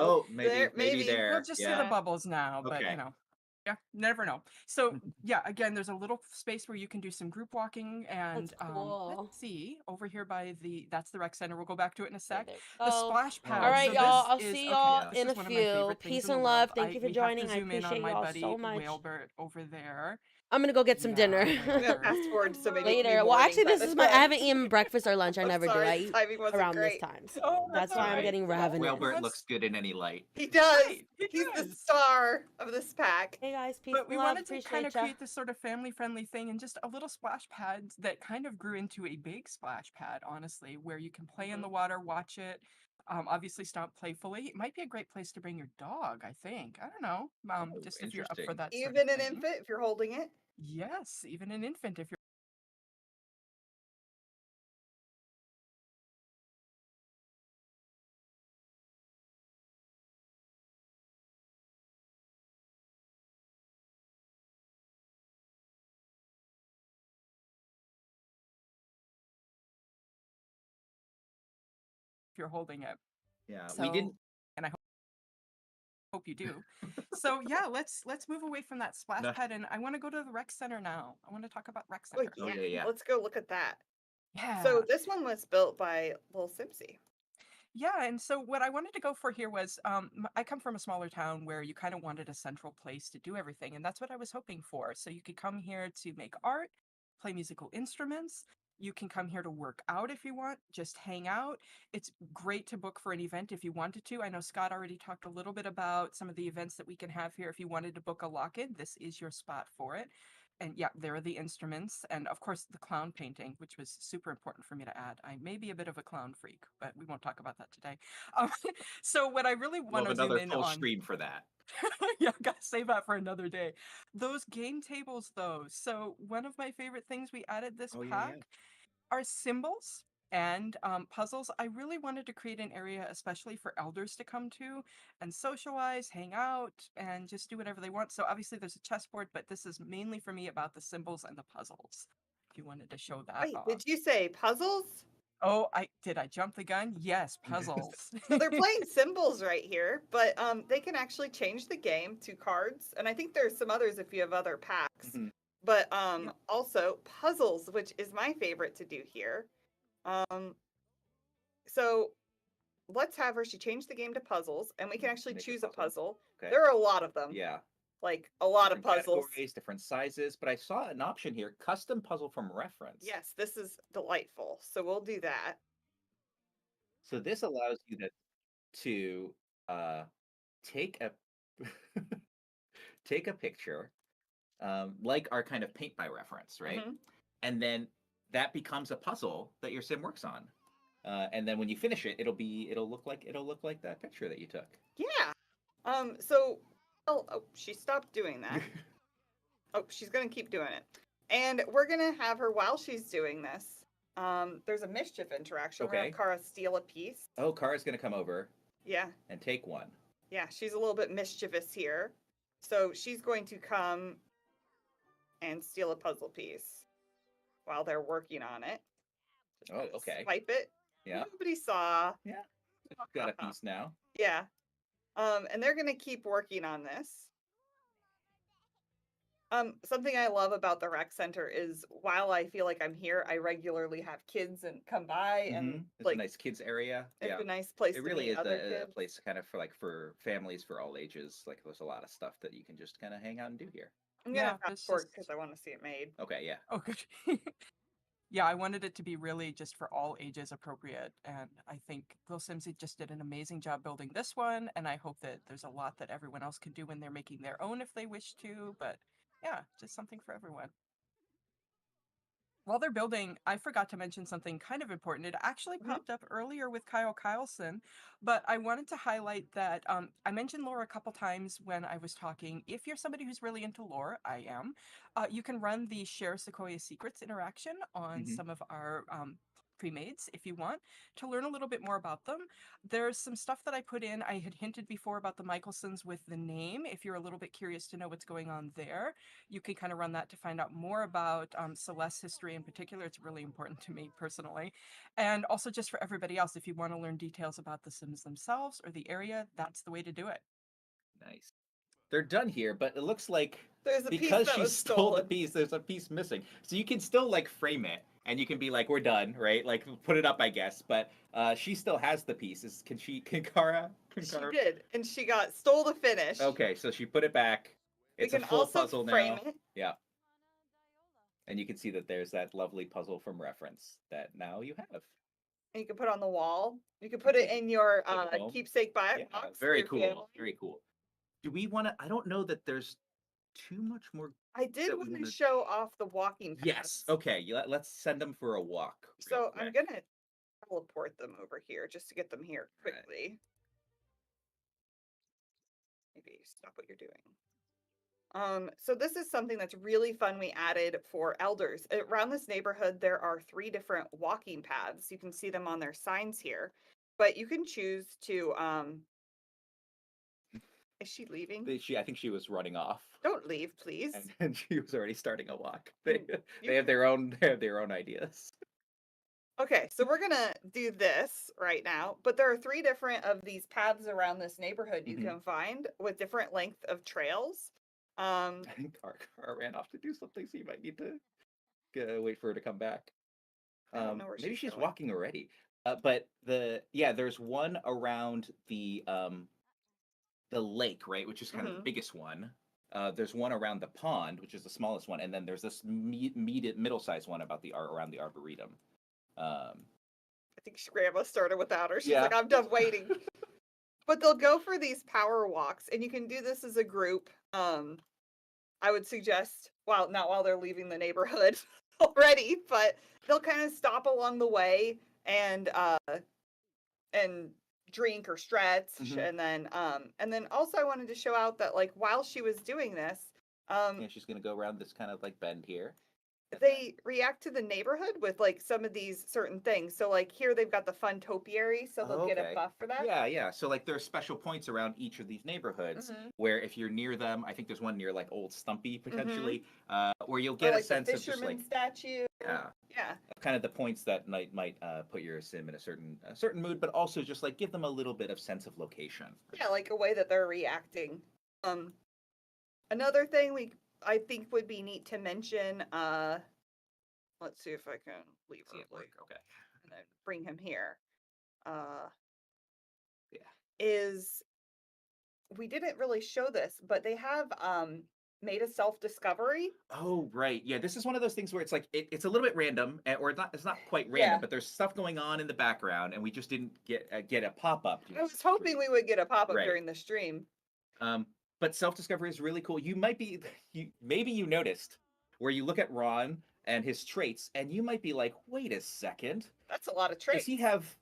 Oh, maybe There- maybe maybe. there. We'll just see the Yeah. bubbles now, but Okay. you know. Yeah, never know. So yeah, again, there's a little space where you can do some group walking, and cool. let's see over here by that's the rec center. We'll go back to it in a sec. There The we go. splash Oh, pad. All right, so y'all. this I'll is see okay. y'all This in is a one of my few. favorite things Peace in the and world. love. Thank you for We have joining. to I zoom in on appreciate my y'all buddy so much. Whalebert over there. I'm gonna go get some Yeah, dinner. I'm gonna Whalebert. fast forward so maybe it'll be Later. Well, morning actually, by this the is my. I time. haven't eaten breakfast or lunch. I I'm never do. sorry, I the eat timing wasn't around this great. time. So Oh, that's why I'm Alright. getting ravenous. Whalebert looks good in any light. He does. Right, he He's the does. star of this pack. Hey guys, peace But and we love. wanted to kind Appreciate of ya. create this sort of family-friendly thing and just a little splash pad that kind of grew into a big splash pad, honestly, where you can play in the water, watch it. Obviously stomp playfully. It might be a great place to bring your dog, I think. I don't know. Oh, Just if you're up for interesting. that sort of Even an thing. infant, if you're holding it. Yes, even an infant if you're holding it. Yeah, we So, didn't. and I hope you do. So yeah, let's move away from that splash No. pad, and I want to go to the rec center now. I want to talk about rec Oh center. Oh, yeah, yeah. let's go look at that. Yeah. So this one was built by Lil Simpsy. Yeah, and so what I wanted to go for here was I come from a smaller town where you kind of wanted a central place to do everything, and that's what I was hoping for. So you could come here to make art, play musical instruments. You can come here to work out if you want, just hang out. It's great to book for an event if you wanted to. I know Scott already talked a little bit about some of the events that we can have here. If you wanted to book a lock-in, this is your spot for it. And yeah, there are the instruments, and of course the clown painting, which was super important for me to add. I may be a bit of a clown freak, but we won't talk about that today. Um, so what I really We'll want have to zoom another in full on, stream for that. yeah, gotta save that for another day. Those game tables, though. So one of my favorite things we added this Oh, yeah, pack yeah. are symbols and puzzles. I really wanted to create an area especially for elders to come to and socialize, hang out, and just do whatever they want. So obviously there's a chessboard, but this is mainly for me about the symbols and the puzzles. If you wanted to show that Wait, off. did you say puzzles? Oh, I jump the gun? Yes, puzzles. So they're playing symbols right here, but they can actually change the game to cards, and I think there's some others if you have other packs. Mhm. But also puzzles, which is my favorite to do here. So let's have her. She changed the game to puzzles, and we can actually Make a choose a puzzle. puzzle. Okay. There are a lot of them. Yeah. Like a lot of Different puzzles. categories, different sizes, but I saw an option here, custom puzzle from reference. Yes, this is delightful. So we'll do that. So this allows you to take a take a picture, like our kind of paint by reference, right? Mhm. And then that becomes a puzzle that your sim works on. And then when you finish it, it'll look like that picture that you took. Yeah. So, oh, she stopped doing that. Oh, she's gonna keep doing it. And we're gonna have her while she's doing this. There's a mischief interaction. We're gonna Okay. have Kara steal a piece. Oh, Kara's gonna come over Yeah. and take one. Yeah, she's a little bit mischievous here. So she's going to come and steal a puzzle piece while they're working on it. Just Oh, kinda okay. Swipe it. Yeah. Nobody saw. Yeah. Got a piece now. Yeah. And they're gonna keep working on this. Something I love about the rec center is while I feel like I'm here, I regularly have kids and come by and It's like a nice kids area. it's Yeah. a nice place It to really meet is other a kids. place kind of for families for all ages. Like there's a lot of stuff that you can just kind of hang out and do here. I'm Yeah, gonna fast it's forward just- because I want to see it made. Okay, yeah. Oh, good. Yeah, I wanted it to be really just for all ages appropriate. And I think Lil Simsy just did an amazing job building this one. And I hope that there's a lot that everyone else can do when they're making their own if they wish to. But yeah, just something for everyone. While they're building, I forgot to mention something kind of important. It actually Mhm. popped up earlier with Kyle Kyleson, but I wanted to highlight that I mentioned lore a couple times when I was talking. If you're somebody who's really into lore, I am, you can run the Share Sequoia Secrets interaction on Mhm. some of our pre-mades if you want to learn a little bit more about them. There's some stuff that I put in. I had hinted before about the Michelsons with the name. If you're a little bit curious to know what's going on there, you can kind of run that to find out more about Celeste's history in particular. It's really important to me personally. And also just for everybody else, if you want to learn details about the Sims themselves or the area, that's the way to do it. Nice. They're done here, but it looks like There's a piece because that she was stole the stolen. piece, there's a piece missing. So you can still like frame it and you can be like, we're done, right? Like put it up, I guess. But she still has the pieces. Can Kara? She did, and she got stole the finish. Okay, so she put it back. We It's a can full also puzzle frame now. it. Yeah. And you can see that there's that lovely puzzle from reference that now you have. And you can put it on the wall. You can put it in your Take it home. keepsake box. Yeah, for very your cool. family. Very cool. Do we want to? I don't know that there's too much more. I did that we want to wanna- show off the walking paths. Yes. Okay. Let's send them for a walk. real So I'm quick. gonna teleport them over here just to get them here Right. quickly. Maybe stop what you're doing. So this is something that's really fun we added for elders. Around this neighborhood, there are 3 different walking paths. You can see them on their signs here, but you can choose to, is she leaving? I think she was running off. Don't leave, please. And she was already starting a walk. You They have their own ideas. Okay, so we're gonna do this right now, but there are 3 different of these paths around this neighborhood you Mhm. can find with different length of trails. I think our ran off to do something, so you might need to wait for her to come back. I don't know where Maybe she's she's going. walking already. But there's one around the lake, right, which is kind of the Mhm. biggest one. There's one around the pond, which is the smallest one, and then there's this middle-sized one around the arboretum. I think Grandma started without her. She's Yeah. like, I'm done waiting. But they'll go for these power walks, and you can do this as a group. I would suggest, well, not while they're leaving the neighborhood already, but they'll kind of stop along the way and drink or stretch, Mhm. and then also I wanted to show out that like while she was doing this, Yeah, she's gonna go around this kind of like bend here. they react to the neighborhood with like some of these certain things. So like here they've got the fun topiary, so they'll get a Okay. buff for that. Yeah. So like there are special points around each of these neighborhoods Mhm. where if you're near them, I think there's one near like Old Stumpy potentially, where you'll Or get a like the sense of just fisherman like statue. yeah, Yeah. kind of the points that might put your sim in a certain mood, but also just like give them a little bit of sense of location. Yeah, like a way that they're reacting. Another thing I think would be neat to mention, let's see if I can leave See it early work. Okay. and then bring him here. Yeah. Is we didn't really show this, but they have made a self-discovery. Oh, right. Yeah, this is one of those things where it's like it's a little bit random, or it's not quite Yeah. random, but there's stuff going on in the background, and we just didn't get a pop up. I was hoping we would get a pop-up Right. during the stream. But self-discovery is really cool. You might be maybe you noticed where you look at Ron and his traits, and you might be like, wait a second, That's a lot of traits. does he have?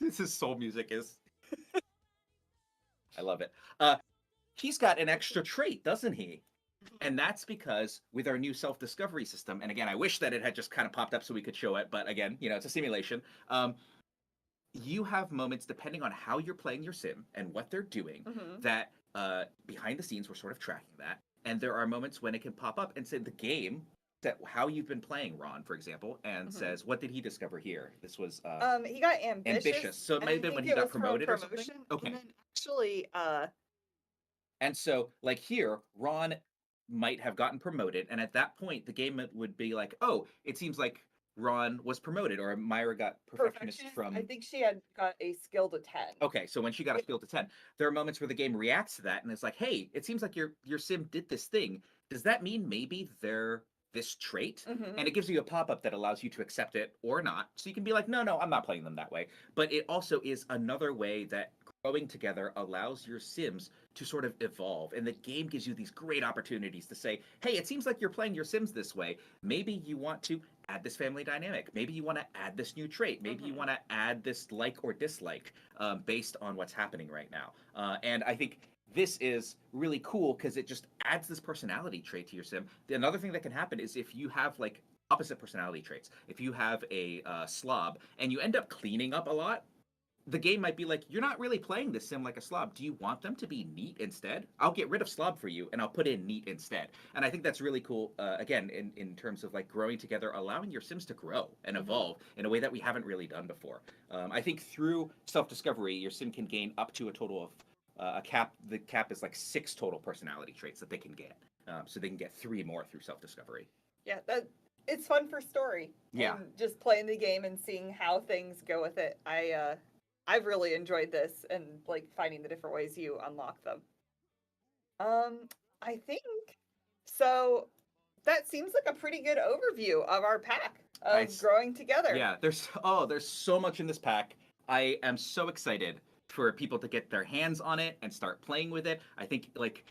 This is soul music is. I love it. He's got an extra trait, doesn't he? And that's because with our new self-discovery system, and again, I wish that it had just kind of popped up so we could show it, but again, it's a simulation. You have moments depending on how you're playing your sim and what they're doing Mhm. that behind the scenes we're sort of tracking that, and there are moments when it can pop up and say the game that how you've been playing Ron, for example, and Mhm. says what did he discover here? This was He got ambitious. So it and might I have been when think he it got was from a promoted or something? promotion, Okay. And then actually, And so, like here, Ron might have gotten promoted, and at that point, the game would be like, "Oh, it seems like Ron was promoted, or Myra got perfectionist from." I think she had got a skill to 10. Okay, so when she got a skill to 10, there are moments where the game reacts to that, and it's like, "Hey, it seems like your sim did this thing. Does that mean maybe they're this trait?" Mhm. And it gives you a pop-up that allows you to accept it or not. So you can be like, "No, I'm not playing them that way." But it also is another way that growing together allows your sims to sort of evolve, and the game gives you these great opportunities to say, hey, it seems like you're playing your sims this way. Maybe you want to add this family dynamic. Maybe you want to add this new trait. Maybe you Mhm. want to add this like or dislike based on what's happening right now. And I think this is really cool because it just adds this personality trait to your sim. Another thing that can happen is if you have like opposite personality traits, if you have a slob and you end up cleaning up a lot, the game might be like, you're not really playing this sim like a slob. Do you want them to be neat instead? I'll get rid of slob for you and I'll put in neat instead. And I think that's really cool, again, in terms of like growing together, allowing your sims to grow and evolve in a way that we haven't really done before. I think through self-discovery, your sim can gain up to a total of a cap. The cap is like 6 total personality traits that they can get. So they can get 3 more through self-discovery. Yeah, it's fun for story. Yeah. And just playing the game and seeing how things go with it. I've really enjoyed this and like finding the different ways you unlock them. I think so. That seems like a pretty good overview of our pack of growing together. Yeah, there's so much in this pack. I am so excited for people to get their hands on it and start playing with it. I think like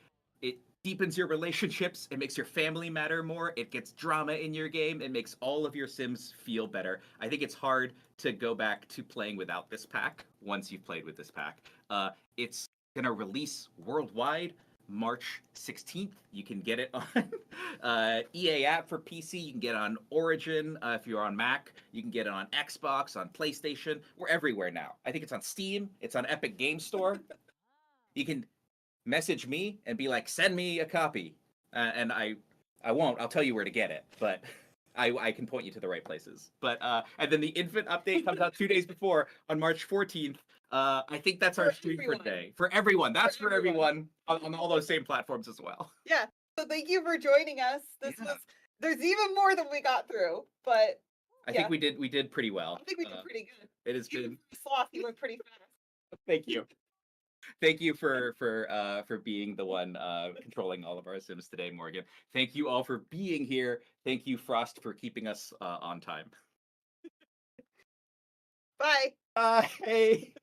deepens your relationships. It makes your family matter more. It gets drama in your game. It makes all of your Sims feel better. I think it's hard to go back to playing without this pack once you've played with this pack. It's going to release worldwide March 16th. You can get it on EA app for PC. You can get it on Origin if you're on Mac. You can get it on Xbox, on PlayStation. We're everywhere now. I think it's on Steam. It's on Epic Game Store. You can message me and be like, send me a copy. And I won't. I'll tell you where to get it. But I can point you to the right places. But and then the infant update comes out 2 days before on March 14th. I think that's our stream for today. For everyone. That's for everyone on all those same platforms as well. Yeah. So thank you for joining us. There's even more than we got through, but I think we did pretty well. I think we did pretty good. It has been Sloth, you went pretty fast. Thank you. Thank you for being the one controlling all of our Sims today, Morgan. Thank you all for being here. Thank you, Frost, for keeping us on time. Bye. Bye.